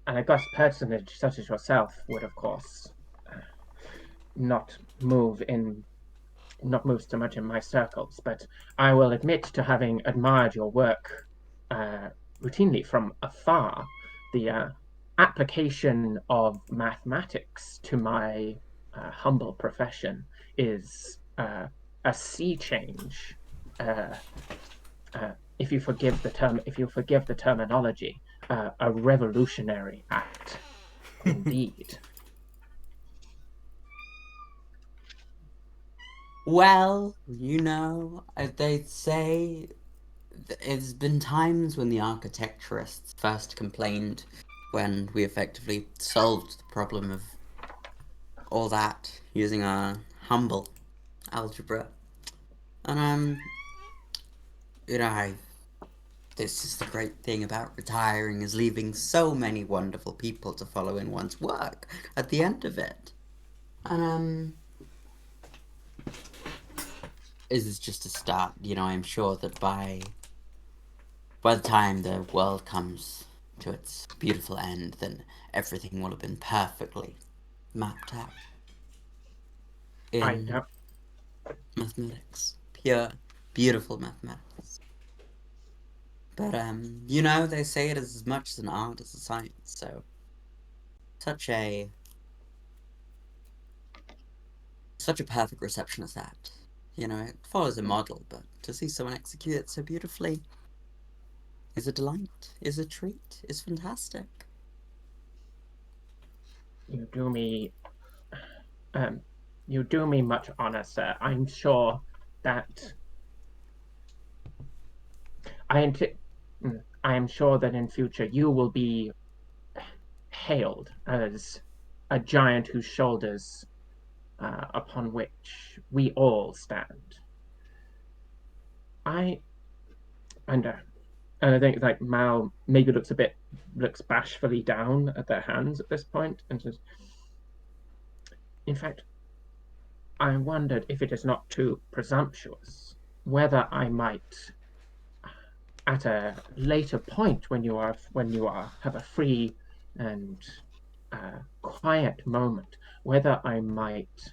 august personage such as yourself would, of course, not move so much in my circles. But I will admit to having admired your work routinely from afar. The application of mathematics to my humble profession is a sea change. If you forgive the terminology, a revolutionary act, indeed. Well, they say there's been times when the architecturists first complained when we effectively solved the problem of all that using our humble algebra. And this is the great thing about retiring, is leaving so many wonderful people to follow in one's work at the end of it. And this is just a start. I'm sure that by the time the world comes to its beautiful end, then everything will have been perfectly mapped out in mathematics. Pure, beautiful mathematics. But, they say it is as much as an art as a science, so such a perfect reception as that. It follows a model, but to see someone execute it so beautifully is a delight, is a treat, is fantastic. You do me much honor, sir. I'm sure that I am sure that in future you will be hailed as a giant whose shoulders upon which we all stand. I and I think like Mal maybe looks bashfully down at their hands at this point and says, "In fact, I wondered if it is not too presumptuous whether I might at a later point when you have a free and quiet moment, whether I might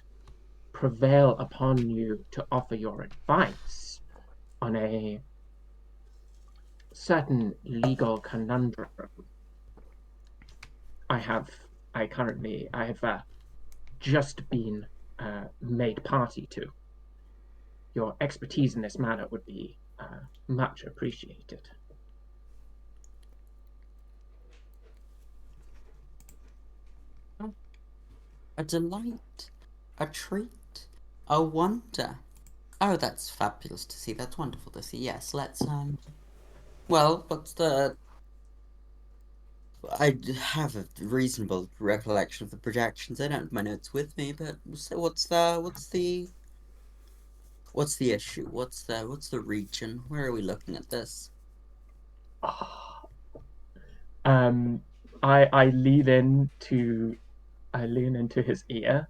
prevail upon you to offer your advice on a certain legal conundrum I have just been made party to. Your expertise in this matter would be much appreciated. A delight, a treat, a wonder. Oh, that's fabulous to see. That's wonderful to see. Yes, let's well, what's the? I have a reasonable recollection of the projections. I don't have my notes with me, but so what's the issue? What's the region? Where are we looking at this? Um, I lean into his ear,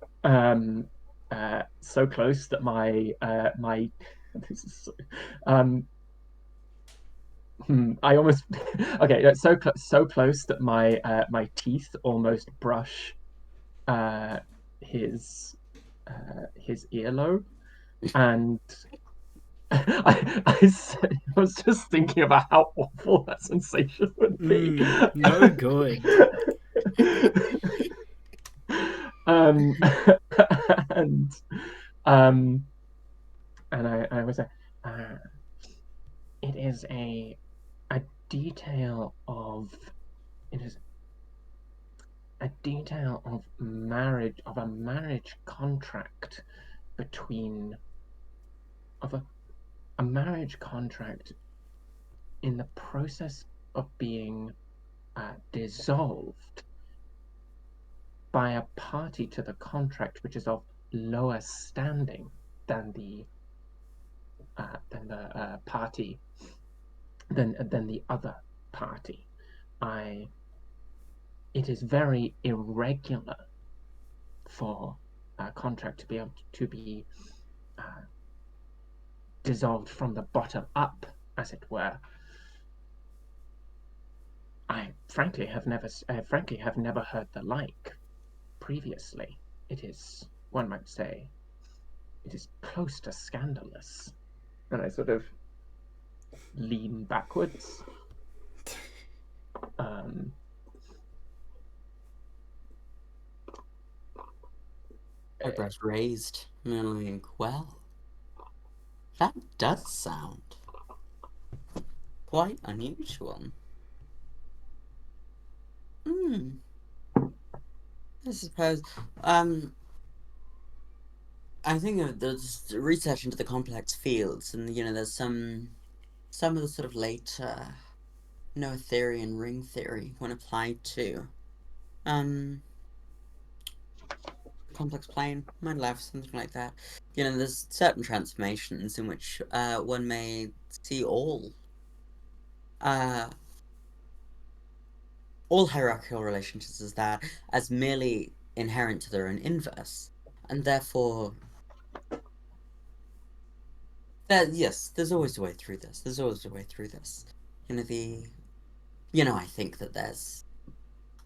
so close that my this is so, um, I almost okay. So close that my teeth almost brush uh, his earlobe, and I was just thinking about how awful that sensation would be. No good. um, and um, and I was like, uh, it is a detail of it is a detail of a marriage contract between of a marriage contract in the process of being dissolved by a party to the contract which is of lower standing than the party than the other party. I It is very irregular for a contract to be able to be uh, dissolved from the bottom up, as it were. I frankly have never heard the like previously. It is, one might say, it is close to scandalous. And I sort of lean backwards. Eyebrows raised. Meaning, well, that does sound quite unusual. I suppose. I think there's research into the complex fields, and there's some of the sort of later Noetherian ring theory when applied to complex plane, my life, something like that. There's certain transformations in which one may see uh, all hierarchical relationships as merely inherent to their own inverse, and therefore, yes, there's always a way through this. There's always a way through this. I think that there's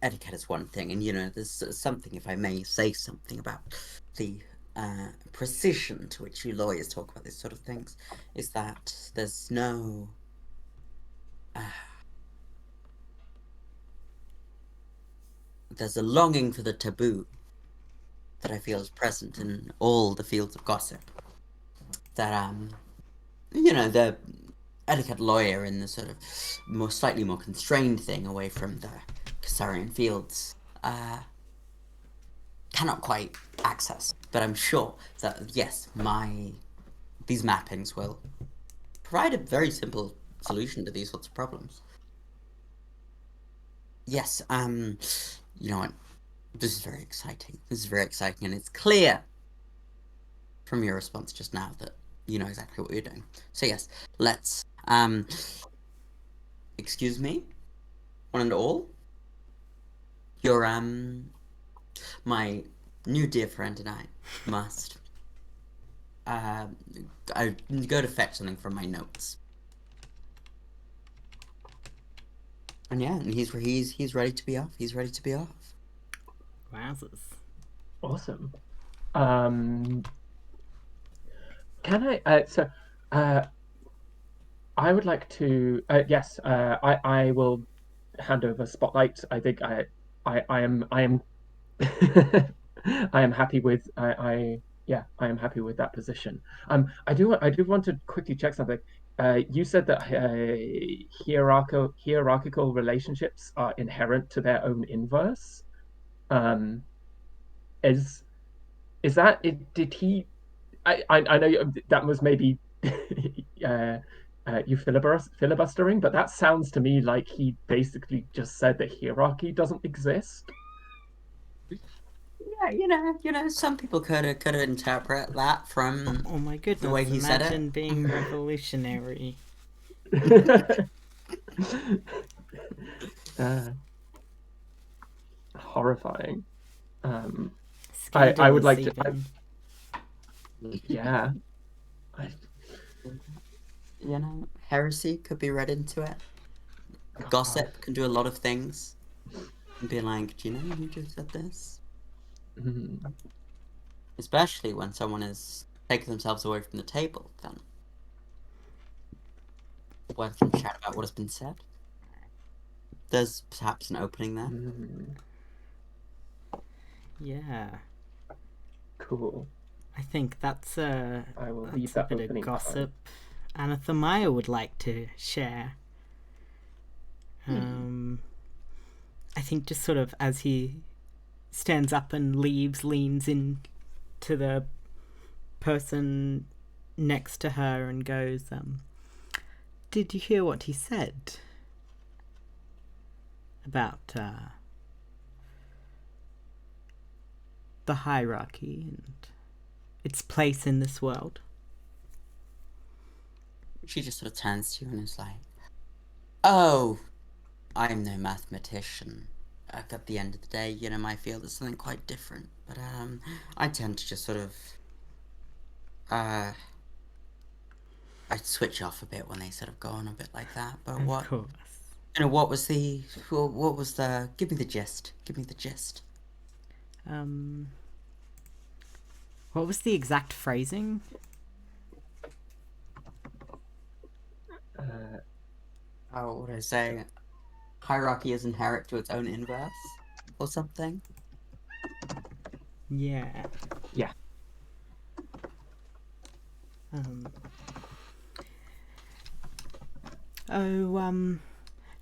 etiquette is one thing, and there's something, if I may say something, about the precision to which you lawyers talk about these sort of things, is that there's no there's a longing for the taboo that I feel is present in all the fields of gossip. That the etiquette lawyer in the sort of slightly more constrained thing away from the Caesarian fields cannot quite access. But I'm sure that, yes, these mappings will provide a very simple solution to these sorts of problems. Yes, you know what? This is very exciting. This is very exciting, and it's clear from your response just now that you know exactly what you're doing. So yes, let's, excuse me, one and all. Your, my new dear friend and I must, I go to fetch something from my notes. And yeah, and he's ready to be off. He's ready to be off. Wowzers. Awesome. Can I would like to yes, I will hand over spotlight. I think I am I am happy with I am happy with that position. I do want to quickly check something. You said that hierarchical relationships are inherent to their own inverse. Um, is that it? Did he? I know that was maybe you filibustering, but that sounds to me like he basically just said that hierarchy doesn't exist. Yeah, some people could interpret that from Oh my the way goodness, he said imagine it. being revolutionary. uh, Horrifying. I would Scandalous, like to. even. Yeah. I, Heresy could be read into it. God. Gossip can do a lot of things. And be like, do you know who just said this? Mm. Especially when someone is taking themselves away from the table, then let them chat about what has been said. There's perhaps an opening there. Mm. Yeah. Cool. I think that's I will leave a that bit of opening gossip Anathemia would like to share. I think just sort of as he stands up and leaves, leans in to the person next to her and goes, did you hear what he said about the hierarchy and its place in this world? She just sort of turns to you and is like, oh, I'm no mathematician. At the end of the day, my field is something quite different. But I tend to just sort of I switch off a bit when they sort of go on a bit like that. But Of what course. what was the give me the gist. Give me the gist. What was the exact phrasing? Oh, what did I say? Hierarchy is inherent to its own inverse, or something. Yeah. Yeah.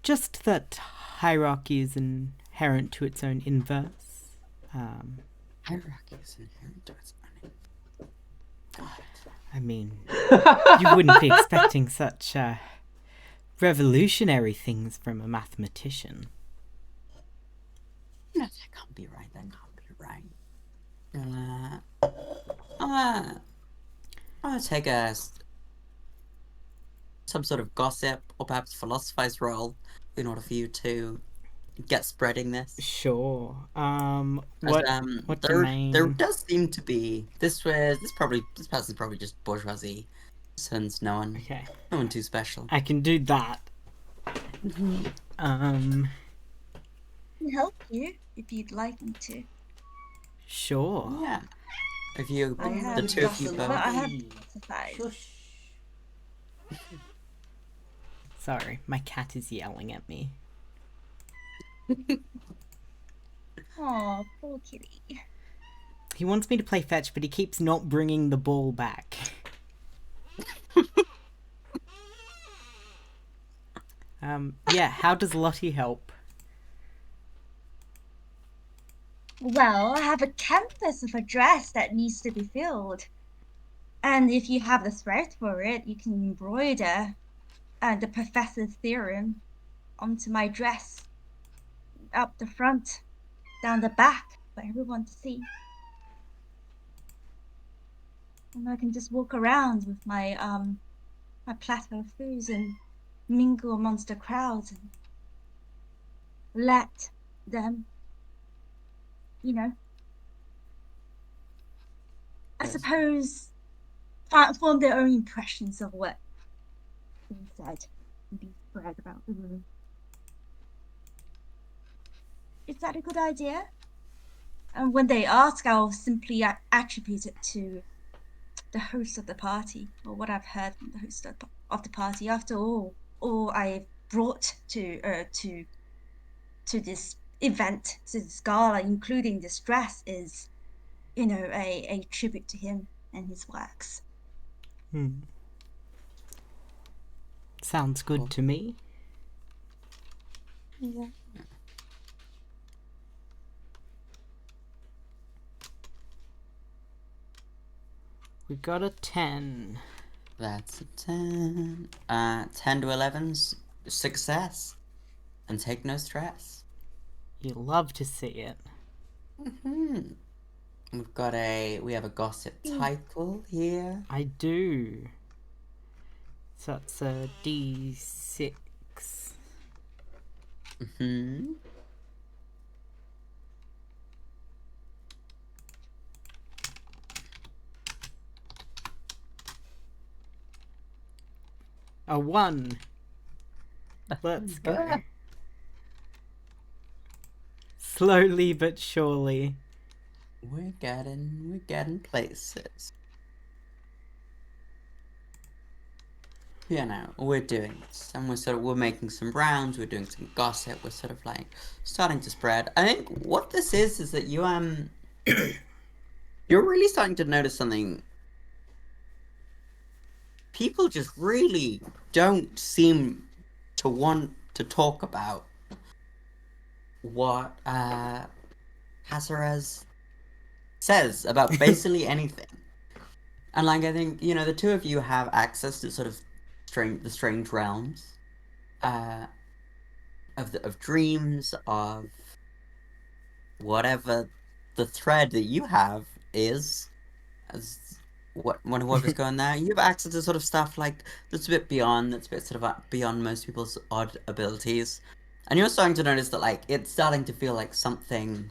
Just that hierarchy is inherent to its own inverse. Hierarchy is inherent to its own inverse. I mean, you wouldn't be expecting such revolutionary things from a mathematician. No, that can't be right. That can't be right. I'll take some sort of gossip or perhaps philosophize role in order for you to get spreading this. Sure. As, What there domain? does seem to be this person's probably just bourgeoisie, since no one too special. I can do that. I can help you if you'd like me to. Sure. Yeah, if you I have the two of you but both. I have philosophize. Sorry, my cat is yelling at me. Oh, poor kitty. He wants me to play fetch, but he keeps not bringing the ball back. Yeah, how does Lottie help? Well, I have a canvas of a dress that needs to be filled. And if you have the thread for it, you can embroider the professor's theorem onto my dress, up the front, down the back, for everyone to see. And I can just walk around with my my platter of foods and mingle amongst the crowds and let them, I Yes. suppose, form their own impressions of what being said and being spread about the room. Is that a good idea? And when they ask, I'll simply attribute it to the host of the party, or what I've heard from the host of the party. After all I've brought to this event, to this gala, including this dress, is, a tribute to him and his works. Sounds good to me. Yeah. We got a 10. That's a 10. 10 to 11's success. And take no stress. You love to see it. We have a gossip title here. I do. So that's a D6. A 1. Let's go. Slowly but surely. We're getting places. We're doing this, and we're making some rounds. We're doing some gossip. We're sort of like starting to spread. I think what this is that you you're really starting to notice something. People just really don't seem to want to talk about what Hasaraz says about basically anything. And like, I think, the two of you have access to sort of the strange realms of dreams, of whatever the thread that you have is, as whatever's going there. You have access to sort of stuff like that's a bit sort of beyond most people's odd abilities. And you're starting to notice that, like, it's starting to feel like something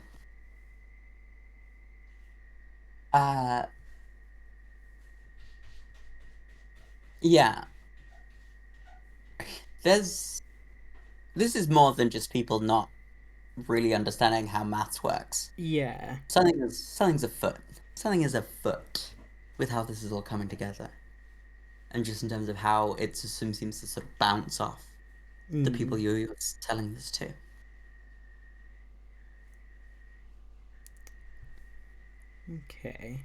yeah. This is more than just people not really understanding how maths works. Yeah. Something's afoot. Something is afoot with how this is all coming together. And just in terms of how it just seems to sort of bounce off the people you're telling this to. Okay.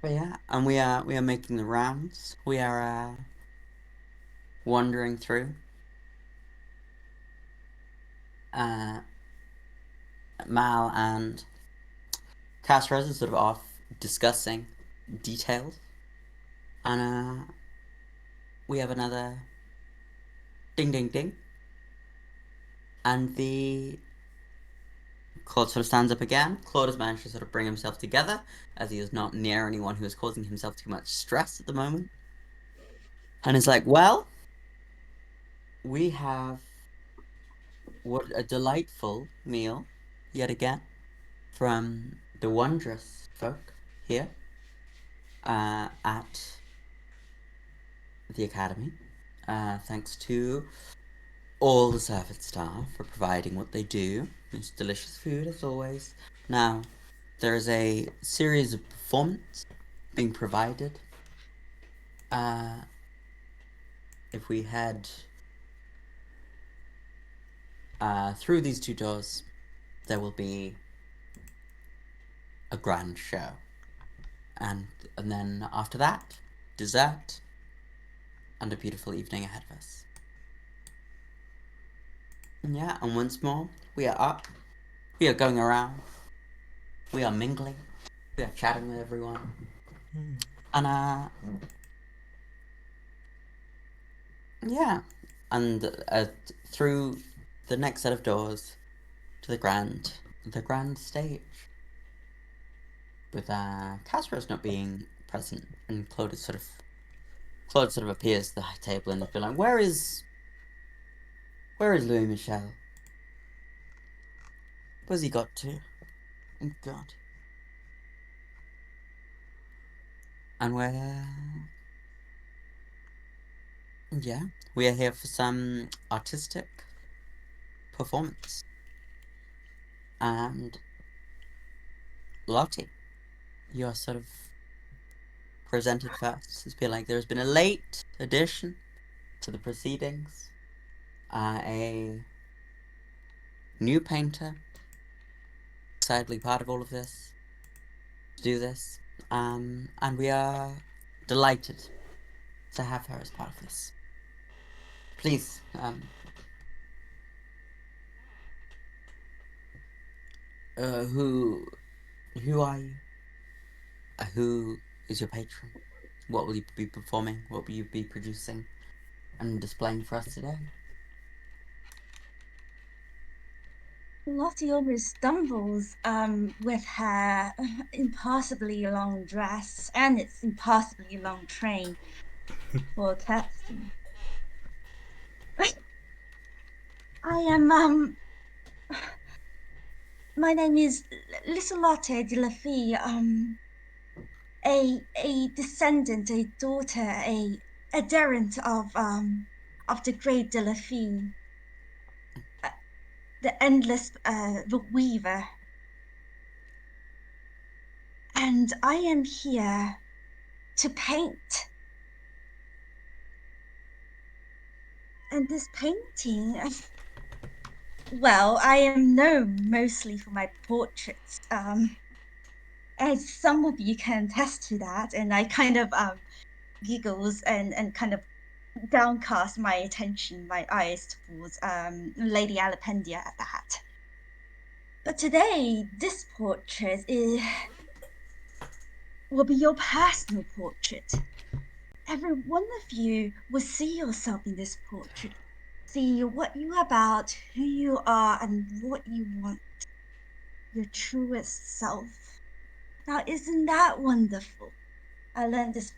But yeah, and we are making the rounds. We are wandering through. Mal and Castros are sort of off discussing details. And we have another ding ding ding. And Claude sort of stands up again. Claude has managed to sort of bring himself together, as he is not near anyone who is causing himself too much stress at the moment. And is like, well, we have what a delightful meal, yet again, from the wondrous folk here at the Academy. Thanks to all the servant staff for providing what they do. It's delicious food, as always. Now, there is a series of performance being provided. If we head through these two doors, there will be a grand show. And then after that, dessert, and a beautiful evening ahead of us. Yeah, and once more, we are up. We are going around. We are mingling. We are chatting with everyone. And, yeah. And through the next set of doors to the grand stage. With Casperos not being present, and Claude sort of appears at the high table and has been like, Where is Louis Michel? Where's he got to? Oh God. And we are here for some artistic performance. And Lottie, you're sort of presented first. I feel like there's been a late addition to the proceedings. A new painter, sadly part of all of this, to do this. And we are delighted to have her as part of this. Please, who are you? Who is your patron? What will you be performing? What will you be producing and displaying for us today? Lottie almost stumbles with her impossibly long dress and its impossibly long train for a curtsy. I am my name is Little Lotte de la Fille, a descendant, a daughter, a adherent of the great de la Fille, the endless the weaver. And I am here to paint. And this painting, well, I am known mostly for my portraits. As some of you can attest to that, and I kind of giggles and kind of downcast my attention, my eyes towards Lady Alipendia at that. But today, this portrait will be your personal portrait. Every one of you will see yourself in this portrait. See what you are about, who you are, and what you want. Your truest self. Now, isn't that wonderful? I learned this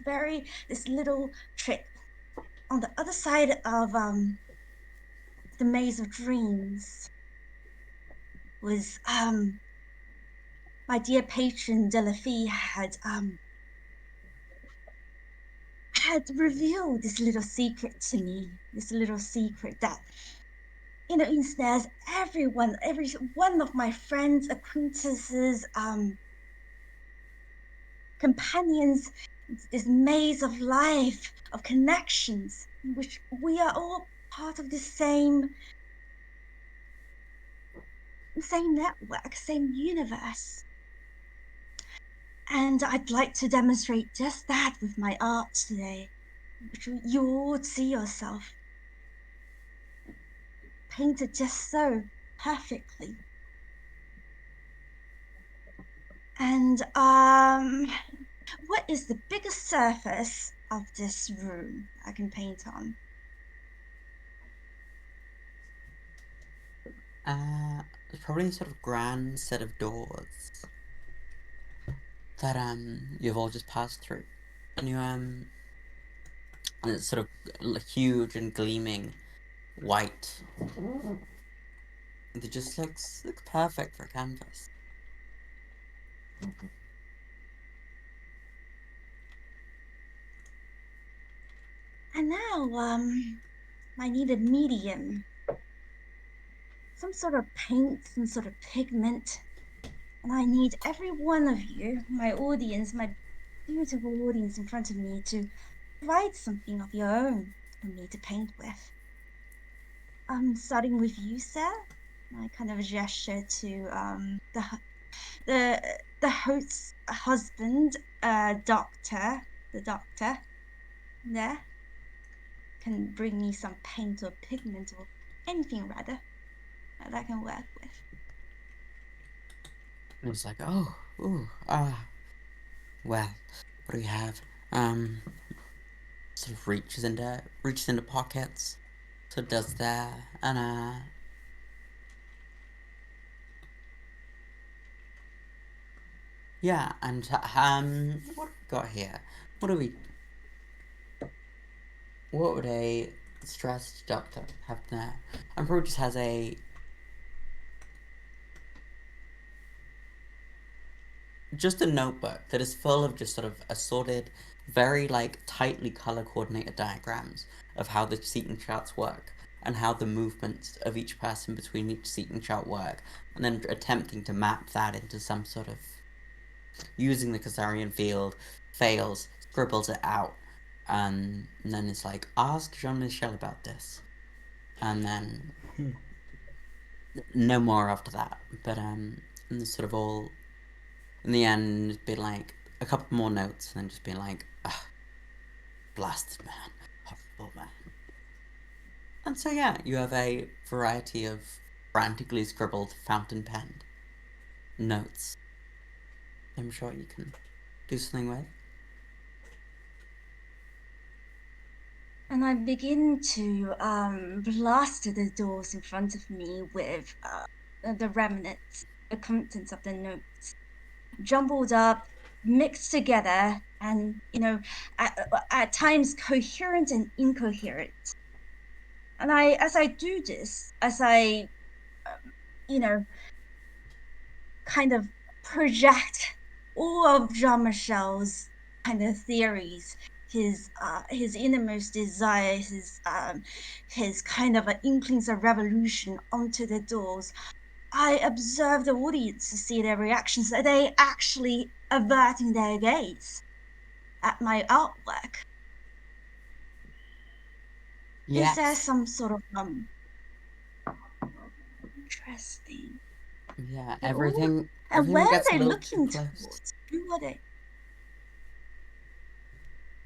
little trick on the other side of the maze of dreams. Was my dear patron Delafie had revealed this little secret to me. This little secret that ensnares every one of my friends, acquaintances, companions, this maze of life, of connections, in which we are all part of the same network, same universe. And I'd like to demonstrate just that with my art today, which you all would see yourself painted just so perfectly. And what is the biggest surface of this room I can paint on? There's probably a sort of grand set of doors that you've all just passed through, and and it's sort of huge and gleaming white. It just looks perfect for a canvas. And now I need a medium, some sort of paint, some sort of pigment, and I need every one of you, my audience, my beautiful audience in front of me, to provide something of your own for me to paint with. Starting with you, sir. I kind of gesture to the host's husband, doctor. The doctor there can bring me some paint or pigment or anything rather that I can work with. And it's like, well, what do we have? Sort of reaches into pockets, sort of does there, and yeah, and what have we got here? What would a stressed doctor have there? I'm probably just has just a notebook that is full of just sort of assorted, very tightly color coordinated diagrams of how the sequence charts work, and how the movements of each person between each seat and chart work, and then attempting to map that into some sort of using the Khazarian field, fails, scribbles it out, and then it's like, ask Jean-Michel about this, and then no more after that. But and it's sort of all in the end, it's been like a couple more notes, and then just being like, ugh, blasted man, horrible man. And so yeah, you have a variety of frantically scribbled fountain penned notes. I'm sure you can do something with. And I begin to blast the doors in front of me with the remnants, the contents of the notes, jumbled up, mixed together, and at times coherent and incoherent. And as I do this, as I, you know, kind of project all of Jean Michel's kind of theories, his innermost desire, his kind of inklings of revolution onto the doors. I observe the audience to see their reactions. Are they actually averting their gaze at my artwork? Is there Yes. some sort of interesting? Yeah, They're all, and everything where that are gets a they little too looking close. towards? Who are they?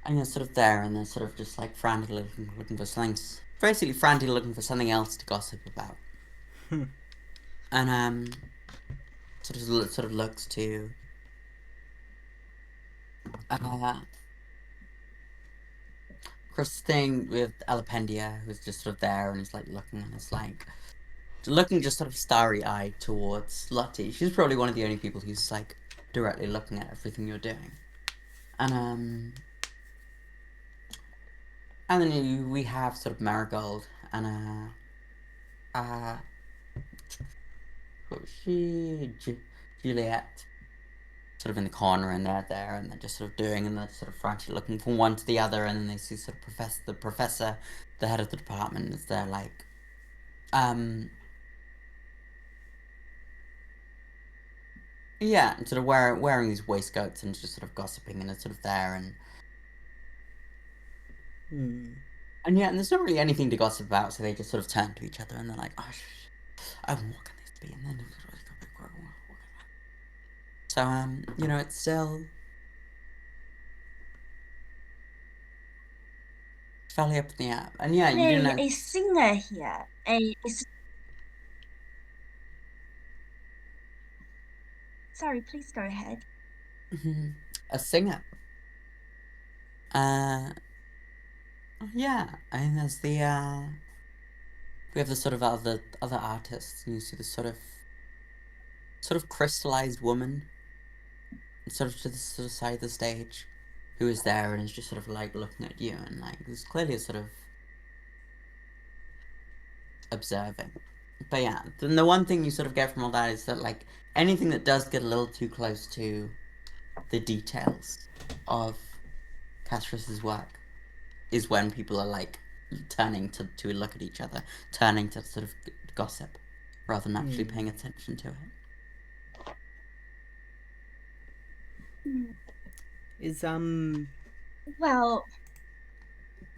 And you're sort of there, and they're sort of just like frantically looking for something, basically frantically looking for something else to gossip about. And sort of looks to uh across the thing with Alapendia, who's just sort of there and is like looking, and it's like looking just sort of starry eyed towards Lottie. She's probably one of the only people who's like directly looking at everything you're doing. And then we have sort of Marigold and Juliet, sort of in the corner, and they're there, and they're just sort of doing, and they're sort of frantically looking from one to the other, and then they see sort of the professor, the head of the department, is there like, yeah, and sort of wearing these waistcoats and just sort of gossiping, and it's sort of there, and yeah, and there's not really anything to gossip about, so they just sort of turn to each other, and they're like, oh, what can this be? And then so it's still fairly up in the air, and yeah, you do know A singer here. Sorry, please go ahead. a singer. Yeah, I mean, there's we have the sort of other artists, and you see this sort of crystallized woman, sort of to the sort of side of the stage, who is there and is just sort of like looking at you, and like there's clearly a sort of observing. But yeah, then the one thing you sort of get from all that is that like anything that does get a little too close to the details of Castrus's work is when people are like turning to look at each other, turning to sort of gossip rather than actually paying attention to it. Is Well,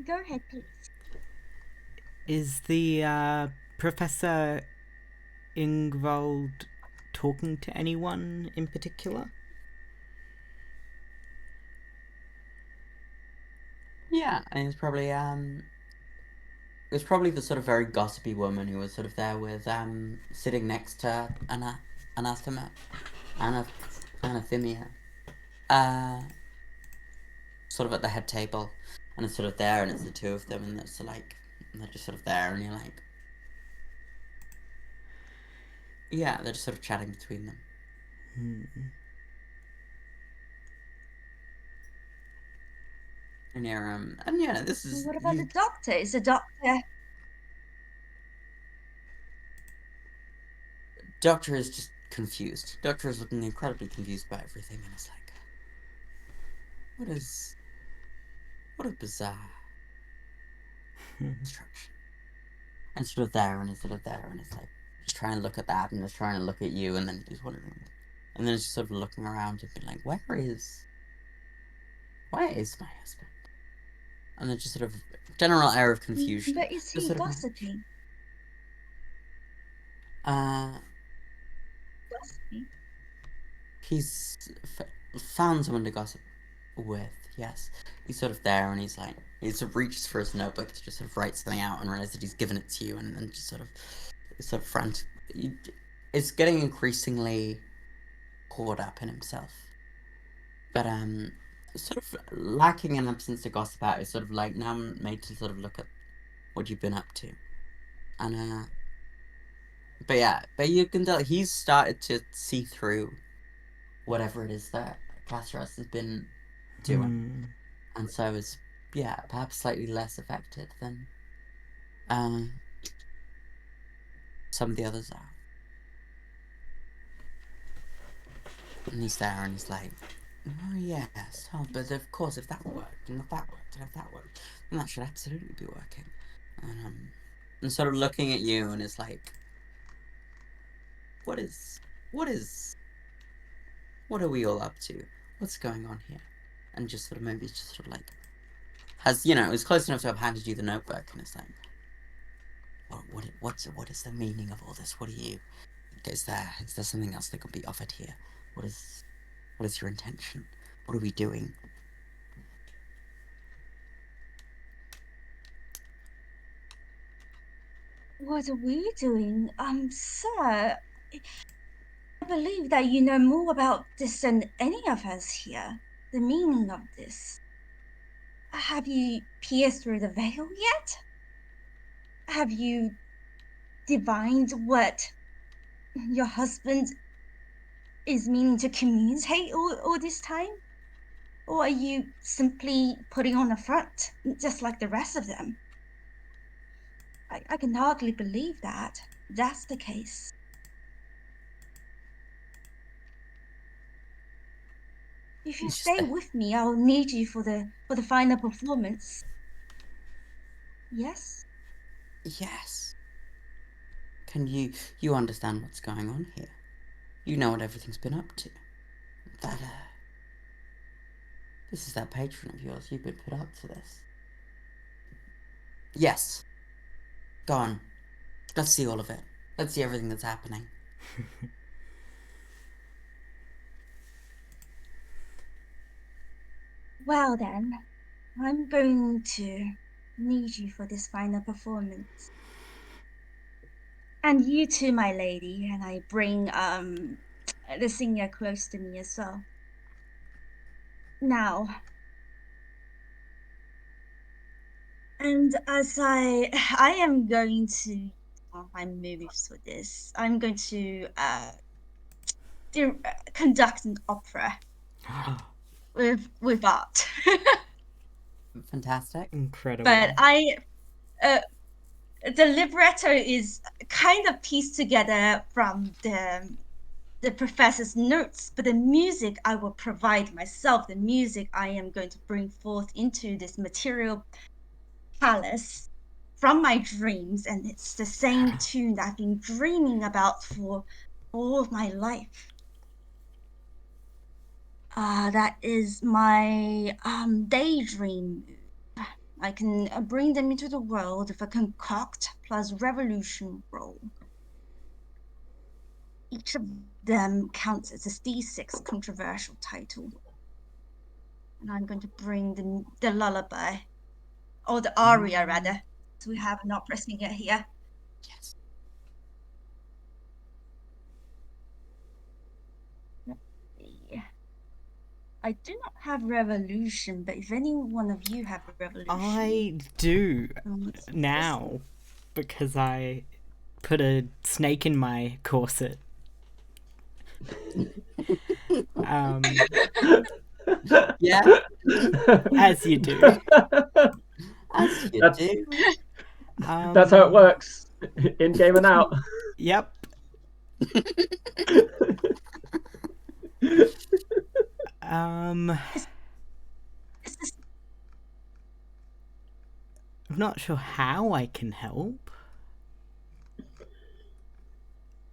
go ahead, please. is the Professor Ingvald talking to anyone in particular? Yeah, I think it's probably the sort of very gossipy woman who was sort of there with sitting next to Anathemia, sort of at the head table, and it's sort of there, and it's the two of them, and it's like, and they're just sort of there, and you're like, yeah, they're just sort of chatting between them. And yeah, this is What about the doctor? Is the doctor? Doctor is just confused. Doctor is looking incredibly confused by everything, and it's like, what a bizarre instruction. and sort of there, and it's sort of there, and it's like just trying to look at that, and it's trying to look at you, and then he's wondering, and then it's just sort of looking around and being like, where is my husband? And then just sort of general air of confusion. But is Just he sort of, gossiping? Gossiping? he's found someone to gossip with. Yes, he's sort of there, and he's like, he sort of reaches for his notebook to just sort of write something out, and realizes that he's given it to you, and then just sort of frantic. It's getting increasingly caught up in himself, but sort of lacking an absence to gossip about. It's sort of like now made to sort of look at what you've been up to, and but yeah, but you can tell he's started to see through whatever it is that Casares has been doing, and so is perhaps slightly less affected than some of the others are. And he's there, and he's like, "Oh yes, oh, but of course, if that worked, and if that worked, and if that worked, then that should absolutely be working." And sort of looking at you, and it's like, what are we all up to? What's going on here? And just sort of maybe just sort of like it's close enough to have handed you the notebook, and it's like, what is the meaning of all this? What are you? Is there something else that could be offered here? What is your intention? What are we doing? What are we doing? Sir, I believe that you know more about this than any of us here. The meaning of this. Have you pierced through the veil yet? Have you divined what your husband is meaning to communicate all this time? Or are you simply putting on a front, just like the rest of them? I can hardly believe that that's the case. If you stay with me, I'll need you for the final performance. Yes? Yes. Can you understand what's going on here? You know what everything's been up to. That this is that patron of yours. You've been put up to this. Yes. Go on. Let's see all of it. Let's see everything that's happening. Well then, I'm going to need you for this final performance. And you too, my lady, and I bring the singer close to me as well. Now, and as I am going to my moves for this, I'm going to conduct an opera with art. Fantastic. Incredible. But the libretto is kind of pieced together from the professor's notes, but the music I will provide myself, the music I am going to bring forth into this material palace from my dreams, and it's the same tune that I've been dreaming about for all of my life. That is my daydream. I can bring them into the world with a concoct plus revolution roll. Each of them counts as a D6 controversial title. And I'm going to bring the lullaby, or the aria rather. So we have an opera singer here. Yes. Let's see. I do not have revolution, but if any one of you have revolution, I do now because I put a snake in my corset. Yeah. As you do. As you do. That's how it works. In game and out. Yep. I'm not sure how I can help.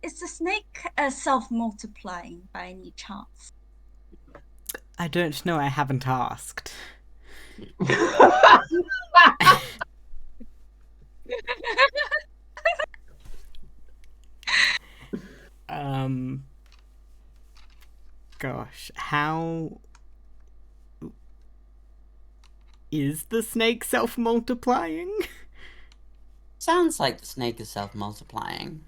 is the snake self-multiplying by any chance? I don't know, I haven't asked. Um. Gosh, how is the snake self multiplying? Sounds like the snake is self-multiplying.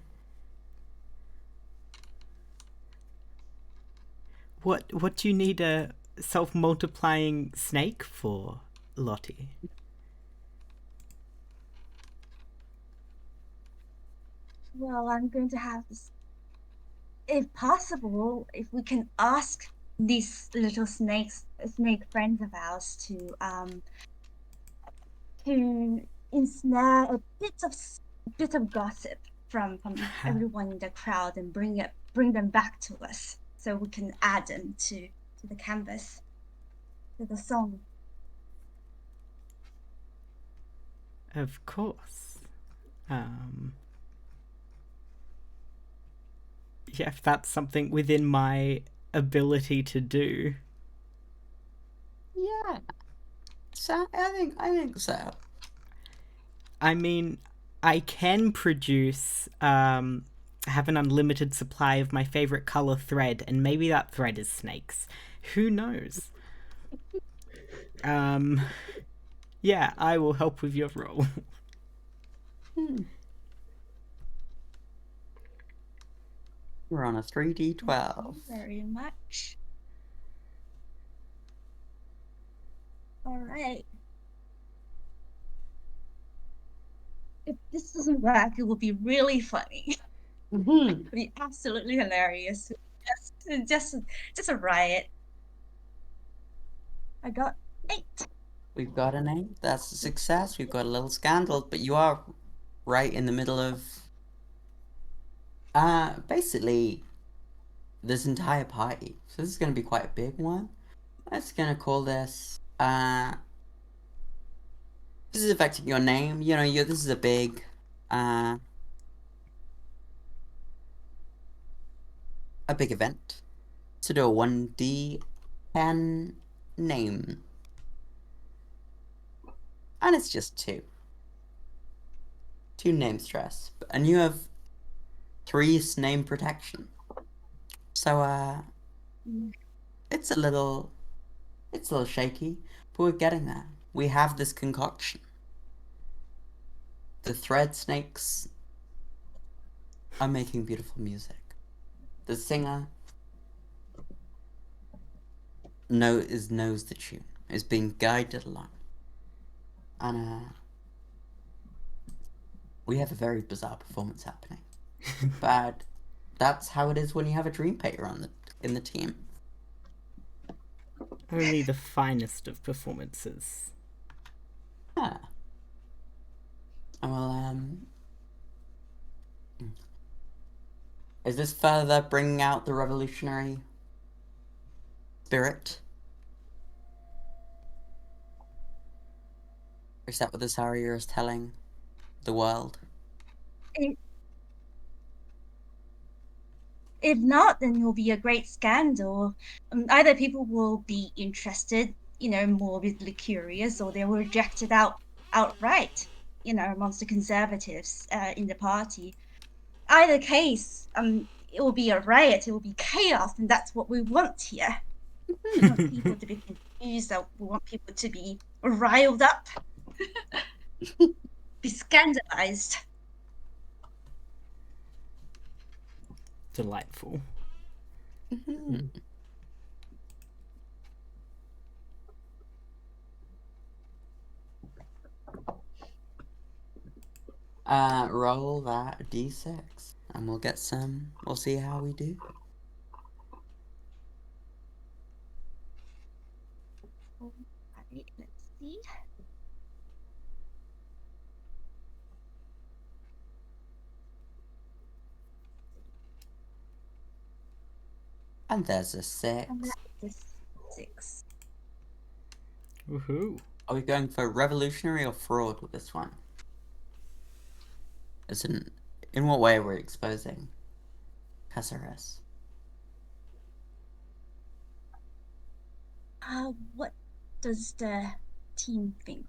What do you need a self multiplying snake for, Lottie? Well, I'm going to have this. If possible, if we can ask these little snake friends of ours to ensnare a bit of gossip from everyone in the crowd and bring them back to us so we can add them to the canvas, to the song. Of course. Yeah, if that's something within my ability to do. Yeah. So I think so. I mean, I can produce have an unlimited supply of my favorite color thread, and maybe that thread is snakes. Who knows? Yeah, I will help with your role. We're on a 3d12. Very much. All right. If this doesn't work, it will be really funny. It will be absolutely hilarious. Just a riot. I got 8. We've got an 8. That's a success. We've got a little scandal, but you are right in the middle of basically this entire party. So this is gonna be quite a big one. Let's gonna call this this is affecting your name. You know, this is a big event. So do a 1d10 name. And it's just 2. 2 name stress. And you have 3 name protection. So it's a little shaky, but we're getting there. We have this concoction. The thread snakes are making beautiful music. The singer knows the tune, is being guided along. And we have a very bizarre performance happening. But that's how it is when you have a dream painter in the team. Only the finest of performances. Yeah. Well, is this further bringing out the revolutionary spirit? Is that what this aria is telling the world? If not, then it will be a great scandal. Either people will be interested, morbidly curious, or they will reject it outright, amongst the conservatives in the party. Either case, it will be a riot, it will be chaos, and that's what we want here. We want people to be confused, we want people to be riled up, be scandalized. Delightful. Roll that d6, and we'll see how we do. Alright, let's see. And there's a 6. And that is 6. Woohoo. Are we going for revolutionary or fraud with this one? In what way we're exposing SRS. What does the team think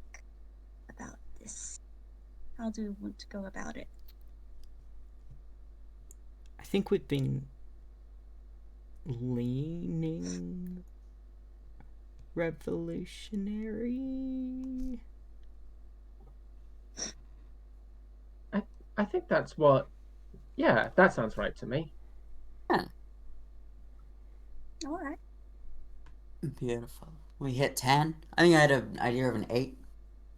about this? How do we want to go about it? I think we've been leaning revolutionary. I think that's what. Yeah, that sounds right to me. Yeah, All right. beautiful. We hit 10. I think I had an idea of an 8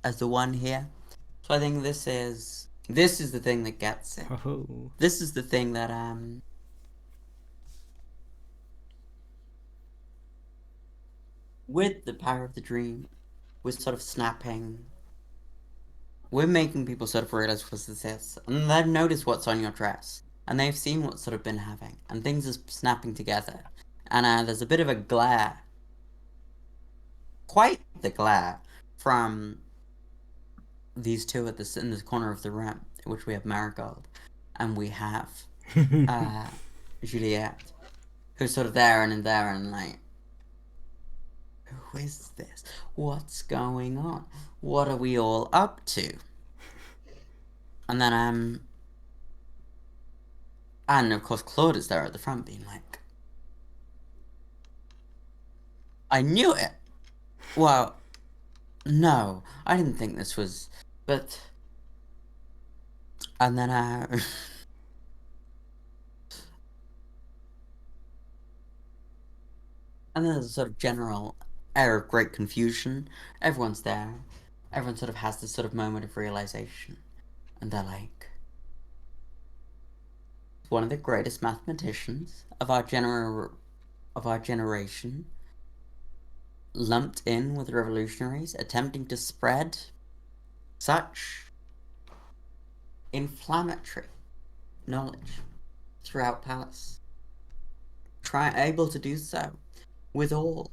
as the one here. So I think this is the thing that gets it. Oh. This is the thing that with the power of the dream, we're sort of snapping. We're making people sort of realize what this is, and they've noticed what's on your dress, and they've seen what's sort of been happening, and things are snapping together, and there's a bit of a glare, quite the glare, from these two in this corner of the room, in which we have Marigold, and we have Juliet, who's sort of there and like, who is this? What's going on? What are we all up to? And then and of course Claude is there at the front being like, I knew it! Well, no, I didn't think this was, but... And then, and then there's a sort of general air of great confusion. Everyone's there. Everyone sort of has this sort of moment of realization. And they're like, one of the greatest mathematicians of our generation, lumped in with revolutionaries, attempting to spread such inflammatory knowledge throughout PALLAS. Able to do so with all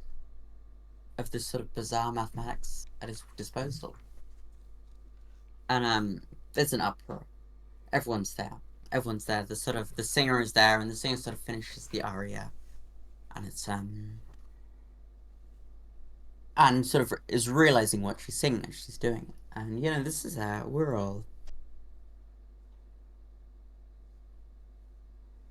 of this sort of bizarre mathematics at his disposal. And there's an uproar. Everyone's there. Everyone's there. The singer is there, and the singer sort of finishes the aria, and it's and sort of is realizing what she's singing as she's doing it. And this is we're all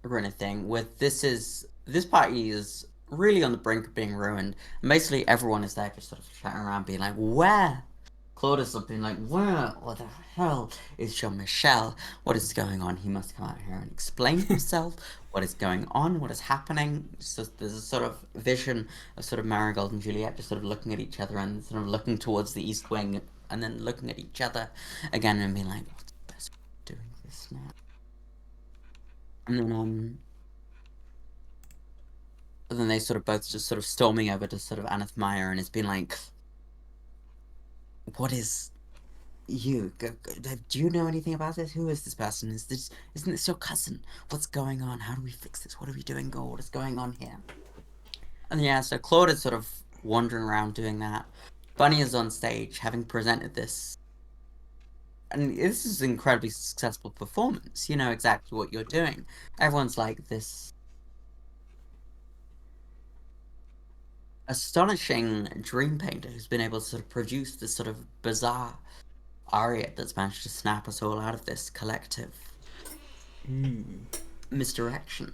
run a thing with this party is really on the brink of being ruined, and basically everyone is there just sort of chatting around being like, where? Claude is being like, where? What the hell is Jean-Michel? What is going on? He must come out here and explain himself. What is going on? What is happening? There's a sort of vision of sort of Marigold and Juliet just sort of looking at each other and sort of looking towards the East Wing and then looking at each other again and being like, what's the best way of doing this now? And then they sort of both just sort of storming over to sort of Aneth Meyer and it's been like, what is you? Do you know anything about this? Who is this person? Isn't this your cousin? What's going on? How do we fix this? What are we doing? What is going on here? And so Claude is sort of wandering around doing that. Bunny is on stage having presented this. And this is an incredibly successful performance. You know exactly what you're doing. Everyone's like this astonishing dream painter who's been able to sort of produce this sort of bizarre aria that's managed to snap us all out of this collective misdirection.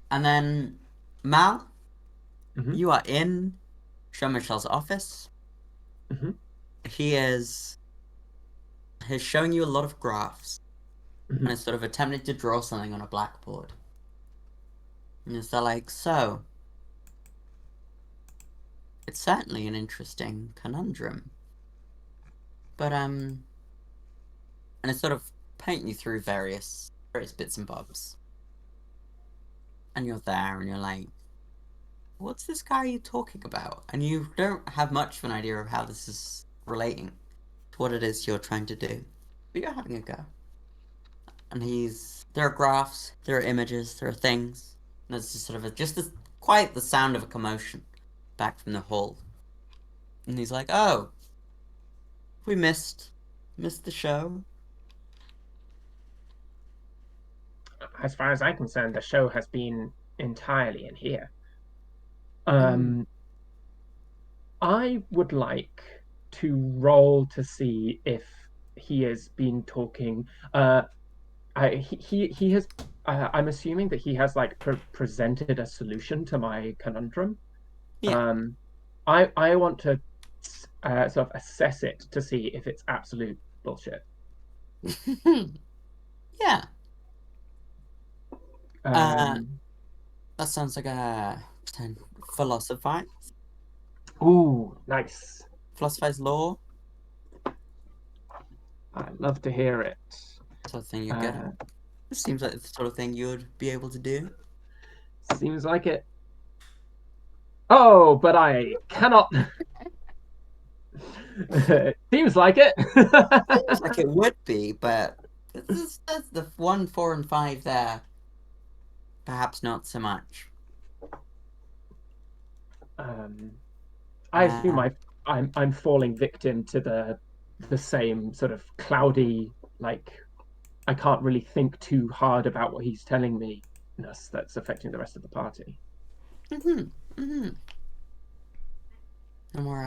And then, Mal, you are in Jean-Michel's office. He is showing you a lot of graphs and is sort of attempting to draw something on a blackboard. And it's like, so, it's certainly an interesting conundrum. But, and it's sort of painting you through various bits and bobs. And you're there and you're like, what's this guy you're talking about? And you don't have much of an idea of how this is relating to what it is you're trying to do. But you're having a go. And there are graphs, there are images, there are things. And there's just sort of quite the sound of a commotion back from the hall. And he's like, oh, we missed the show. as far as I'm concerned, the show has been entirely in here. I would like to roll to see if he has been talking. He has. I'm assuming that he has like presented a solution to my conundrum. Yeah. I want to sort of assess it to see if it's absolute bullshit. Yeah. Um, That sounds like a philosophize. ooh, nice. Philosophize law. I love to hear it. Sort of thing you're good at. This seems like the sort of thing you would be able to do. Seems like it. Oh, but I cannot. Seems like it. Seems like it would be, but that's the 1, 4, and 5 there. Perhaps not so much. I assume I'm falling victim to the same sort of cloudy, like I can't really think too hard about what he's telling me. That's affecting the rest of the party. And we're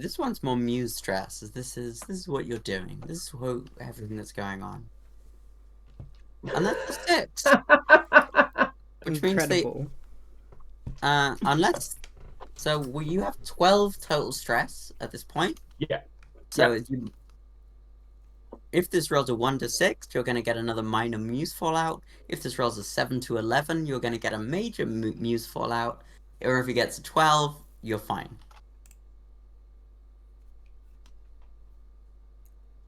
this one's more muse stress. This is what you're doing. This is everything that's going on. And that's a 6. Which means they Incredible. unless will you have 12 total stress at this point? Yeah. So if this rolls a 1 to 6, you're going to get another minor muse fallout. If this rolls a 7 to 11, you're going to get a major muse fallout. Or if it gets a 12, you're fine.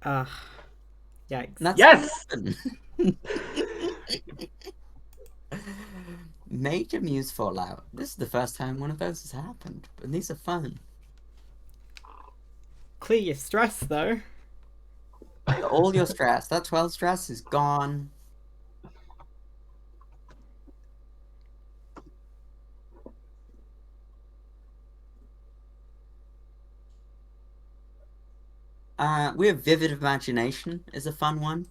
Yikes. That's Yes! Major muse fallout. This is the first time one of those has happened, and these are fun. Clear your stress, though. All your stress. That 12 stress is gone. We have vivid imagination is a fun one.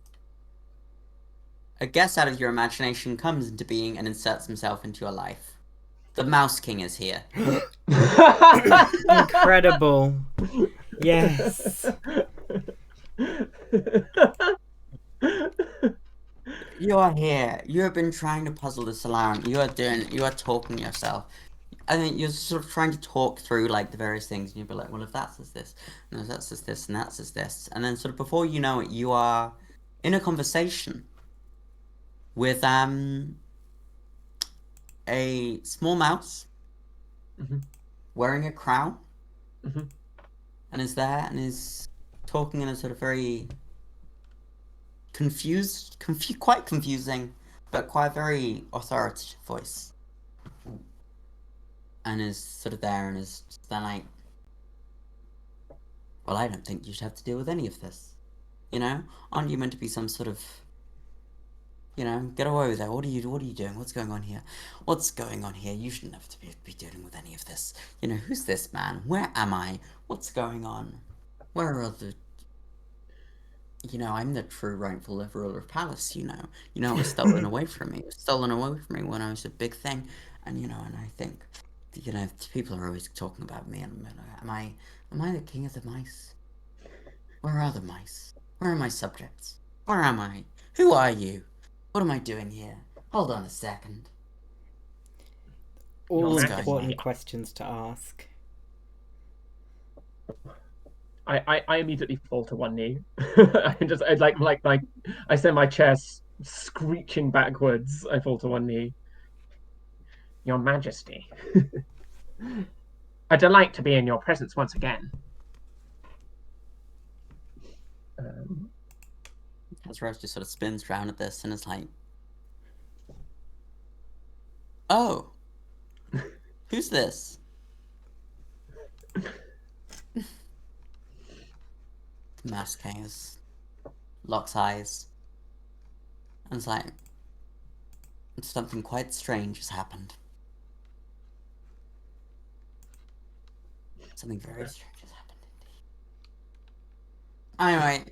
A guest out of your imagination comes into being and inserts himself into your life. The Mouse King is here. Incredible. Yes. You are here. You have been trying to puzzle this around. You are talking yourself. I think you're sort of trying to talk through like the various things, and you'll be like, well, if that's this, and if that's this, and that's this, and then sort of before you know it, you are in a conversation with a small mouse wearing a crown, and is there and is talking in a sort of very quite confusing, but quite very authoritative voice. And is sort of there and is then like, well, I don't think you should have to deal with any of this. You know? Aren't you meant to be some sort of, get away with that. What are you doing? What's going on here? What's going on here? You shouldn't have to be dealing with any of this. Who's this man? Where am I? What's going on? Where are the... I'm the true rightful ruler of PALLAS, it was stolen away from me. It was stolen away from me when I was a big thing. And, and I think, people are always talking about me. And am I the king of the mice? Where are the mice? Where are my subjects? Where am I? Who are you? What am I doing here? Hold on a second. All Your important questions to ask. I immediately fall to one knee. I send my chair screeching backwards. I fall to one knee. Your Majesty, a delight to be in your presence once again. Rose just sort of spins around at this and is like, oh, who's this? The Mouse King locks eyes and is like, something quite strange has happened. Something very strange has happened indeed. Anyway,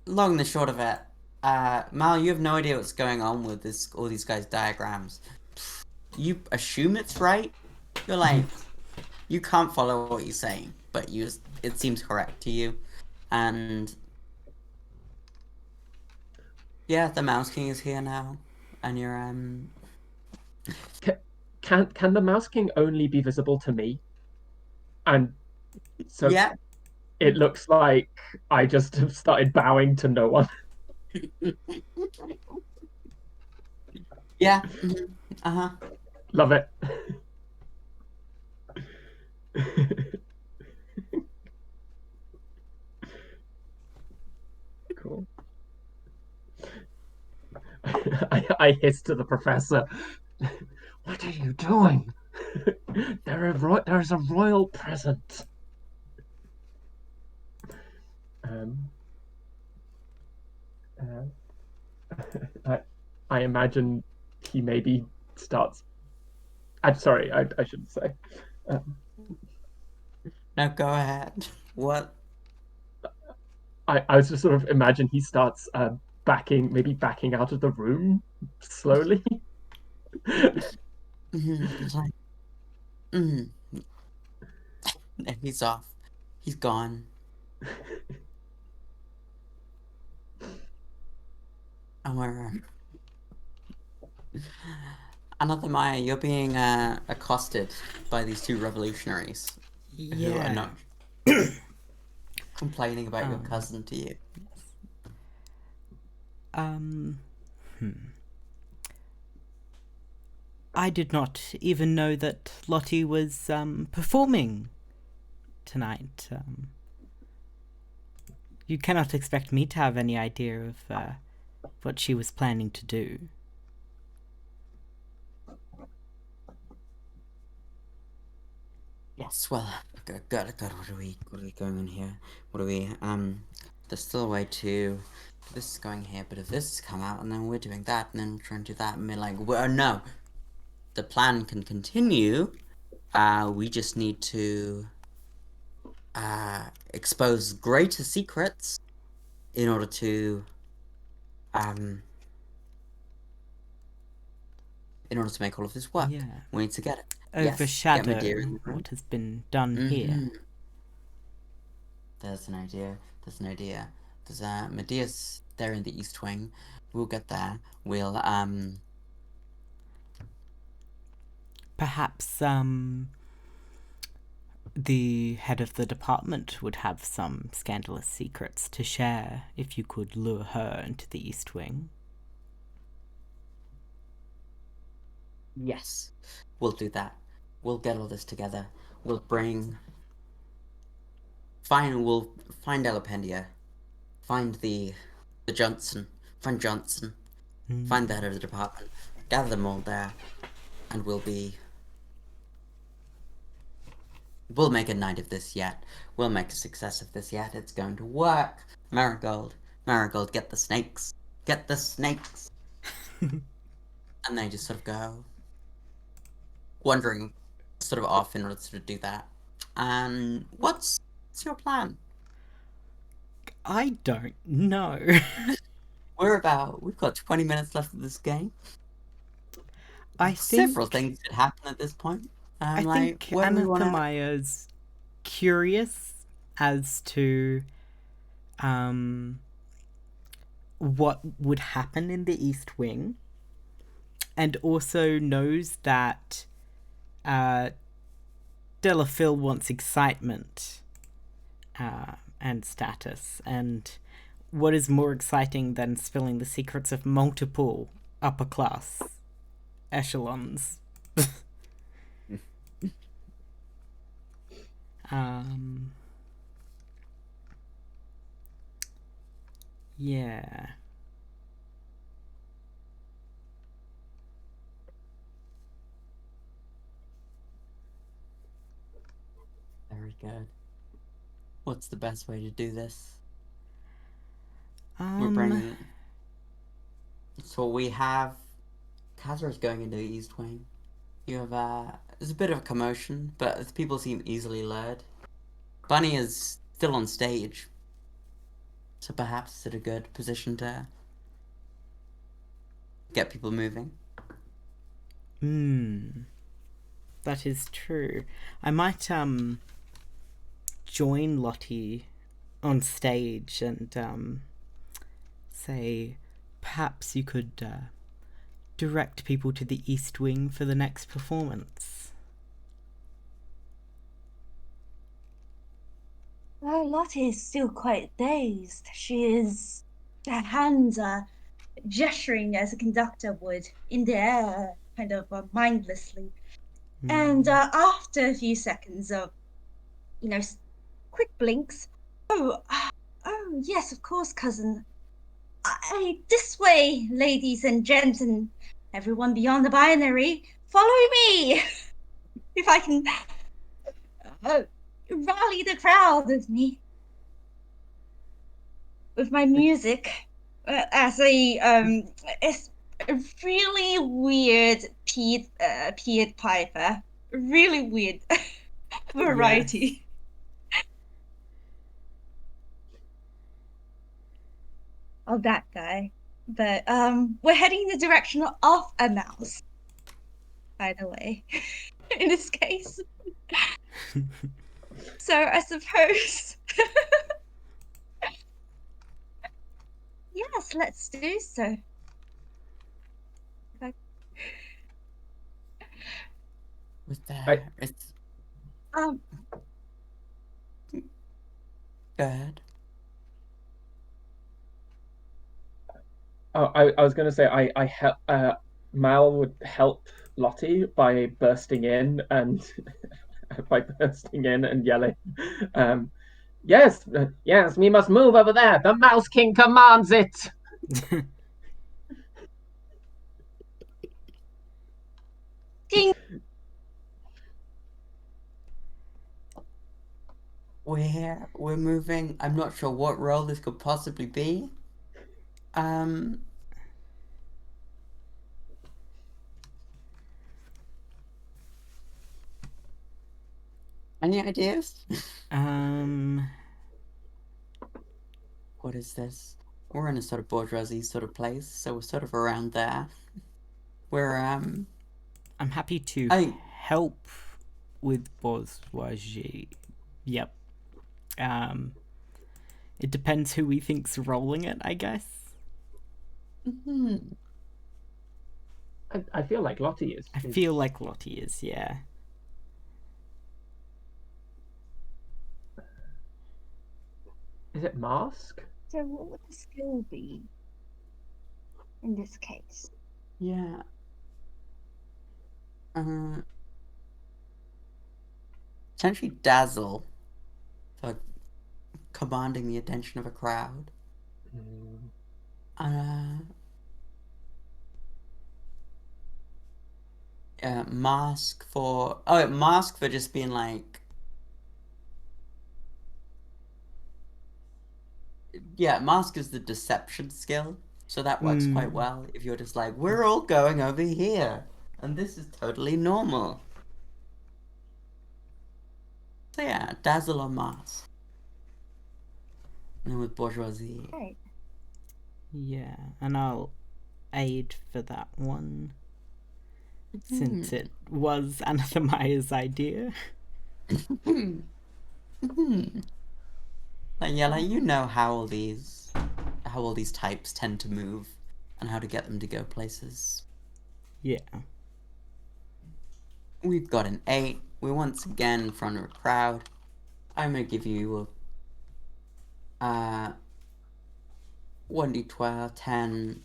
long and the short of it, Mal, you have no idea what's going on with all these guys' diagrams. You assume it's right. You're like, you can't follow what he's saying, but it seems correct to you. And yeah, the Mouse King is here now, and you're Can the Mouse King only be visible to me? And so yeah. it looks like I just have started bowing to no one. Yeah. Mhm. Uh-huh. Love it. Cool. I hiss to the professor. What are you doing? There's a royal present. Um, I, I imagine he maybe starts. I'm sorry, I shouldn't say. No, go ahead. What? I was just sort of imagine he starts maybe backing out of the room slowly. It's like, mm. And he's off. He's gone. And we're another Maya. You're being accosted by these two revolutionaries who are Yeah. not complaining about your cousin to you. Um, I did not even know that Lottie was performing tonight. You cannot expect me to have any idea of what she was planning to do. Yes, well, God, what are we going on here? What are we, there's still a way to, this is going here, but if this has come out, and then we're doing that, and then trying to do that, and we're like, well, no, the plan can continue, we just need to, expose greater secrets in order to, make all of this work. Yeah. We need to get it. Overshadow Yes, get Madeira in the room. what has been done here. There's an idea. There's Medea's there in the East Wing. We'll get there. We'll Perhaps the head of the department would have some scandalous secrets to share if you could lure her into the East Wing. yes, we'll do that. We'll get all this together. We'll find Elapendia. Find the Johnson. Find Johnson. Find the head of the department. Gather them all there, and we'll make a night of this yet. We'll make a success of this yet. It's going to work. Marigold, get the snakes. Get the snakes. And they just sort of go wandering sort of off in order to sort of do that. And what's your plan? I don't know. We've got 20 minutes left of this game. Several things could happen at this point. I think Anathemaya's curious as to what would happen in the East Wing, and also knows that Delafil wants excitement and status, and what is more exciting than spilling the secrets of multiple upper class echelons? Yeah. Very good. What's the best way to do this? We're bringing. So we have. Kazra's going into the East Wing. You have there's a bit of a commotion, but people seem easily lured. Bunny is still on stage. So perhaps it's at a good position to get people moving. That is true. I might join Lottie on stage and say perhaps you could direct people to the East Wing for the next performance. Lottie is still quite dazed. Her hands are gesturing as a conductor would in the air, kind of mindlessly. And after a few seconds of, quick blinks, oh, yes, of course, cousin. This way, ladies and gents, and everyone beyond the binary, follow me. If I can rally the crowd with me, with my music, as a really weird Pied Piper, really weird variety. Of that guy. But we're heading in the direction of a mouse, by the way, in this case. So I suppose yes, let's do so. With there, it's Um go ahead. Oh, I was going to say Mal would help Lottie by bursting in and yelling, yes, yes, we must move over there. The Mouse King commands it. King. We're moving. I'm not sure what role this could possibly be. Any ideas? What is this? We're in a sort of bourgeoisie sort of place, so we're sort of around there. We're I'm happy to help with bourgeoisie. Yep. It depends who we think's rolling it, I guess. I feel like Lottie is. I feel like Lottie is, yeah. Is it mask? So what would the skill be in this case? Yeah. Potentially dazzle for commanding the attention of a crowd. Mask for just being like, yeah, mask is the deception skill, so that works quite well if you're just like, we're all going over here and this is totally normal. So yeah, dazzle or mask. And with bourgeoisie. Right. Yeah, and I'll aid for that one. Since it was Anathemaya's idea. Daniela, you know how all these types tend to move and how to get them to go places. Yeah. We've got an 8. We're once again in front of a crowd. I'm gonna give you a 1d12, 10.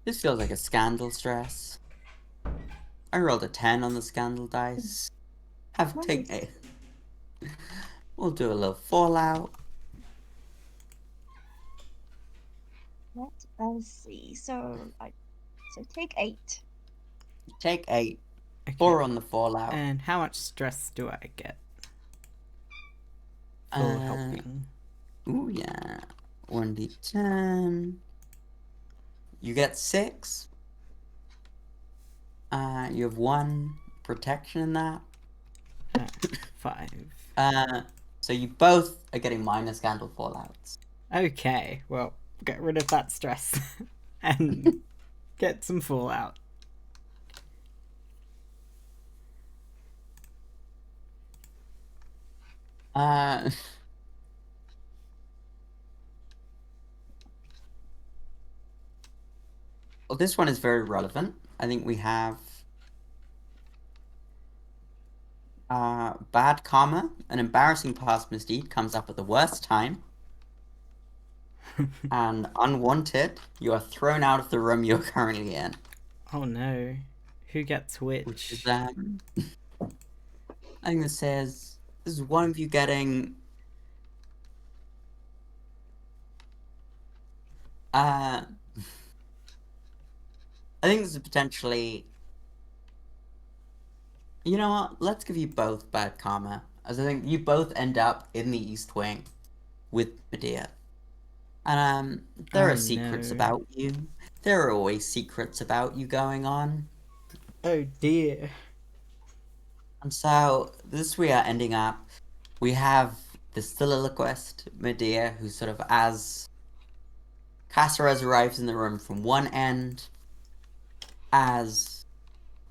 This feels like a scandal stress. I rolled a 10 on the scandal dice. We'll do a little fallout. Let us see. So take 8. Take 8. Okay. 4 on the fallout. And how much stress do I get for helping? Ooh, yeah. 1d10. You get 6. You have 1 protection in that. 5. So you both are getting minor scandal fallouts. Okay, well, get rid of that stress and get some fallout. Well, this one is very relevant. I think we have bad karma. An embarrassing past misdeed comes up at the worst time. And unwanted, you are thrown out of the room you're currently in. Oh no. Who gets which? Which is, I think this says, this is one of you getting... I think this is potentially... You know what? Let's give you both bad karma, as I think you both end up in the East Wing with Medea. And there Oh, are secrets no. about you. There are always secrets about you going on. Oh dear. And so, this we are ending up. We have the soliloquist, Medea, who sort of, as Caceres arrives in the room from one end, as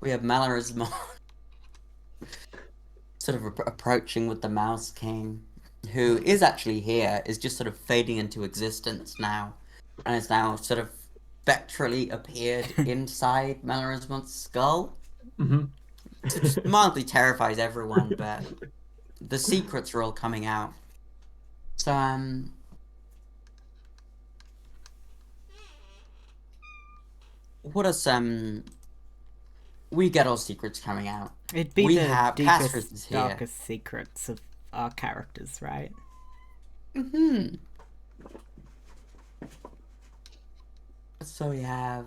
we have Malarismon sort of approaching with the Mouse King, who is actually here, is just sort of fading into existence now, and is now sort of spectrally appeared inside Malarismon's skull. Mm-hmm. So just mildly terrifies everyone, but the secrets are all coming out. So, what are some... We get all secrets coming out. It'd be We the have Caceres is deepest, here. darkest secrets of our characters, right? Mm-hmm. So we have...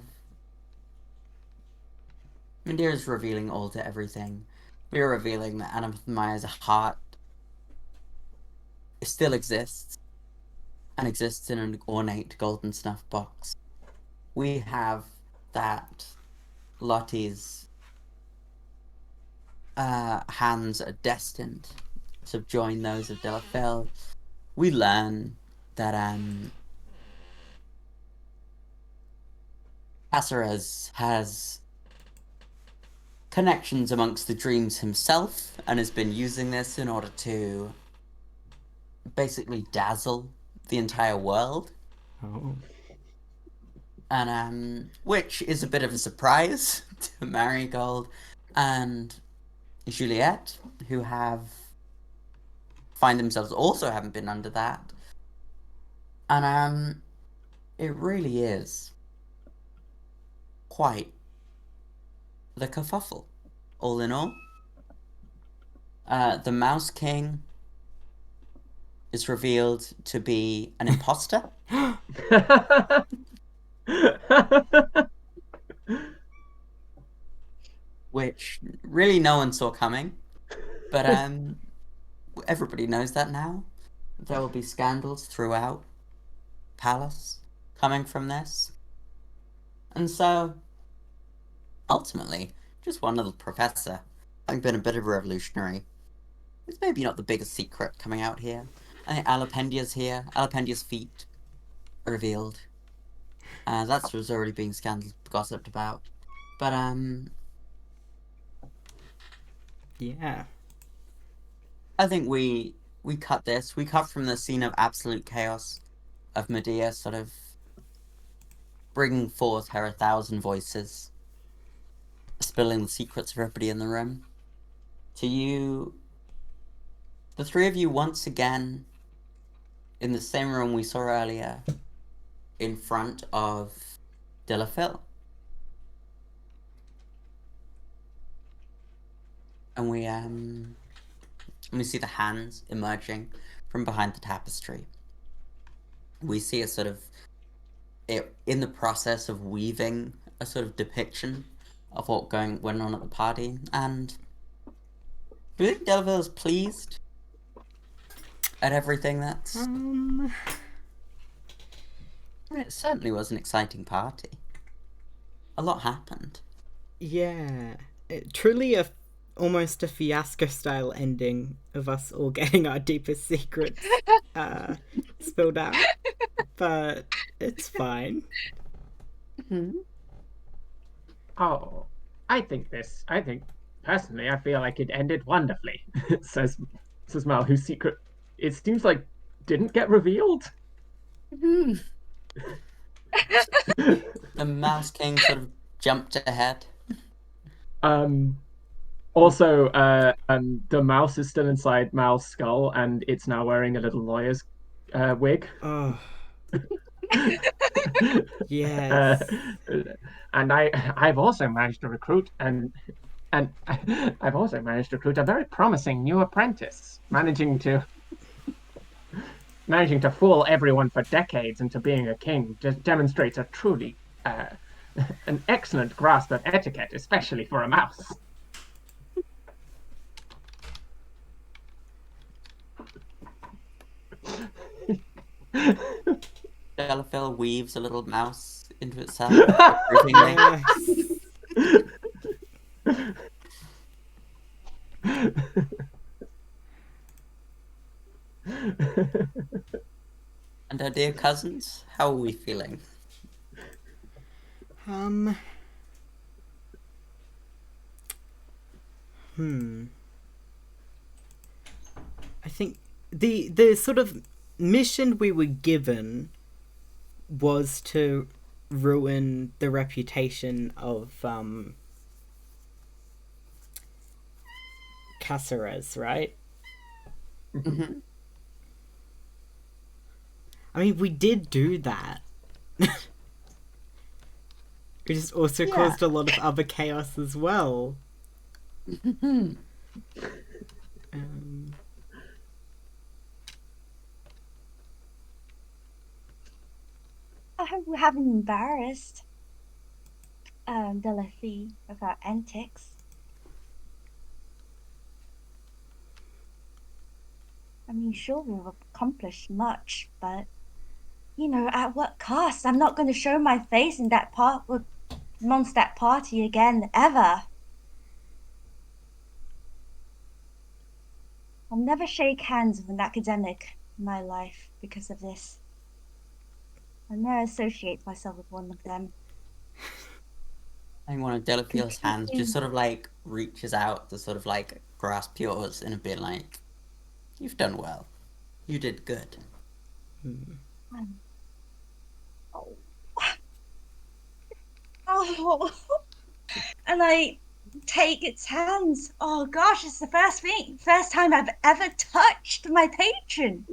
Medea's revealing all to everything. We are revealing that Maya's heart still exists, and exists in an ornate golden snuff box. We have that Lottie's hands are destined to join those of Delafell. We learn that Caceres has connections amongst the dreams himself, and has been using this in order to basically dazzle the entire world. Oh. And which is a bit of a surprise to Marigold and Juliet, who find themselves also haven't been under that. And it really is quite the kerfuffle, all in all. The Mouse King is revealed to be an imposter. Which really no one saw coming. But everybody knows that now. There will be scandals throughout PALLAS coming from this. And so, ultimately, just one little professor having been a bit of a revolutionary. It's maybe not the biggest secret coming out here. I think Alapendia's here. Alapendia's feet are revealed. That was already being gossiped about. But, Yeah. I think we cut this. We cut from the scene of absolute chaos of Medea sort of bringing forth her 1,000 voices, spilling the secrets of everybody in the room, to you, the three of you once again in the same room we saw earlier, in front of Delafell. And we see the hands emerging from behind the tapestry. We see a sort of, in the process of weaving a sort of depiction of what went on at the party. And do you think Delafell's pleased at everything that's... I mean, it certainly was an exciting party. A lot happened. Yeah, truly almost a fiasco style ending of us all getting our deepest secrets spilled out, but it's fine. Oh, I think personally, I feel like it ended wonderfully, says Mal, whose secret it seems like didn't get revealed. The Mouse King sort of jumped ahead. Um, Also, the mouse is still inside Mal's skull, and it's now wearing a little lawyer's wig. Oh, Uh, yes. and I've also managed to recruit and I've also managed to recruit a very promising new apprentice, managing to fool everyone for decades into being a king. Just demonstrates a truly an excellent grasp of etiquette, especially for a mouse. Delafil weaves a little mouse into itself approvingly. Yes. And our dear cousins, how are we feeling? Um. Hmm. I think the sort of mission we were given was to ruin the reputation of Caceres, right? Mhm. I mean, we did do that. We just also Yeah. caused a lot of other chaos as well. Um, I hope we haven't embarrassed Delphi with our antics. I mean, sure, we've accomplished much, but at what cost? I'm not going to show my face in that amongst that party again, ever. I'll never shake hands with an academic in my life because of this. I'll never associate myself with one of them. I think one of Delafil's hands Completely. just sort of like reaches out to sort of like grasp yours and be like, "You've done well. You did good." Oh. Oh. And I take its hands. Oh gosh, it's the first time I've ever touched my patron.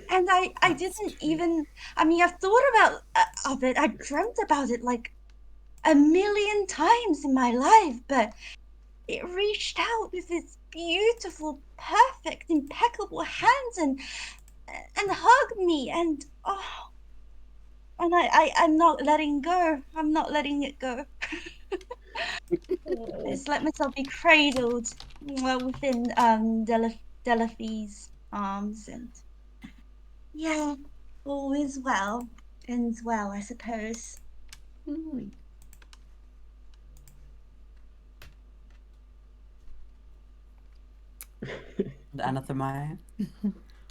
And I that's didn't true. even. I mean, I've thought about of it. I dreamt about it like a million times in my life, but it reached out with its beautiful, perfect, impeccable hands and hugged me. And I'm not letting go. I'm not letting it go. I just let myself be cradled within Delaphi's arms, and yeah, all is well. Ends well, I suppose. Mm. And Anathema.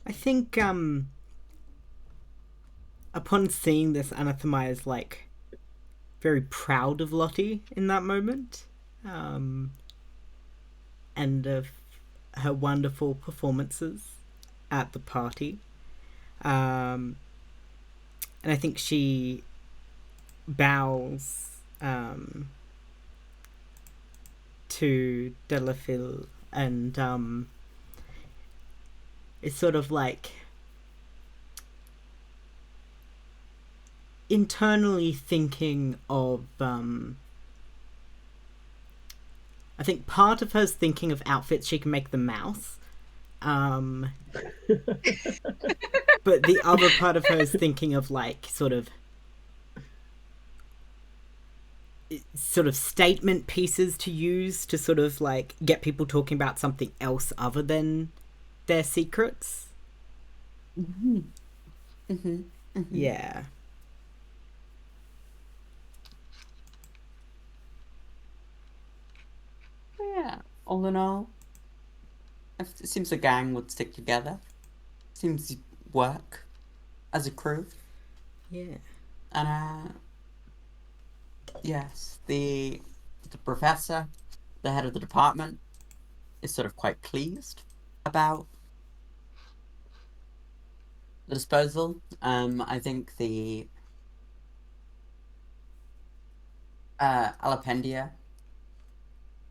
I think upon seeing this, Anathema is like very proud of Lottie in that moment, and of her wonderful performances at the party. Um, and I think she bows to Delafil and is sort of like internally thinking of I think part of her's thinking of outfits she can make the mouse, but the other part of her is thinking of like sort of statement pieces to use to sort of like get people talking about something else other than their secrets. Mm-hmm. Mm-hmm. Mm-hmm. Yeah. all in all, it seems the gang would stick together. Seems to work as a crew. Yeah. And yes, the professor, the head of the department, is sort of quite pleased about the disposal. I think the Alapendia,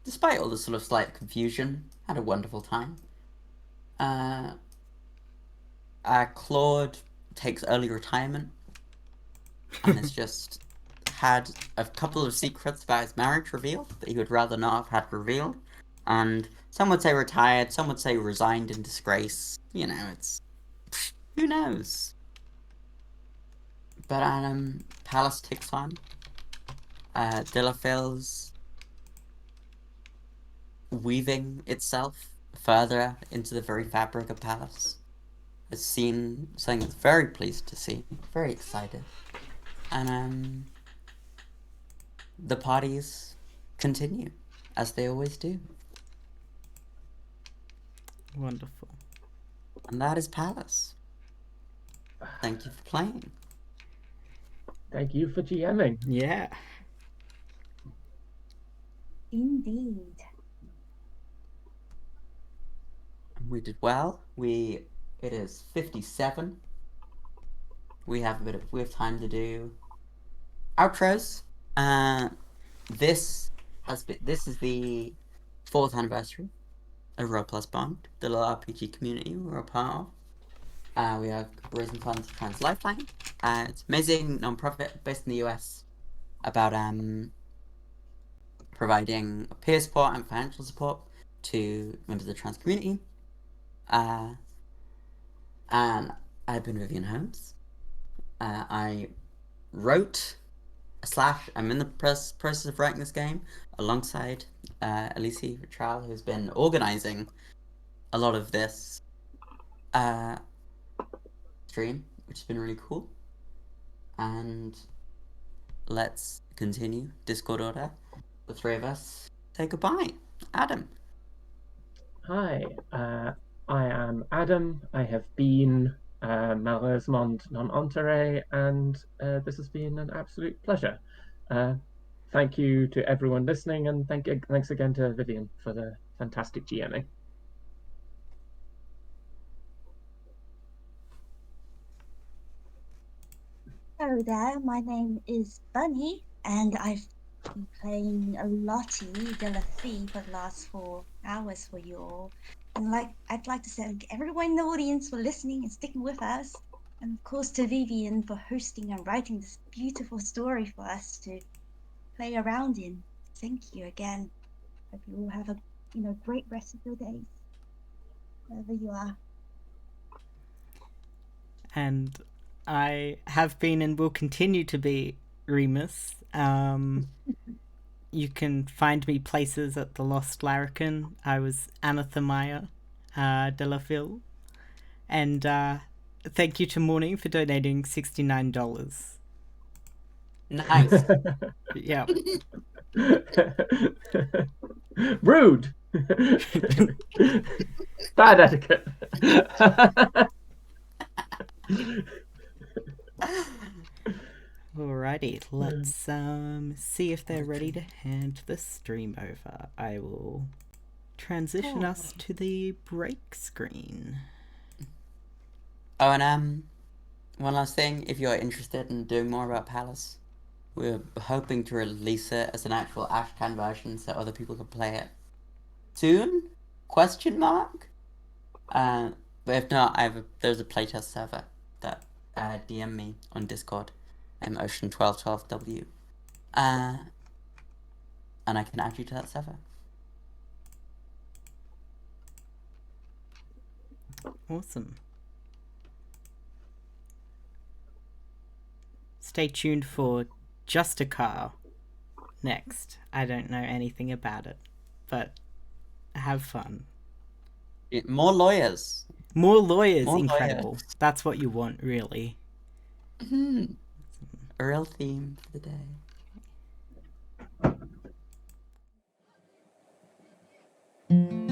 despite all the sort of slight confusion, had a wonderful time. Claude takes early retirement and has just had a couple of secrets about his marriage revealed that he would rather not have had revealed. And some would say retired, some would say resigned in disgrace. You know, it's... who knows? But Pallas ticks on. Delafille's weaving itself further into the very fabric of Pallas. Has seen something that's very pleased to see, very excited. And the parties continue, as they always do. Wonderful. And that is Pallas. Thank you for playing. Thank you for GMing. Yeah. Indeed. We did well. It is 57. We have time to do outros. This is the 4th anniversary of Roll Plus Bond, the little RPG community we're a part of. We are raising funds for Trans Lifeline. It's an amazing non-profit based in the US about providing peer support and financial support to members of the trans community. And I've been Vivian Holmes. I wrote I'm in the process of writing this game alongside Alicia Vitral, who's been organizing a lot of this stream, which has been really cool. And let's continue Discord order. The three of us say goodbye. Adam. Hi, I am Adam. I have been malheureusement non enteré, and this has been an absolute pleasure. Thank you to everyone listening, and thanks again to Vivian for the fantastic GMing. Hello there, my name is Bunny, and I've been playing a Lottie de la Fee for the last 4 hours for you all. And I'd like to thank everyone in the audience for listening and sticking with us. And of course to Vivian for hosting and writing this beautiful story for us to play around in. Thank you again. Hope you all have a great rest of your days, wherever you are. And I have been and will continue to be Remus. You can find me places at the Lost Larrikin. I was Anathemia de la Ville. And thank you to Morning for donating $69. Nice. Yeah. Rude. Bad etiquette. Alrighty, let's see if they're ready to hand the stream over. I will transition us to the break screen. Oh, and one last thing, if you're interested in doing more about Pallas, we're hoping to release it as an actual Ashcan version so other people can play it soon? Question mark? But if not, there's a playtest server that DM me on Discord. I'm Ocean1212W. And I can add you to that server. Awesome. Stay tuned for Just a Car next. I don't know anything about it, but have fun. More lawyers. More lawyers, More incredible. lawyers. That's what you want, really. A real theme for the day. Bye.